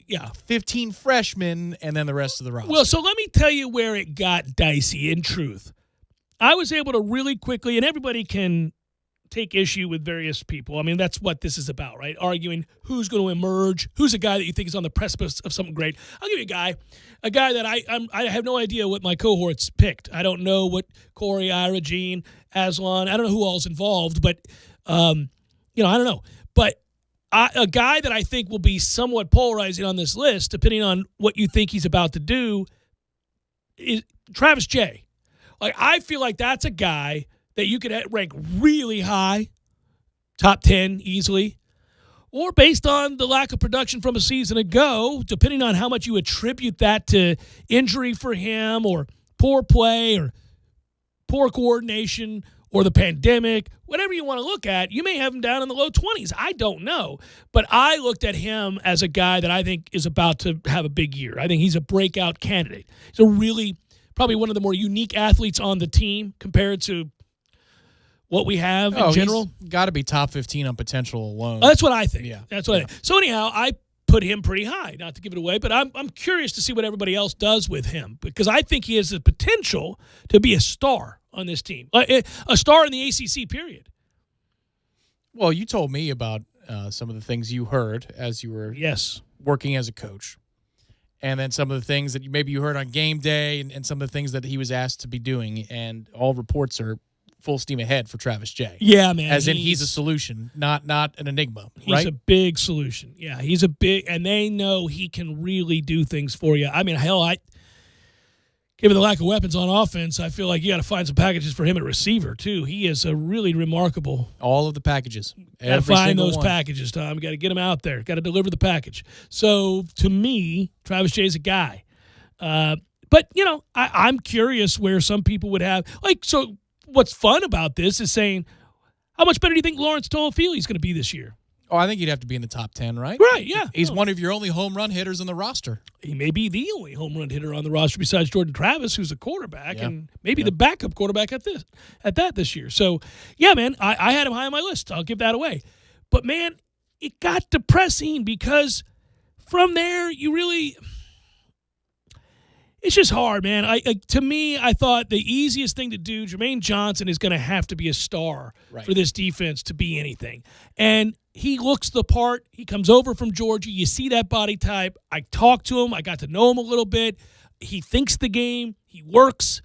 S2: 15 freshmen, and then the rest of the roster.
S1: Well, so let me tell you where it got dicey, in truth. I was able to really quickly, and everybody can take issue with various people. I mean, that's what this is about, right? Arguing who's going to emerge, who's a guy that you think is on the precipice of something great. I'll give you a guy that I have no idea what my cohorts picked. I don't know what Corey, Ira, Gene, Aslan, I don't know who all's involved, but, I don't know. But a guy that I think will be somewhat polarizing on this list, depending on what you think he's about to do, is Travis J. Like, I feel like that's a guy that you could rank really high, top 10 easily, or based on the lack of production from a season ago, depending on how much you attribute that to injury for him or poor play or poor coordination or the pandemic, whatever you want to look at, you may have him down in the low 20s. I don't know. But I looked at him as a guy that I think is about to have a big year. I think he's a breakout candidate. He's a really, probably one of the more unique athletes on the team compared to what we have in general.
S2: Got to be top 15 on potential alone.
S1: That's what I think.
S2: Yeah.
S1: That's what I think. So anyhow, I put him pretty high, not to give it away, but I'm curious to see what everybody else does with him because I think he has the potential to be a star on this team, a star in the ACC period.
S2: Well, you told me about some of the things you heard as you were working as a coach, and then some of the things that maybe you heard on game day and some of the things that he was asked to be doing, and all reports are full steam ahead for Travis J.
S1: Yeah, man.
S2: As in he's a solution, not an enigma, right?
S1: He's a big solution. Yeah, he's a big – and they know he can really do things for you. I mean, hell, given the lack of weapons on offense, I feel like you got to find some packages for him at receiver, too. He is a really remarkable –
S2: all of the packages.
S1: Got to find those packages, Tom. Got to get them out there. Got to deliver the package. So, to me, Travis J is a guy. But, I'm curious where some people would have – so – what's fun about this is saying, how much better do you think Lawrence Toafili is going to be this year?
S2: Oh, I think he'd have to be in the top 10, right?
S1: Right, yeah.
S2: He's one of your only home run hitters on the roster.
S1: He may be the only home run hitter on the roster besides Jordan Travis, who's a quarterback, and maybe the backup quarterback at that this year. So, yeah, man, I had him high on my list. I'll give that away. But, man, it got depressing because from there you really – it's just hard, man. To me, I thought the easiest thing to do, Jermaine Johnson is going to have to be a star for this defense to be anything. And he looks the part. He comes over from Georgia. You see that body type. I talked to him. I got to know him a little bit. He thinks the game. He works.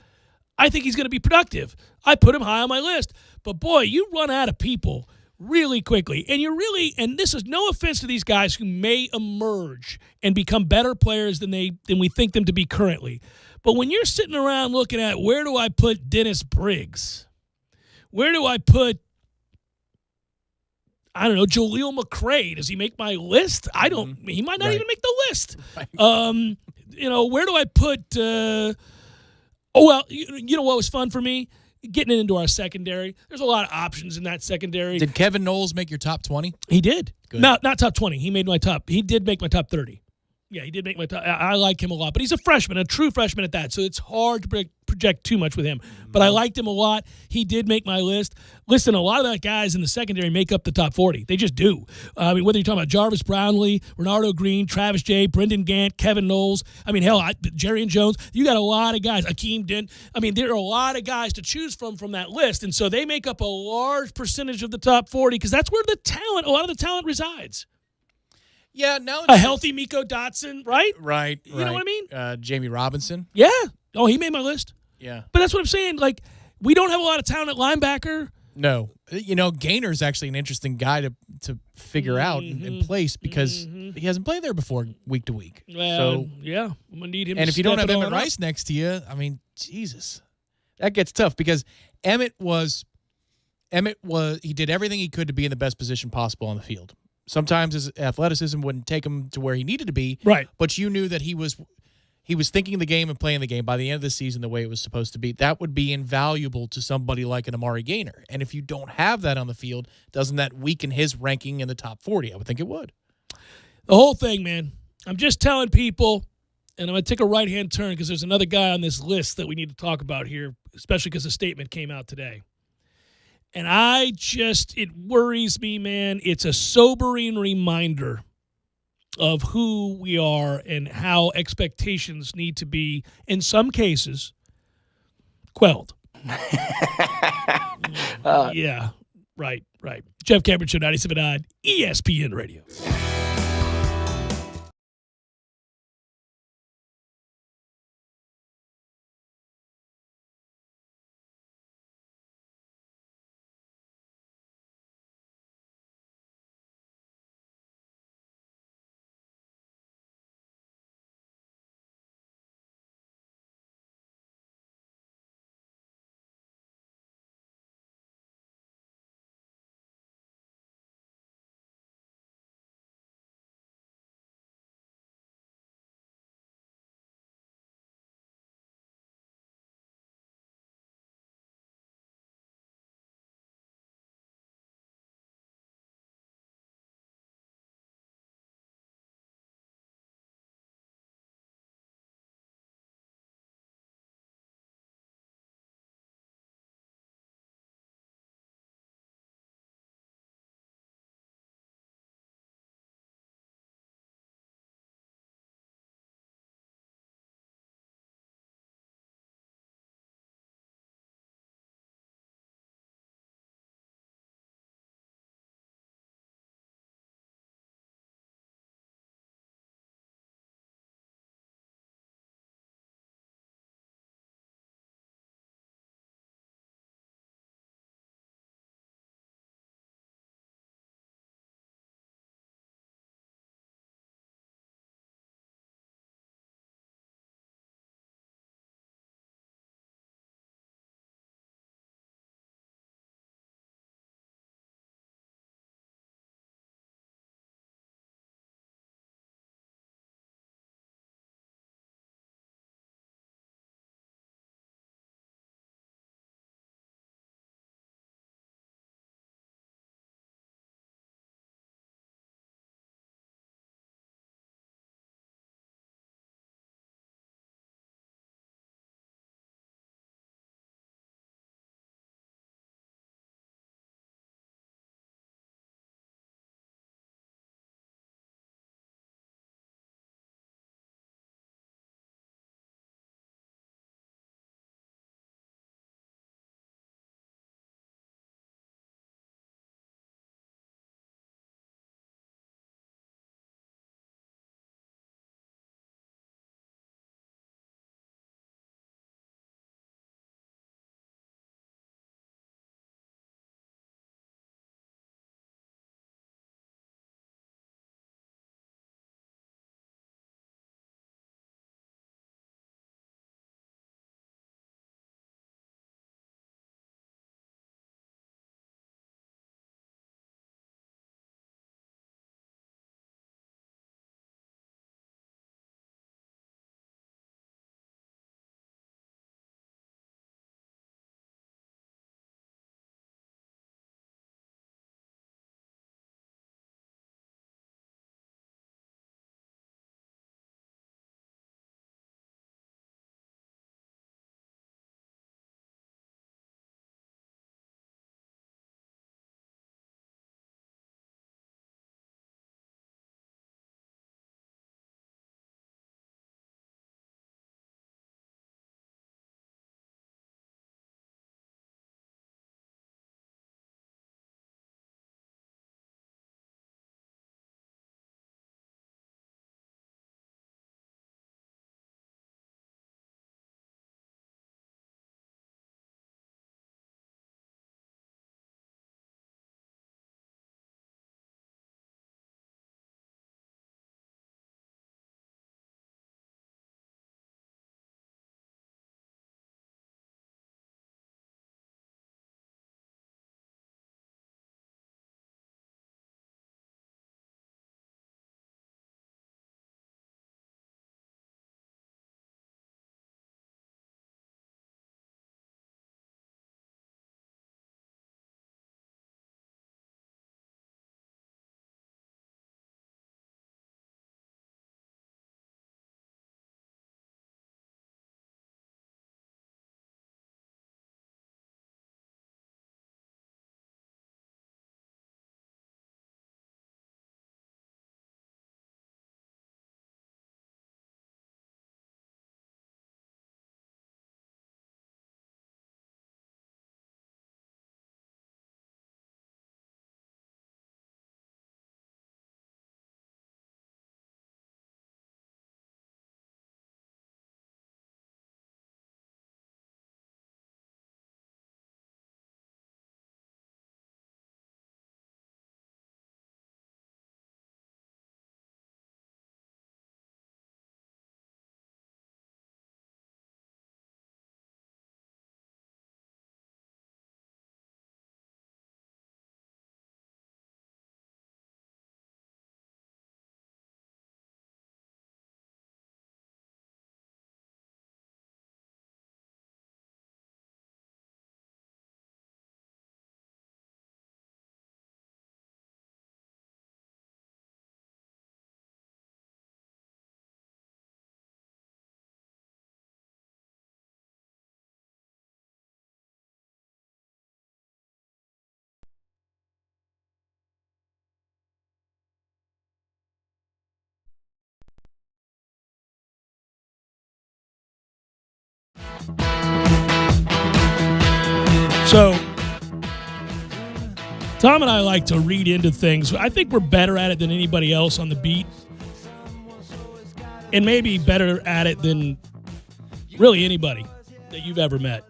S1: I think he's going to be productive. I put him high on my list. But, boy, you run out of people really quickly. And this is no offense to these guys who may emerge and become better players than we think them to be currently. But when you're sitting around looking at where do I put Dennis Briggs? Where do I put, I don't know, Jaleel McRae? Does he make my list? He might not even make the list. Right. Where do I put, you know what was fun for me? Getting into our secondary. There's a lot of options in that secondary.
S2: Did Kevin Knowles make your top 20?
S1: He did.
S2: Good.
S1: Not top 20. He did make my top 30. Yeah, he did make my top. I like him a lot. But he's a freshman, a true freshman at that. So it's hard to project too much with him. But I liked him a lot. He did make my list. Listen, a lot of that guys in the secondary make up the top 40. They just do. Whether you're talking about Jarvis Brownlee, Renardo Green, Travis J., Brendan Gant, Kevin Knowles. Jerry and Jones. You got a lot of guys. Akeem Dent. There are a lot of guys to choose from that list. And so they make up a large percentage of the top 40 because that's where a lot of the talent resides.
S2: Yeah, now
S1: a healthy Miko Dotson, right?
S2: Right.
S1: You know what I mean?
S2: Jamie Robinson.
S1: Yeah. Oh, he made my list.
S2: Yeah.
S1: But that's what I'm saying. Like, we don't have a lot of talent at linebacker.
S2: No. Gainer's actually an interesting guy to figure out and place because he hasn't played there before week to week.
S1: Well, yeah. I'm going to need him.
S2: And if you don't have Emmett Rice next to you, Jesus. That gets tough because Emmett he did everything he could to be in the best position possible on the field. Sometimes his athleticism wouldn't take him to where he needed to be.
S1: Right.
S2: But you knew that he he was thinking the game and playing the game by the end of the season the way it was supposed to be, that would be invaluable to somebody like an Amari Gaynor. And if you don't have that on the field, doesn't that weaken his ranking in the top 40? I would think it would.
S1: The whole thing, man. I'm just telling people, and I'm going to take a right-hand turn because there's another guy on this list that we need to talk about here, especially because a statement came out today. And it worries me, man. It's a sobering reminder of who we are and how expectations need to be, in some cases, quelled. Yeah, right. Jeff Cameron Show, 97.9 ESPN Radio. So, Tom and I like to read into things. I think we're better at it than anybody else on the beat. And maybe better at it than really anybody that you've ever met.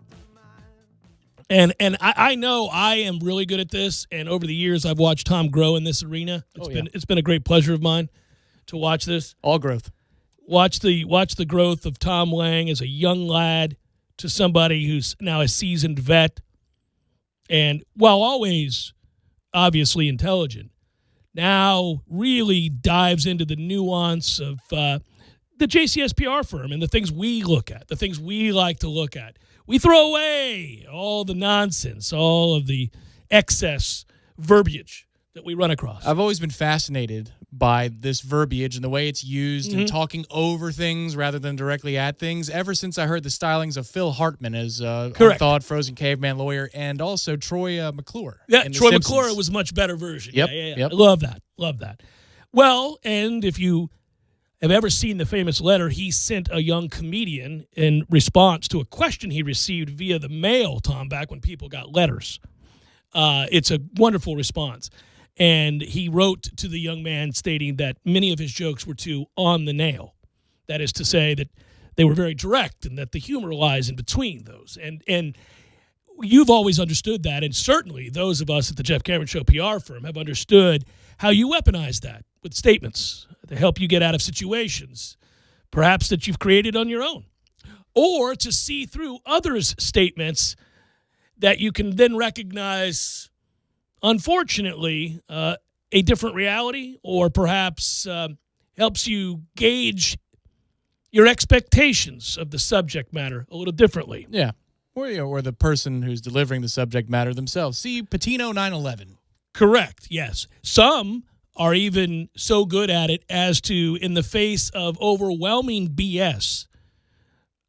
S1: And I know I am really good at this, and over the years I've watched Tom grow in this arena. It's been a great pleasure of mine to watch this.
S2: All growth.
S1: Watch the growth of Tom Lang as a young lad to somebody who's now a seasoned vet, and while always obviously intelligent, now really dives into the nuance of the JCS PR firm and the things we look at, the things we like to look at. We throw away all the nonsense, all of the excess verbiage that we run across.
S2: I've always been fascinated by this verbiage and the way it's used and talking over things rather than directly at things ever since I heard the stylings of Phil Hartman as unthawed frozen caveman lawyer and also Troy McClure.
S1: Yeah,
S2: in
S1: Troy
S2: The
S1: McClure
S2: Simpsons.
S1: was a much better version.
S2: Yep,
S1: Yeah.
S2: yep.
S1: I love that. Well, and if you have ever seen the famous letter he sent a young comedian in response to a question he received via the mail, Tom, back when people got letters. It's a wonderful response. And he wrote to the young man stating that many of his jokes were too on the nail. That is to say that they were very direct and that the humor lies in between those. And you've always understood that, and certainly those of us at the Jeff Cameron Show PR firm have understood how you weaponize that with statements to help you get out of situations, perhaps that you've created on your own, or to see through others' statements that you can then recognize, unfortunately, a different reality, or perhaps helps you gauge your expectations of the subject matter a little differently.
S2: Yeah. Or the person who's delivering the subject matter themselves. See Patino 9/11.
S1: Correct, yes. Some are even so good at it as to, in the face of overwhelming BS,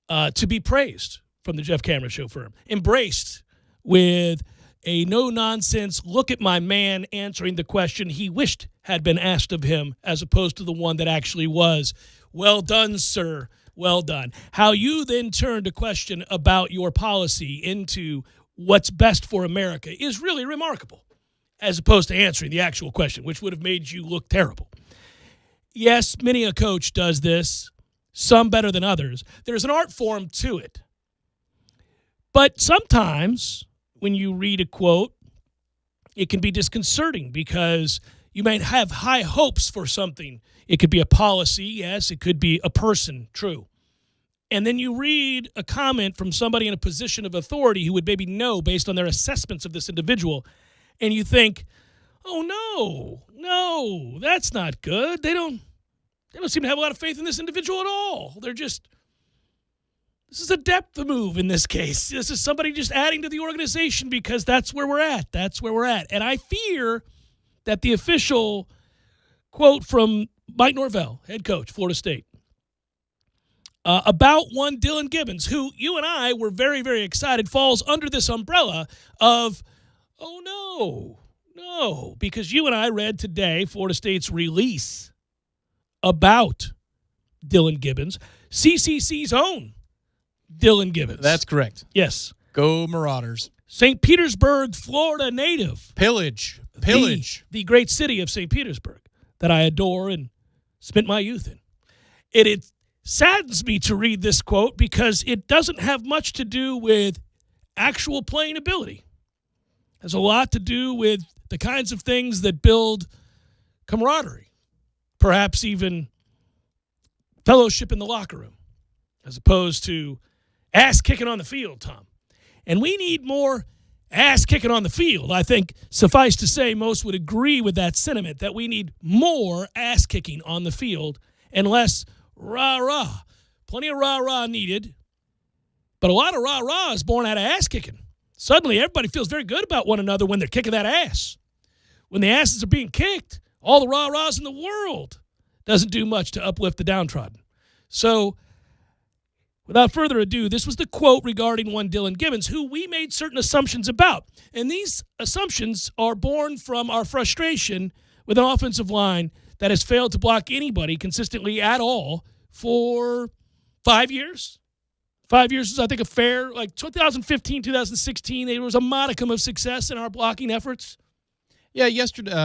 S1: to be praised from the Jeff Cameron Show firm, embraced with a no-nonsense, look at my man answering the question he wished had been asked of him, as opposed to the one that actually was. Well done, sir. Well done. How you then turned a question about your policy into what's best for America is really remarkable, as opposed to answering the actual question, which would have made you look terrible. Yes, many a coach does this, some better than others. There's an art form to it. But sometimes when you read a quote, it can be disconcerting because you might have high hopes for something. It could be a policy, yes. It could be a person, true. And then you read a comment from somebody in a position of authority who would maybe know based on their assessments of this individual, and you think, oh, no, that's not good. They don't seem to have a lot of faith in this individual at all. This is a depth move in this case. This is somebody just adding to the organization because that's where we're at. That's where we're at. And I fear that the official quote from Mike Norvell, head coach, Florida State, about one Dylan Gibbons, who you and I were very, very excited, falls under this umbrella of, oh, no, because you and I read today Florida State's release about Dylan Gibbons, CCC's own Dylan Gibbons.
S2: That's correct.
S1: Yes.
S2: Go Marauders.
S1: St. Petersburg, Florida native.
S2: Pillage.
S1: The great city of St. Petersburg that I adore and spent my youth in. It saddens me to read this quote because it doesn't have much to do with actual playing ability. It has a lot to do with the kinds of things that build camaraderie, perhaps even fellowship in the locker room, as opposed to ass kicking on the field, Tom. And we need more ass kicking on the field. I think, suffice to say, most would agree with that sentiment, that we need more ass kicking on the field and less rah-rah. Plenty of rah-rah needed, but a lot of rah-rah is born out of ass kicking. Suddenly, everybody feels very good about one another when they're kicking that ass. When the asses are being kicked, all the rah-rahs in the world doesn't do much to uplift the downtrodden. So, without further ado, this was the quote regarding one Dylan Gibbons, who we made certain assumptions about. And these assumptions are born from our frustration with an offensive line that has failed to block anybody consistently at all for 5 years. 5 years is, I think, a fair, like 2015, 2016, there was a modicum of success in our blocking efforts.
S2: Yeah,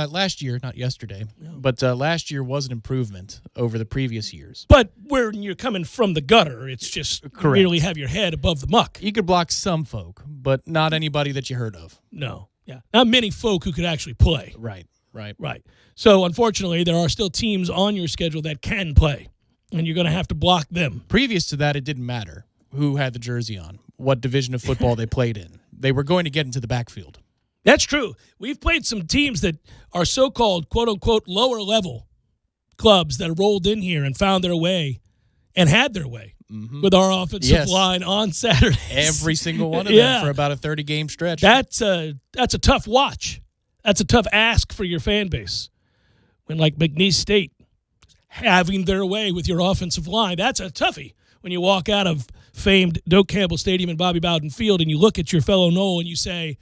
S2: last year, not yesterday, but last year was an improvement over the previous years.
S1: But when you're coming from the gutter, it's just
S2: Correct.
S1: you really have your head above the muck.
S2: You could block some folk, but not anybody that you heard of.
S1: No, yeah. Not many folk who could actually play.
S2: Right.
S1: Right. So, unfortunately, there are still teams on your schedule that can play, and you're going to have to block them.
S2: Previous to that, it didn't matter who had the jersey on, what division of football they played in. They were going to get into the backfield.
S1: That's true. We've played some teams that are so-called, quote-unquote, lower-level clubs that rolled in here and found their way and had their way with our offensive line on Saturdays.
S2: Every single one of them for about a 30-game stretch.
S1: That's a tough watch. That's a tough ask for your fan base. When, like, McNeese State having their way with your offensive line, that's a toughie. When you walk out of famed Doak Campbell Stadium and Bobby Bowden Field and you look at your fellow Knoll and you say,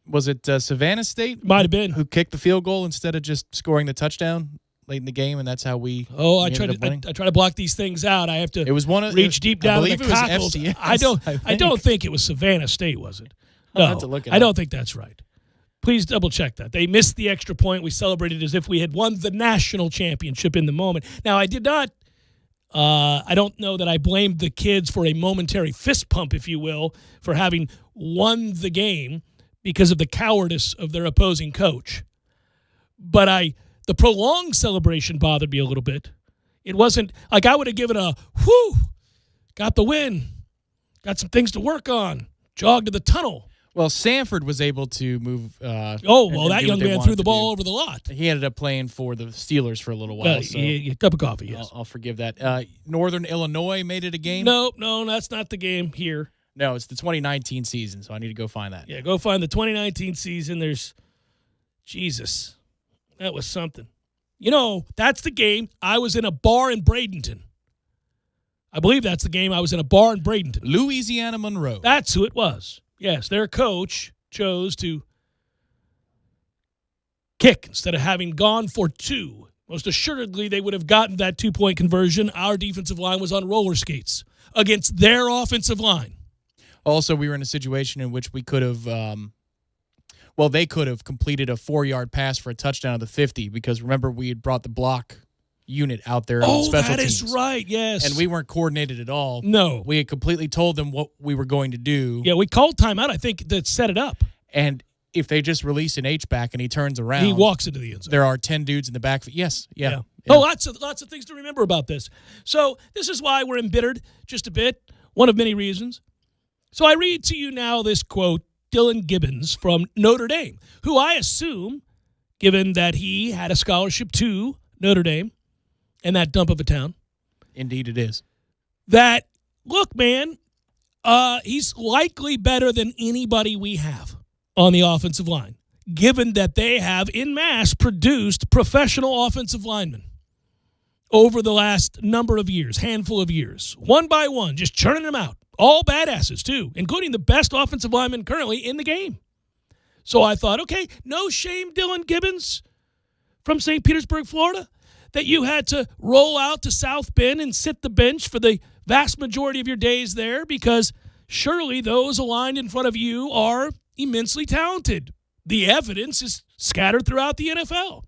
S2: Was it Savannah State?
S1: Might have been.
S2: Who kicked the field goal instead of just scoring the touchdown late in the game, and that's how we
S1: I try to block these things out. I have to reach deep down in the cockles. I don't think it was Savannah State, was it? No,
S2: I'll have to look it
S1: I
S2: up.
S1: don't think that's right. Please double-check that. They missed the extra point. We celebrated as if we had won the national championship in the moment. Now, I did not I don't know that I blamed the kids for a momentary fist pump, if you will, for having won the game because of the cowardice of their opposing coach. But the prolonged celebration bothered me a little bit. It wasn't like I would have given a, whew, got the win, got some things to work on, jogged to the tunnel.
S2: Well, Sanford was able to move.
S1: That young man threw the ball over the lot.
S2: He ended up playing for the Steelers for a little while.
S1: Cup of coffee, yes.
S2: I'll forgive that. Northern Illinois made it a game?
S1: No, that's not the game here.
S2: No, it's the 2019 season, so I need to go find that.
S1: Yeah, go find the 2019 season. Jesus, that was something. That's the game. I was in a bar in Bradenton. I believe that's the game. I was in a bar in Bradenton.
S2: Louisiana Monroe.
S1: That's who it was. Yes, their coach chose to kick instead of having gone for two. Most assuredly, they would have gotten that 2-point conversion. Our defensive line was on roller skates against their offensive line.
S2: Also, we were in a situation in which we could have, they could have completed a 4-yard pass for a touchdown at the 50 because, remember, we had brought the block unit out there on special teams.
S1: That is right, yes.
S2: And we weren't coordinated at all.
S1: No.
S2: We had completely told them what we were going to do.
S1: Yeah, we called timeout, I think, that set it up.
S2: And if they just release an H-back and he turns around.
S1: He walks into the end zone.
S2: There are 10 dudes in the backfield. Yes, yeah.
S1: Oh, lots of things to remember about this. So this is why we're embittered just a bit, one of many reasons. So I read to you now this quote, Dylan Gibbons from Notre Dame, who I assume, given that he had a scholarship to Notre Dame, and that dump of a town.
S2: Indeed it is.
S1: That, look, man, he's likely better than anybody we have on the offensive line, given that they have, en masse, produced professional offensive linemen over the last handful of years, one by one, just churning them out. All badasses, too, including the best offensive lineman currently in the game. So I thought, okay, no shame, Dylan Gibbons from St. Petersburg, Florida, that you had to roll out to South Bend and sit the bench for the vast majority of your days there because surely those aligned in front of you are immensely talented. The evidence is scattered throughout the NFL.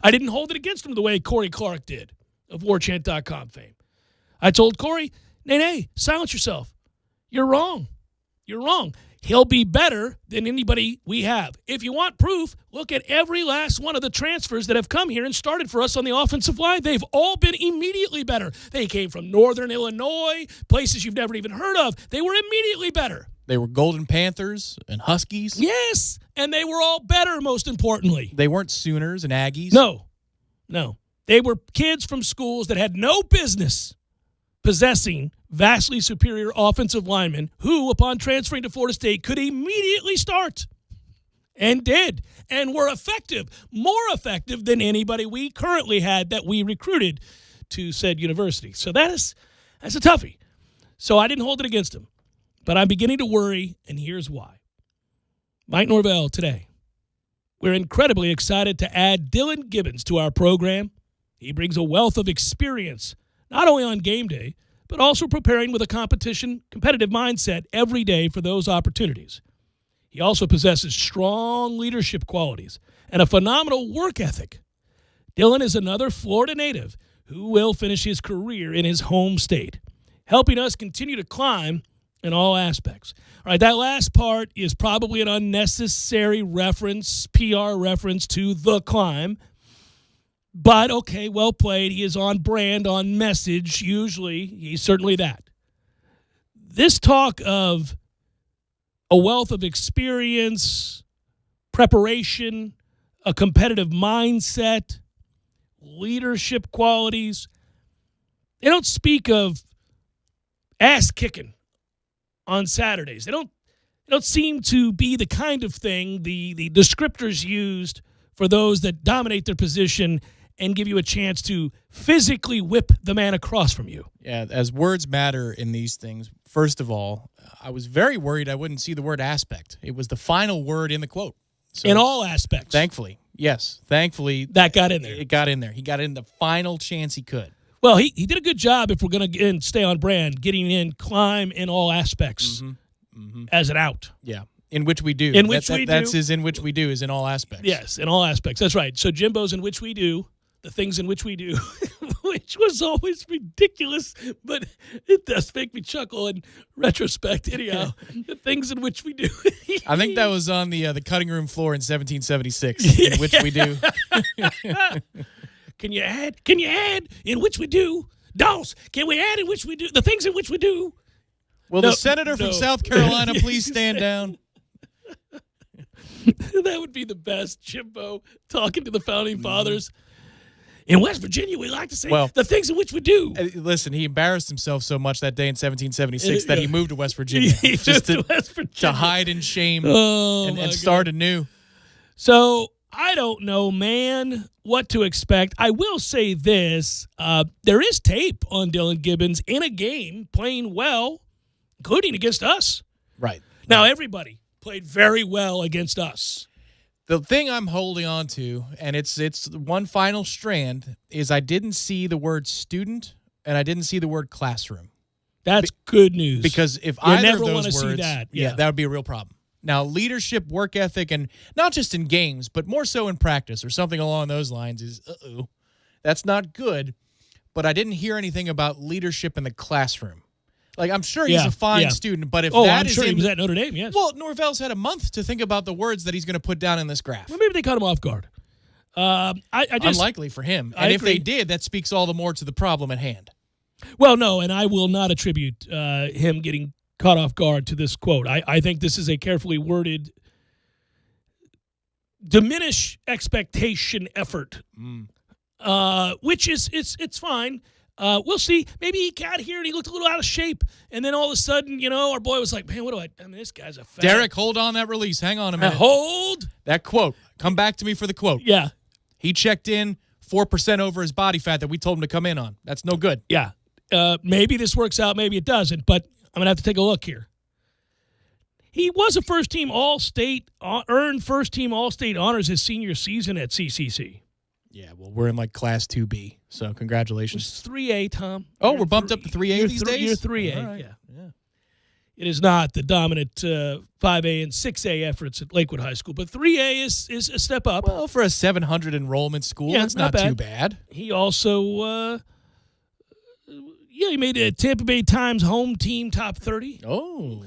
S1: I didn't hold it against him the way Corey Clark did of WarChant.com fame. I told Corey, nay, silence yourself. You're wrong. He'll be better than anybody we have. If you want proof, look at every last one of the transfers that have come here and started for us on the offensive line. They've all been immediately better. They came from Northern Illinois, places you've never even heard of. They were immediately better.
S2: They were Golden Panthers and Huskies.
S1: Yes, and they were all better, most importantly.
S2: They weren't Sooners and Aggies.
S1: No. They were kids from schools that had no business possessing vastly superior offensive linemen who, upon transferring to Florida State, could immediately start and did and were effective, more effective than anybody we currently had that we recruited to said university. So that's a toughie. So I didn't hold it against him. But I'm beginning to worry, and here's why. Mike Norvell today. We're incredibly excited to add Dylan Gibbons to our program. He brings a wealth of experience, not only on game day, but also preparing with a competitive mindset every day for those opportunities. He also possesses strong leadership qualities and a phenomenal work ethic. Dylan is another Florida native who will finish his career in his home state, helping us continue to climb in all aspects. All right, that last part is probably an unnecessary reference, PR reference to The Climb. But, okay, well played. He is on brand, on message, usually. He's certainly that. This talk of a wealth of experience, preparation, a competitive mindset, leadership qualities, they don't speak of ass-kicking on Saturdays. They don't seem to be the kind of thing the descriptors used for those that dominate their position and give you a chance to physically whip the man across from you.
S2: Yeah, as words matter in these things, first of all, I was very worried I wouldn't see the word aspect. It was the final word in the quote. So,
S1: in all aspects.
S2: Thankfully, yes. Thankfully.
S1: That got in there.
S2: It got in there. He got in the final chance he could.
S1: Well, he did a good job, if we're going to stay on brand, getting in climb in all aspects as an out.
S2: Yeah, in which we do. That's his in which we do is in all aspects.
S1: Yes, in all aspects. That's right. So Jimbo's in which we do, the things in which we do, which was always ridiculous, but it does make me chuckle in retrospect. Anyhow, the things in which we do.
S2: I think that was on the cutting room floor in 1776, in which we do.
S1: Can you add in which we do? Dawes, can we add in which we do? The things in which we do.
S2: Will the senator from South Carolina please stand down?
S1: That would be the best, Jimbo, talking to the Founding Fathers. In West Virginia, we like to say the things in which we do.
S2: Listen, he embarrassed himself so much that day in 1776 that he moved to West Virginia. To hide in shame and start anew.
S1: So I don't know, man, what to expect. I will say this. There is tape on Dylan Gibbons in a game playing well, including against us.
S2: Right.
S1: Now, everybody played very well against us.
S2: The thing I'm holding on to, and it's one final strand, is I didn't see the word student and I didn't see the word classroom.
S1: That's good news.
S2: Because if
S1: you
S2: either
S1: never
S2: of those
S1: want to
S2: words,
S1: see that.
S2: That would be a real problem. Now, leadership, work ethic, and not just in games, but more so in practice or something along those lines is, that's not good. But I didn't hear anything about leadership in the classroom. Like, I'm sure he's a fine student, but if
S1: I'm sure he was at Notre Dame, yes.
S2: Well, Norvell's had a month to think about the words that he's going to put down in this graph.
S1: Well, maybe they caught him off guard.
S2: Unlikely for him. And if they did, that speaks all the more to the problem at hand.
S1: Well, no, and I will not attribute him getting caught off guard to this quote. I think this is a carefully worded diminish expectation effort, which is it's fine. We'll see. Maybe he got here and he looked a little out of shape, and then all of a sudden, our boy was like, "Man, what do I mean, this guy's a fat."
S2: Derek, hold on that release. Hang on a minute.
S1: Hold
S2: that quote. Come back to me for the quote.
S1: Yeah,
S2: he checked in 4% over his body fat that we told him to come in on. That's no good.
S1: Yeah, maybe this works out, maybe it doesn't, but I'm gonna have to take a look here. He was a first-team All-State, earned first-team All-State honors his senior season at CCC.
S2: Yeah, well, we're in like Class 2B, so congratulations.
S1: It's 3A, Tom.
S2: Oh, we're bumped up to 3A these days?
S1: You're 3A,
S2: right.
S1: Yeah. It is not the dominant 5A and 6A efforts at Lakewood High School, but 3A is a step up.
S2: Well, for a 700 enrollment school, it's not too bad.
S1: He also, he made a Tampa Bay Times home team top 30.
S2: Oh,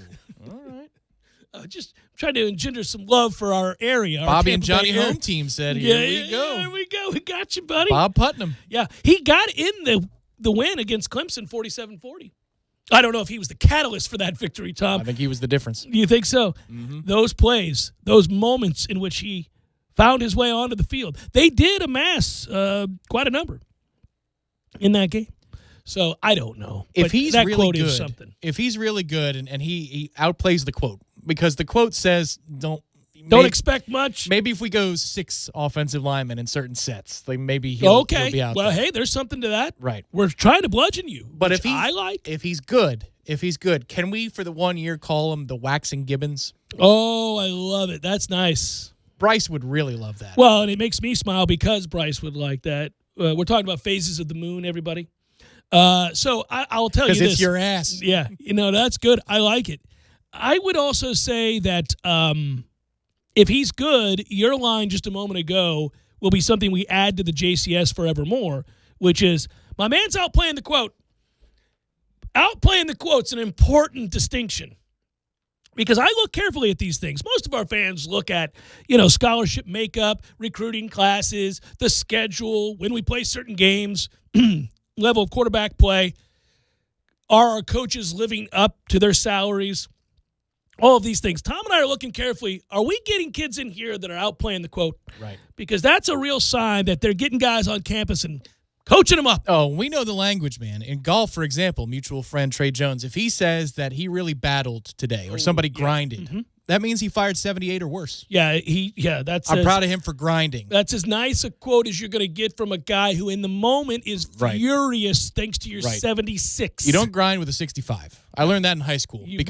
S2: all right.
S1: Just trying to engender some love for our area.
S2: Bobby and Johnny home team said, here we go.
S1: There we go. We got you, buddy.
S2: Bob Putnam.
S1: Yeah. He got in the win against Clemson 47-40. I don't know if he was the catalyst for that victory, Tom.
S2: I think he was the difference.
S1: You think so?
S2: Mm-hmm.
S1: Those plays, those moments in which he found his way onto the field, they did amass quite a number in that game. So I don't know.
S2: If he's
S1: that
S2: really
S1: quote
S2: good,
S1: is something.
S2: If he's really good and he outplays the quote, because the quote says don't
S1: expect much.
S2: Maybe if we go 6 offensive linemen in certain sets, like maybe he'll be out there.
S1: Hey, there's something to that.
S2: Right.
S1: We're trying to bludgeon you.
S2: But if he's good, can we for the 1 year call him the Waxing Gibbons?
S1: Oh, I love it. That's nice.
S2: Bryce would really love that.
S1: Well, and it makes me smile because Bryce would like that. We're talking about phases of the moon, everybody. So I'll tell you
S2: Because
S1: this.
S2: it's your ass.
S1: Yeah, that's good. I like it. I would also say that if he's good, your line just a moment ago will be something we add to the JCS forevermore, which is my man's outplaying the quote. Outplaying the quote's an important distinction because I look carefully at these things. Most of our fans look at, scholarship makeup, recruiting classes, the schedule, when we play certain games, level of quarterback play. Are our coaches living up to their salaries? All of these things. Tom and I are looking carefully. Are we getting kids in here that are outplaying the quote?
S2: Right.
S1: Because that's a real sign that they're getting guys on campus and coaching them up.
S2: Oh, we know the language, man. In golf, for example, mutual friend Trey Jones, if he says that he really battled today or somebody grinded, that means he fired 78 or worse.
S1: Yeah, that's
S2: I'm proud of him for grinding.
S1: That's as nice a quote as you're going to get from a guy who in the moment is furious thanks to your 76.
S2: You don't grind with a 65. I learned that in high school.
S1: You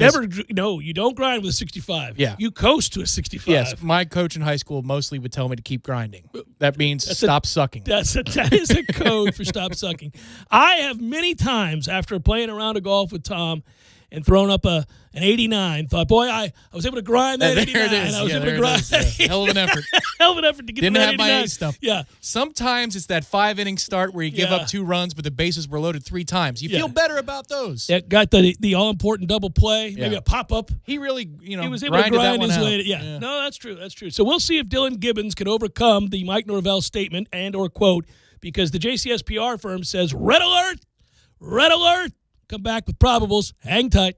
S1: don't grind with a 65.
S2: Yeah.
S1: You coast to a 65.
S2: Yes, my coach in high school mostly would tell me to keep grinding. That means stop sucking.
S1: That is a code for stop sucking. I have many times after playing a round of golf with Tom and thrown up an 89, thought, boy, I was able to grind that 89.
S2: There it is.
S1: I was able to grind that.
S2: Hell of an effort.
S1: Hell of an effort to get
S2: Didn't
S1: to that
S2: have
S1: 89.
S2: my A stuff.
S1: Yeah.
S2: Sometimes it's that 5-inning start where you give up 2 runs, but the bases were loaded 3 times. You feel better about those.
S1: That got the all-important double play, maybe a pop-up.
S2: He really,
S1: he was able to grind his way. Yeah. No, that's true. That's true. So we'll see if Dylan Gibbons can overcome the Mike Norvell statement and or quote, because the JCS PR firm says, red alert, red alert. Come back with probables. Hang tight.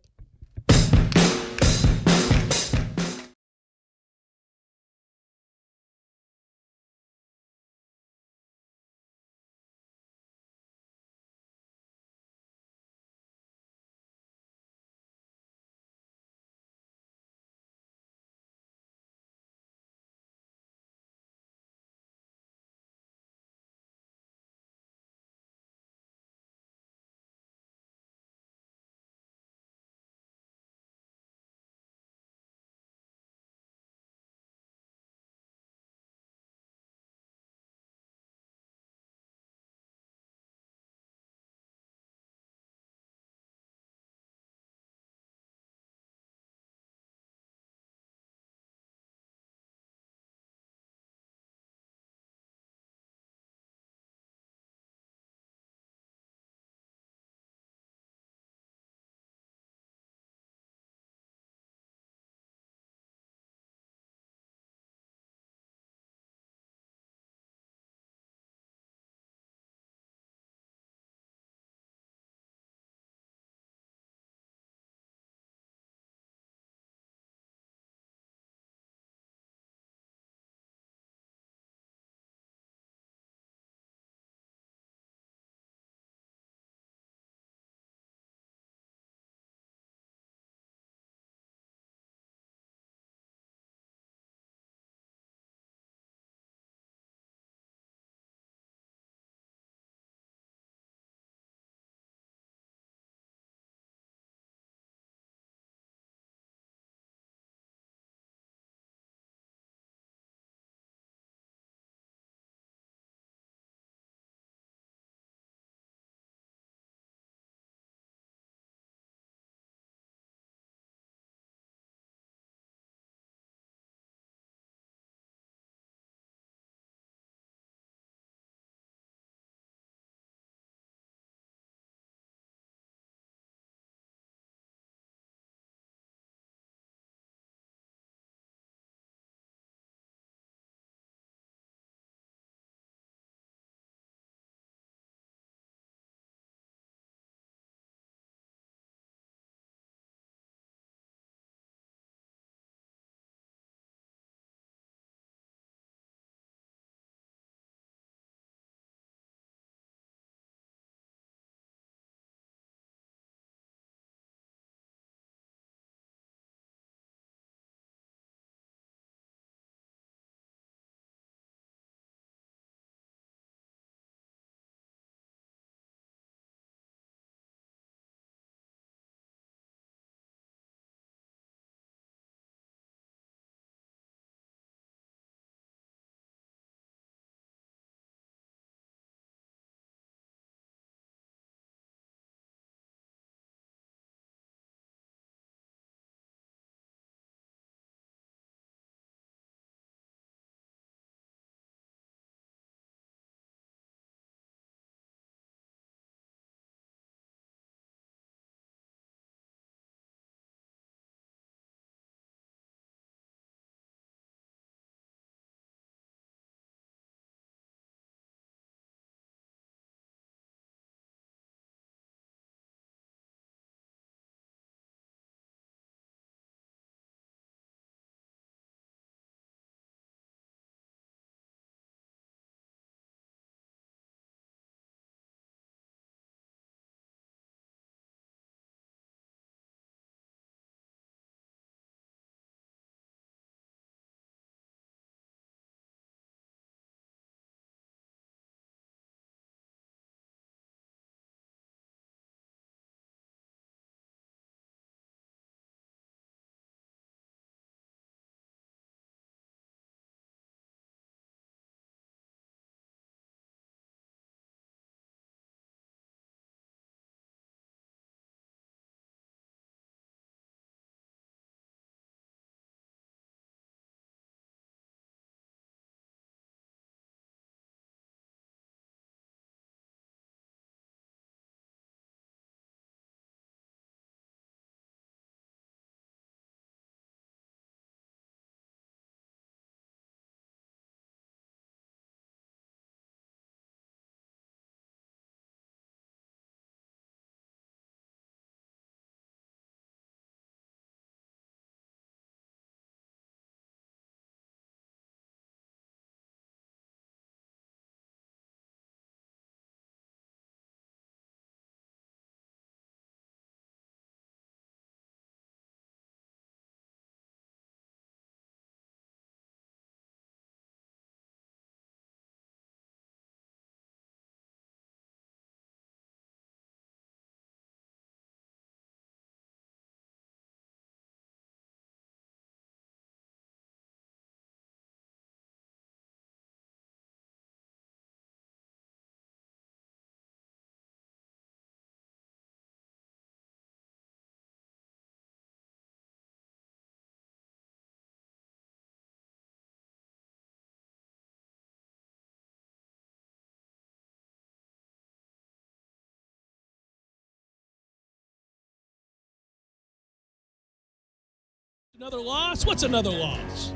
S1: Another loss? What's another loss?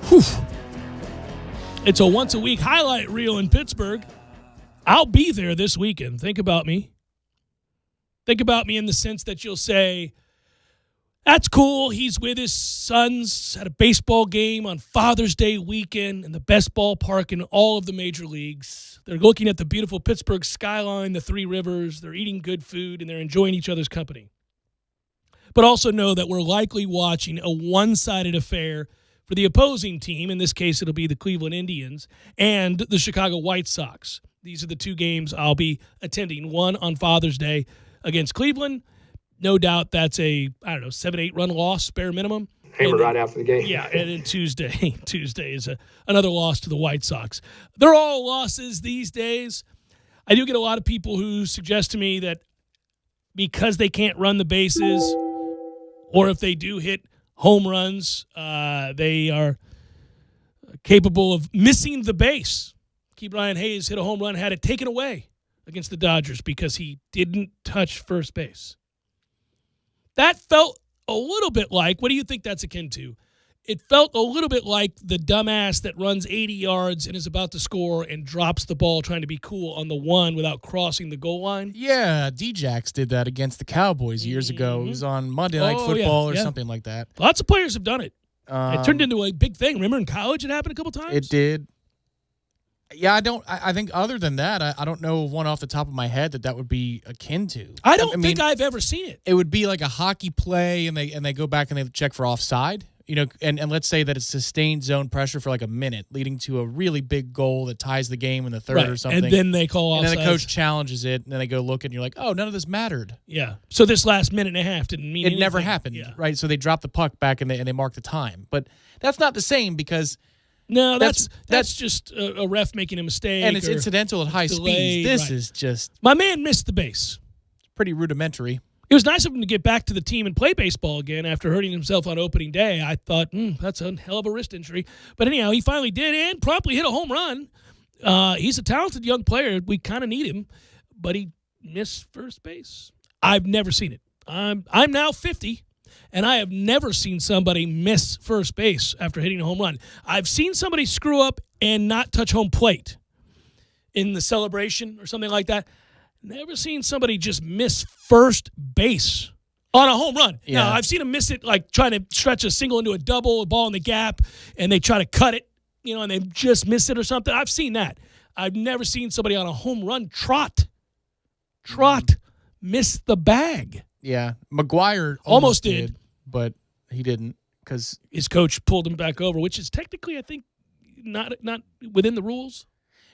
S1: Whew. It's a once-a-week highlight reel in Pittsburgh. I'll be there this weekend. Think about me. Think about me in the sense that you'll say, that's cool. He's with his sons at a baseball game on Father's Day weekend in the best ballpark in all of the major leagues. They're looking at the beautiful Pittsburgh skyline, the Three Rivers. They're eating good food, and they're enjoying each other's company. But also know that we're likely watching a one-sided affair for the opposing team. In this case, it'll be the Cleveland Indians and the Chicago White Sox. These are the two games I'll be attending, one on Father's Day against Cleveland. No doubt that's a, 7-8 run loss, bare minimum.
S4: Hammered right after the game.
S1: Yeah, and then Tuesday is another loss to the White Sox. They're all losses these days. I do get a lot of people who suggest to me that because they can't run the bases, or if they do hit home runs, they are capable of missing the base. Ke'Bryan Hayes hit a home run, had it taken away against the Dodgers because he didn't touch first base. That felt a little bit like, what do you think that's akin to? It felt a little bit like the dumbass that runs 80 yards and is about to score and drops the ball trying to be cool on the one without crossing the goal line.
S2: Yeah, D-Jax did that against the Cowboys years ago. It was on Monday Night Football or something like that.
S1: Lots of players have done it. It turned into a big thing. Remember in college it happened a couple times?
S2: It did. Yeah, I think other than that, I don't know of one off the top of my head that would be akin to.
S1: I don't think I've ever seen it.
S2: It would be like a hockey play, and they go back and they check for offside. And let's say that it's sustained zone pressure for like a minute, leading to a really big goal that ties the game in the third or something.
S1: And then they call offside.
S2: And then the coach challenges it, and then they go look, and you're like, oh, none of this mattered.
S1: Yeah. So this last minute and a half didn't mean anything.
S2: It never happened, right? So they drop the puck back, and they mark the time. But that's not the same because...
S1: No, that's just a ref making a mistake.
S2: And it's incidental at high speeds. This is just...
S1: My man missed the base.
S2: It's pretty rudimentary.
S1: It was nice of him to get back to the team and play baseball again after hurting himself on opening day. I thought, that's a hell of a wrist injury. But anyhow, he finally did and promptly hit a home run. He's a talented young player. We kind of need him. But he missed first base. I've never seen it. I'm now 50. And I have never seen somebody miss first base after hitting a home run. I've seen somebody screw up and not touch home plate in the celebration or something like that. Never seen somebody just miss first base on a home run. Yeah. Now, I've seen them miss it like trying to stretch a single into a double, a ball in the gap, and they try to cut it, and they just miss it or something. I've seen that. I've never seen somebody on a home run trot, miss the bag.
S2: Yeah, McGuire almost did, but he didn't because
S1: his coach pulled him back over, which is technically, I think, not within the rules.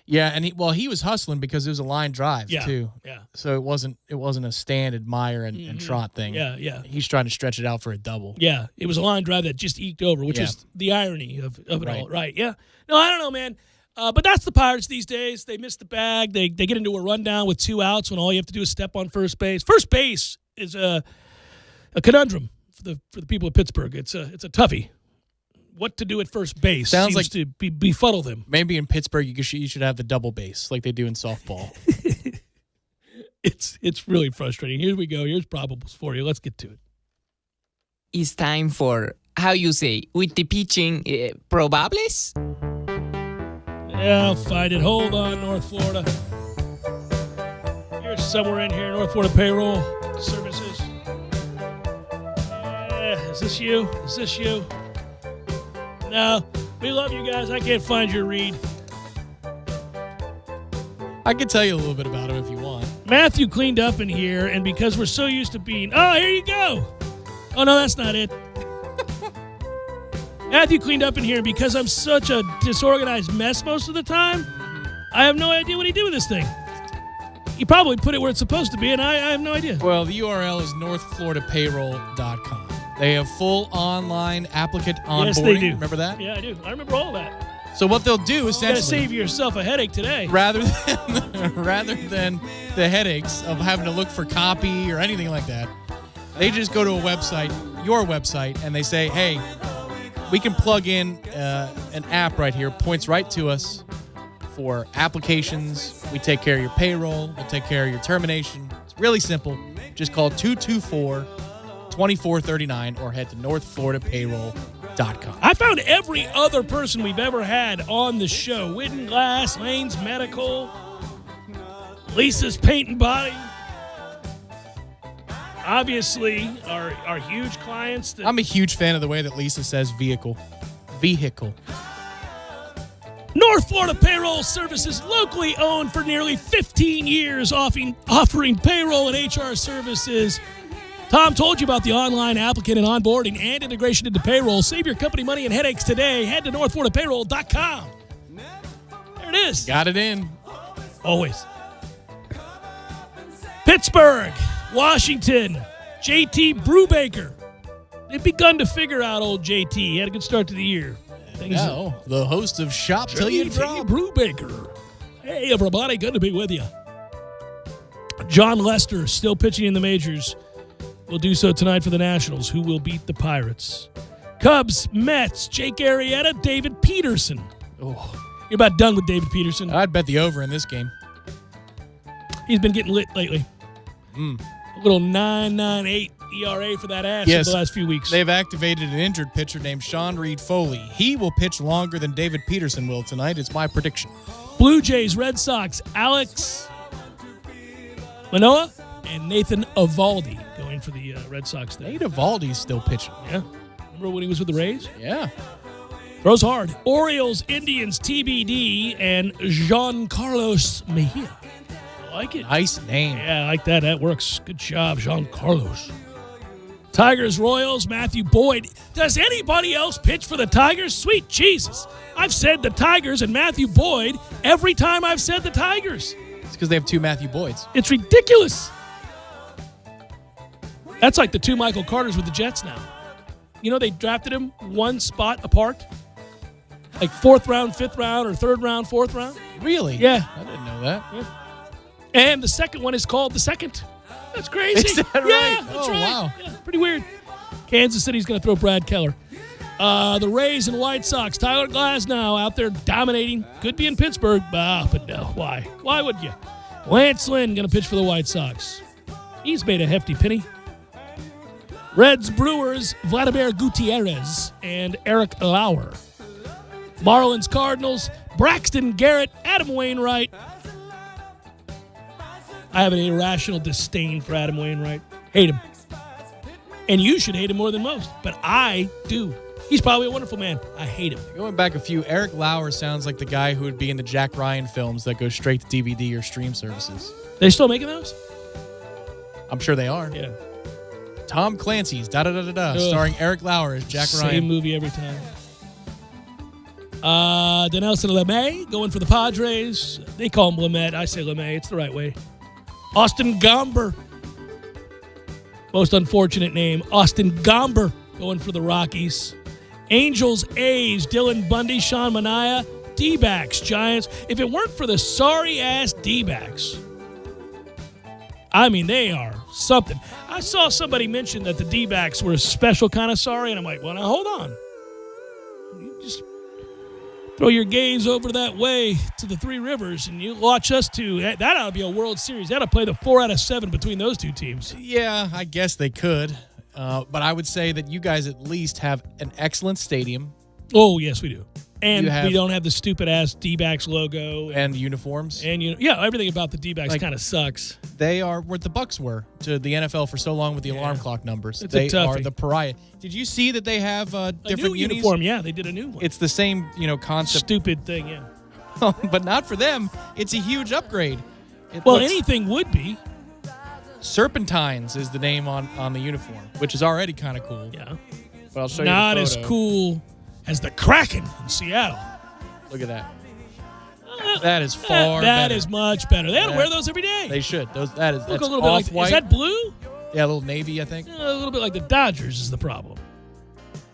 S2: Yeah, and he was hustling because it was a line drive too.
S1: Yeah,
S2: so it wasn't a stand, admire, and trot thing.
S1: Yeah.
S2: He's trying to stretch it out for a double.
S1: Yeah, it was a line drive that just eked over, which is the irony of it all. Right? Yeah. No, I don't know, man. But that's the Pirates these days. They miss the bag. They get into a rundown with 2 outs when all you have to do is step on first base. First base is a conundrum for the people of Pittsburgh. It's a toughie. What to do at first base seems like to befuddle them.
S2: Maybe in Pittsburgh you should have the double base like they do in softball.
S1: It's really frustrating. Here we go. Here's probables for you. Let's get to it.
S5: It's time for, how you say, with the pitching, probables?
S1: Yeah, I'll find it. Hold on, North Florida. You're somewhere in here, North Florida Payroll Services. Is this you? Is this you? No. We love you guys. I can't find your read.
S2: I can tell you a little bit about him if you want.
S1: Matthew cleaned up in here, and because we're so used to being... Oh, here you go. Oh, no, that's not it. Matthew cleaned up in here, and because I'm such a disorganized mess most of the time, I have no idea what he did with this thing. He probably put it where it's supposed to be, and I have no idea.
S2: Well, the URL is northfloridapayroll.com. They have full online applicant onboarding.
S1: Yes, they do.
S2: Remember that?
S1: Yeah, I do. I remember all that.
S2: So what they'll do essentially...
S1: You got to save yourself a headache today.
S2: Rather than the headaches of having to look for copy or anything like that, they just go to a website, your website, and they say, hey, we can plug in an app right here, points right to us for applications. We take care of your payroll. We'll take care of your termination. It's really simple. Just call 224 2439 or head to northfloridapayroll.com.
S1: I found every other person we've ever had on the show. Witten Glass, Lane's Medical, Lisa's Paint and Body. Obviously, our huge clients.
S2: I'm a huge fan of the way that Lisa says vehicle.
S1: North Florida Payroll Services, locally owned for nearly 15 years, offering payroll and HR services. Tom told you about the online applicant and onboarding and integration into payroll. Save your company money and headaches today. Head to northfloridapayroll.com. There it is.
S2: Got it in.
S1: Always. Pittsburgh, Washington, JT Brubaker. They've begun to figure out old JT. He had a good start to the year.
S2: Now, the host of Shop Till You Drop.
S1: Brubaker. Hey, everybody. Good to be with you. John Lester still pitching in the majors. Will do so tonight for the Nationals, who will beat the Pirates. Cubs, Mets, Jake Arrieta, David Peterson.
S2: Oh,
S1: You're about done with David Peterson.
S2: I'd bet the over in this game.
S1: He's been getting lit lately. A little 9.98 ERA for that ass over the last few weeks.
S2: They've activated an injured pitcher named Sean Reed Foley. He will pitch longer than David Peterson will tonight. It's my prediction.
S1: Blue Jays, Red Sox, Alex Manoah and Nathan Eovaldi going for the Red Sox there.
S2: Nate Eovaldi's still pitching.
S1: Yeah. Remember when he was with the Rays?
S2: Yeah.
S1: Throws hard. Orioles, Indians, TBD, and Giancarlos Mejia. I like it.
S2: Nice name.
S1: Yeah, I like that. That works. Good job, Giancarlos. Tigers, Royals, Matthew Boyd. Does anybody else pitch for the Tigers? Sweet Jesus. I've said the Tigers and Matthew Boyd every time I've said the Tigers.
S2: It's because they have two Matthew Boyds.
S1: It's ridiculous. That's like the two Michael Carters with the Jets now. You know, they drafted him one spot apart. Like 4th round, 5th round, or 3rd round, 4th round.
S2: Really?
S1: Yeah.
S2: I didn't know that.
S1: Yeah. And the second one is called the second. That's crazy.
S2: Is that right?
S1: Yeah, that's
S2: Oh,
S1: right.
S2: wow.
S1: Yeah, pretty weird. Kansas City's going to throw Brad Keller. The Rays and White Sox. Tyler Glasnow out there dominating. Could be in Pittsburgh, but no. Why? Why would you? Lance Lynn going to pitch for the White Sox. He's made a hefty penny. Reds, Brewers, Vladimir Gutierrez, and Eric Lauer. Marlins, Cardinals, Braxton Garrett, Adam Wainwright. I have an irrational disdain for Adam Wainwright. Hate him. And you should hate him more than most, but I do. He's probably a wonderful man. I hate him.
S2: Going back a few, Eric Lauer sounds like the guy who would be in the Jack Ryan films that go straight to DVD or stream services.
S1: They still making those?
S2: I'm sure they are.
S1: Yeah.
S2: Tom Clancy's starring Eric Lauer as Jack Ryan.
S1: Same movie every time. Denelson LeMay going for the Padres. They call him Lamet. I say LeMay. It's the right way. Austin Gomber. Most unfortunate name. Austin Gomber going for the Rockies. Angels, A's, Dylan Bundy, Sean Manaea, D-backs, Giants. If it weren't for the sorry-ass D-backs, I mean, they are something. I saw somebody mention that the D-backs were a special kind of sorry, and I'm like, well, now, hold on. You just throw your gaze over that way to the Three Rivers, and you watch us two. That ought to be a World Series. That ought to play the 4 out of 7 between those two teams.
S2: Yeah, I guess they could. But I would say that you guys at least have an excellent stadium.
S1: Oh, yes, we do. And
S2: have-
S1: we don't have the stupid-ass D-backs logo.
S2: And uniforms.
S1: And everything about the D-backs kind of sucks.
S2: They are what the Bucks were to the NFL for so long with the alarm clock numbers.
S1: It's
S2: they
S1: a toughie.
S2: are the pariah. Did you see that they have different
S1: a new
S2: unis?
S1: uniform, yeah, they did a new one.
S2: It's the same, concept,
S1: Stupid thing, yeah.
S2: but not for them. It's a huge upgrade.
S1: Well, anything would be.
S2: Serpentines is the name on the uniform, which is already kind of cool.
S1: Yeah.
S2: But I'll show
S1: Not
S2: you the
S1: as
S2: photo.
S1: cool as the Kraken in Seattle.
S2: Look at that. That is far better.
S1: That is much better. They ought to wear those every day.
S2: They should. That's
S1: Look a little bit
S2: off
S1: like,
S2: white.
S1: is that blue?
S2: Yeah, a little navy, I think.
S1: A little bit like the Dodgers is the problem.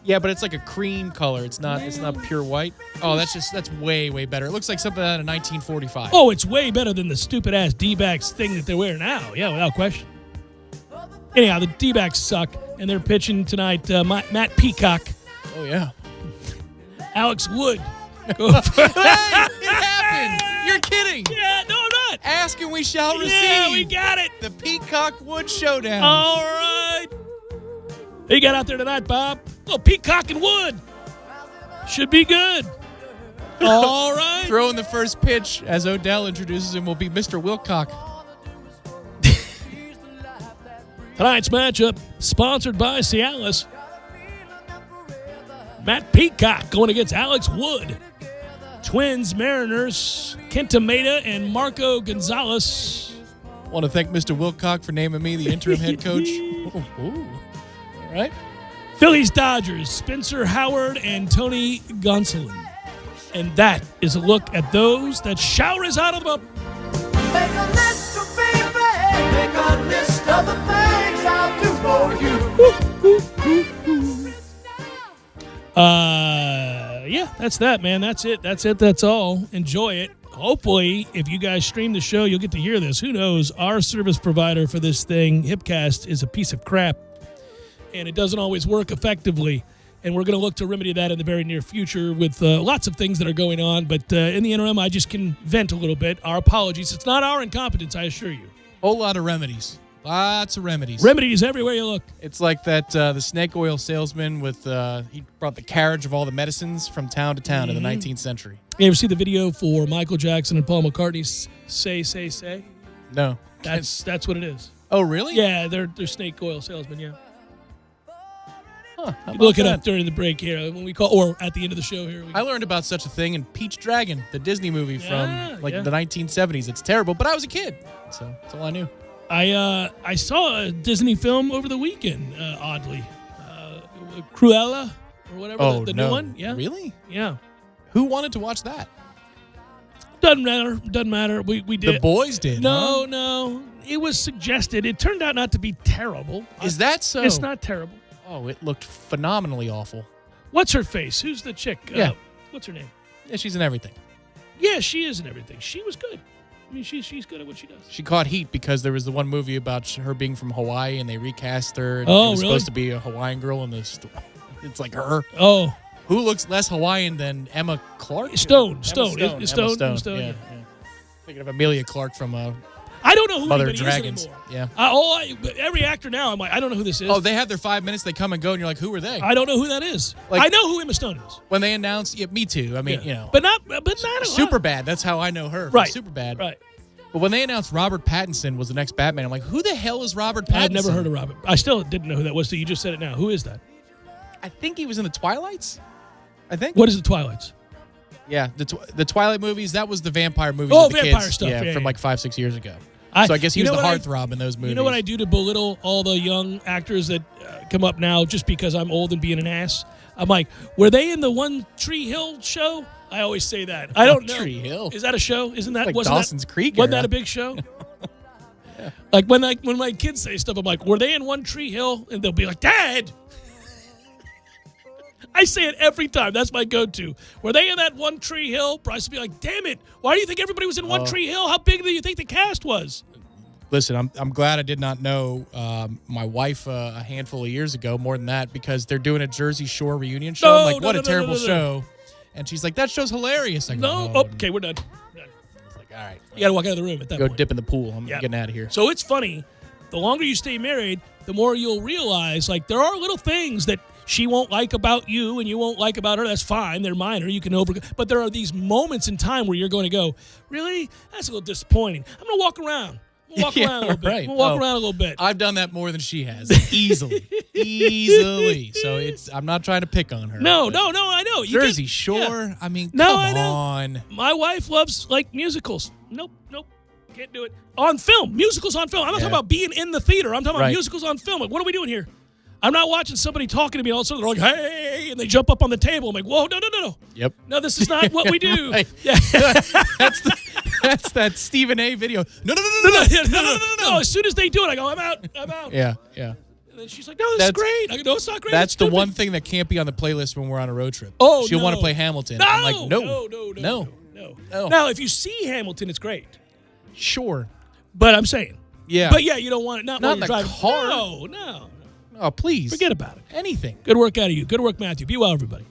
S2: Yeah, but it's like a cream color. It's not pure white. Oh, that's way, way better. It looks like something out of 1945.
S1: Oh, it's way better than the stupid-ass D-backs thing that they wear now. Yeah, without question. Anyhow, the D-backs suck, and they're pitching tonight. Matt Peacock,
S2: Oh, yeah.
S1: Alex Wood.
S2: Hey, it happened. You're kidding.
S1: Yeah, no, I'm not.
S2: Ask and we shall receive.
S1: Yeah, we got it.
S2: The Peacock Wood Showdown.
S1: All right. Who you got out there tonight, Bob? Oh, Peacock and Wood. Should be good. All right.
S2: Throwing the first pitch as Odell introduces him will be Mr. Wilcock.
S1: Tonight's matchup sponsored by Cialis. Matt Peacock going against Alex Wood. Twins, Mariners, Kenta Maeda and Marco Gonzalez.
S2: Want to thank Mr. Wilcock for naming me the interim head coach. Ooh. All right.
S1: Phillies, Dodgers, Spencer Howard and Tony Gonsolin. And that is a look at those that shower us out of the...
S4: Make a list, oh baby. Make a list of the things I'll do for you.
S1: Yeah, that's that, man. That's it. That's all. Enjoy it. Hopefully, if you guys stream the show, you'll get to hear this. Who knows? Our service provider for this thing, Hipcast, is a piece of crap, and it doesn't always work effectively. And we're going to look to remedy that in the very near future with lots of things that are going on. But in the interim, I just can vent a little bit. Our apologies. It's not our incompetence, I assure you.
S2: Whole lot of remedies. Lots of remedies.
S1: Remedies everywhere you look.
S2: It's like that the snake oil salesman with he brought the carriage of all the medicines from town to town in the 19th century.
S1: You ever see the video for Michael Jackson and Paul McCartney's Say?
S2: No.
S1: That's what it is.
S2: Oh, really?
S1: Yeah, they're snake oil salesmen, yeah.
S2: Huh, how about
S1: Look it
S2: that?
S1: up during the break here when we call, or at the end of the show here.
S2: I learned about such a thing in Peach Dragon, the Disney movie
S1: Yeah,
S2: from
S1: yeah.
S2: the 1970s. It's terrible, but I was a kid, so that's all I knew.
S1: I saw a Disney film over the weekend, oddly. Cruella, or whatever, the new one. Yeah.
S2: Really?
S1: Yeah.
S2: Who wanted to watch that?
S1: Doesn't matter. We did.
S2: The boys did.
S1: No, no. It was suggested. It turned out not to be terrible.
S2: Is that so?
S1: It's not terrible.
S2: Oh, it looked phenomenally awful.
S1: What's her face? Who's the chick?
S2: Yeah.
S1: What's her name?
S2: Yeah, she's in everything.
S1: Yeah, she is in everything. She was good. I mean, she's good at what she does.
S2: She caught heat because there was the one movie about her being from Hawaii and they recast her. And
S1: Oh,
S2: it was
S1: really?
S2: supposed to be a Hawaiian girl in this. It's like her.
S1: Oh,
S2: Who looks less Hawaiian than Emma Clark?
S1: Stone.
S2: Emma
S1: Stone.
S2: Stone.
S1: It's
S2: Emma
S1: Stone.
S2: Yeah,
S1: Yeah.
S2: yeah. Thinking of Amelia Clark from
S1: I don't know who
S2: Mother
S1: anybody
S2: Dragons.
S1: is anymore.
S2: Yeah.
S1: Every actor now, I'm like, I don't know who this is.
S2: Oh, they have their 5 minutes. They come and go, and you're like, who are they?
S1: I don't know who that is.
S2: Like-
S1: I know who Emma Stone is.
S2: When they announce, yeah, me too. I mean,
S1: Yeah.
S2: you know,
S1: but not a lot.
S2: Super Bad. That's how I know her. From
S1: Right.
S2: Super Bad.
S1: Right.
S2: But when they announced Robert Pattinson was the next Batman, I'm like, who the hell is Robert Pattinson?
S1: I've never heard of Robert. I still didn't know who that was. So you just said it now. Who is that?
S2: I think he was in the Twilights. I think.
S1: What is the Twilights?
S2: Yeah, the Twilight movies. That was the vampire movies.
S1: Oh,
S2: with the
S1: vampire
S2: kids.
S1: stuff, yeah,
S2: from
S1: yeah.
S2: like 5-6 years ago.
S1: I-
S2: So I guess he
S1: you
S2: was
S1: know
S2: the
S1: what I-
S2: heartthrob in those movies.
S1: You know what I do to belittle all the young actors that come up now just because I'm old and being an ass? I'm like, were they in the One Tree Hill show? I always say that. I don't know.
S2: Tree Hill?
S1: Is that a show? Isn't that
S2: Like
S1: wasn't
S2: Dawson's
S1: that,
S2: Creek
S1: Wasn't
S2: era.
S1: that a big show? Like when my kids say stuff, I'm like, were they in One Tree Hill? And they'll be like, Dad. I say it every time. That's my go-to. Were they in that One Tree Hill? Bryce will be like, damn it. Why do you think everybody was in One Tree Hill? How big do you think the cast was?
S2: Listen, I'm glad I did not know my wife a handful of years ago, more than that, because they're doing a Jersey Shore reunion show. I'm like, what a terrible show. And she's like, that show's hilarious. I go,
S1: No?
S2: "Oh."
S1: Okay, we're done.
S2: It's like, all right.
S1: You got to walk out of the room at that
S2: Go
S1: point.
S2: dip in the pool. I'm
S1: Yeah.
S2: getting out of here.
S1: So it's funny. The longer you stay married, the more you'll realize, like, there are little things that she won't like about you and you won't like about her. That's fine. They're minor. You can But there are these moments in time where you're going to go, really? That's a little disappointing. I'm going to walk around. Walk
S2: Yeah,
S1: around a little bit.
S2: right.
S1: I'm gonna walk
S2: Oh.
S1: around a little bit.
S2: I've done that more than she has. Easily. Easily. So I'm not trying to pick on her.
S1: No,
S2: but
S1: I know. You
S2: Jersey
S1: get-
S2: Shore.
S1: yeah.
S2: I mean,
S1: No,
S2: come
S1: I know.
S2: on.
S1: My wife loves, like, musicals. Nope. Can't do it. On film. Musicals on film. I'm not talking about being in the theater. I'm talking about
S2: Right.
S1: musicals on film. Like, what are we doing here? I'm not watching somebody talking to me. All of a sudden, they're like, hey, and they jump up on the table. I'm like, whoa, no.
S2: Yep.
S1: No, this is not what we do.
S2: Right.
S1: Yeah.
S2: That's that Stephen A. video. No.
S1: No, as soon as they do it, I go, I'm out.
S2: Yeah.
S1: And then she's like, no, this is great. I go, no, it's not great.
S2: That's
S1: It's
S2: the
S1: stupid.
S2: one thing that can't be on the playlist when we're on a road trip.
S1: Oh,
S2: She'll want to
S1: no.
S2: play Hamilton.
S1: No,
S2: I'm like, no.
S1: No. Now, if you see Hamilton, it's great.
S2: Sure.
S1: But I'm saying.
S2: Yeah.
S1: But yeah, you don't want it. Not
S2: Not
S1: while
S2: in
S1: you're
S2: the
S1: driving.
S2: car.
S1: No.
S2: Oh, please.
S1: Forget about it.
S2: Anything.
S1: Good work out of you. Good work, Matthew. Be well, everybody.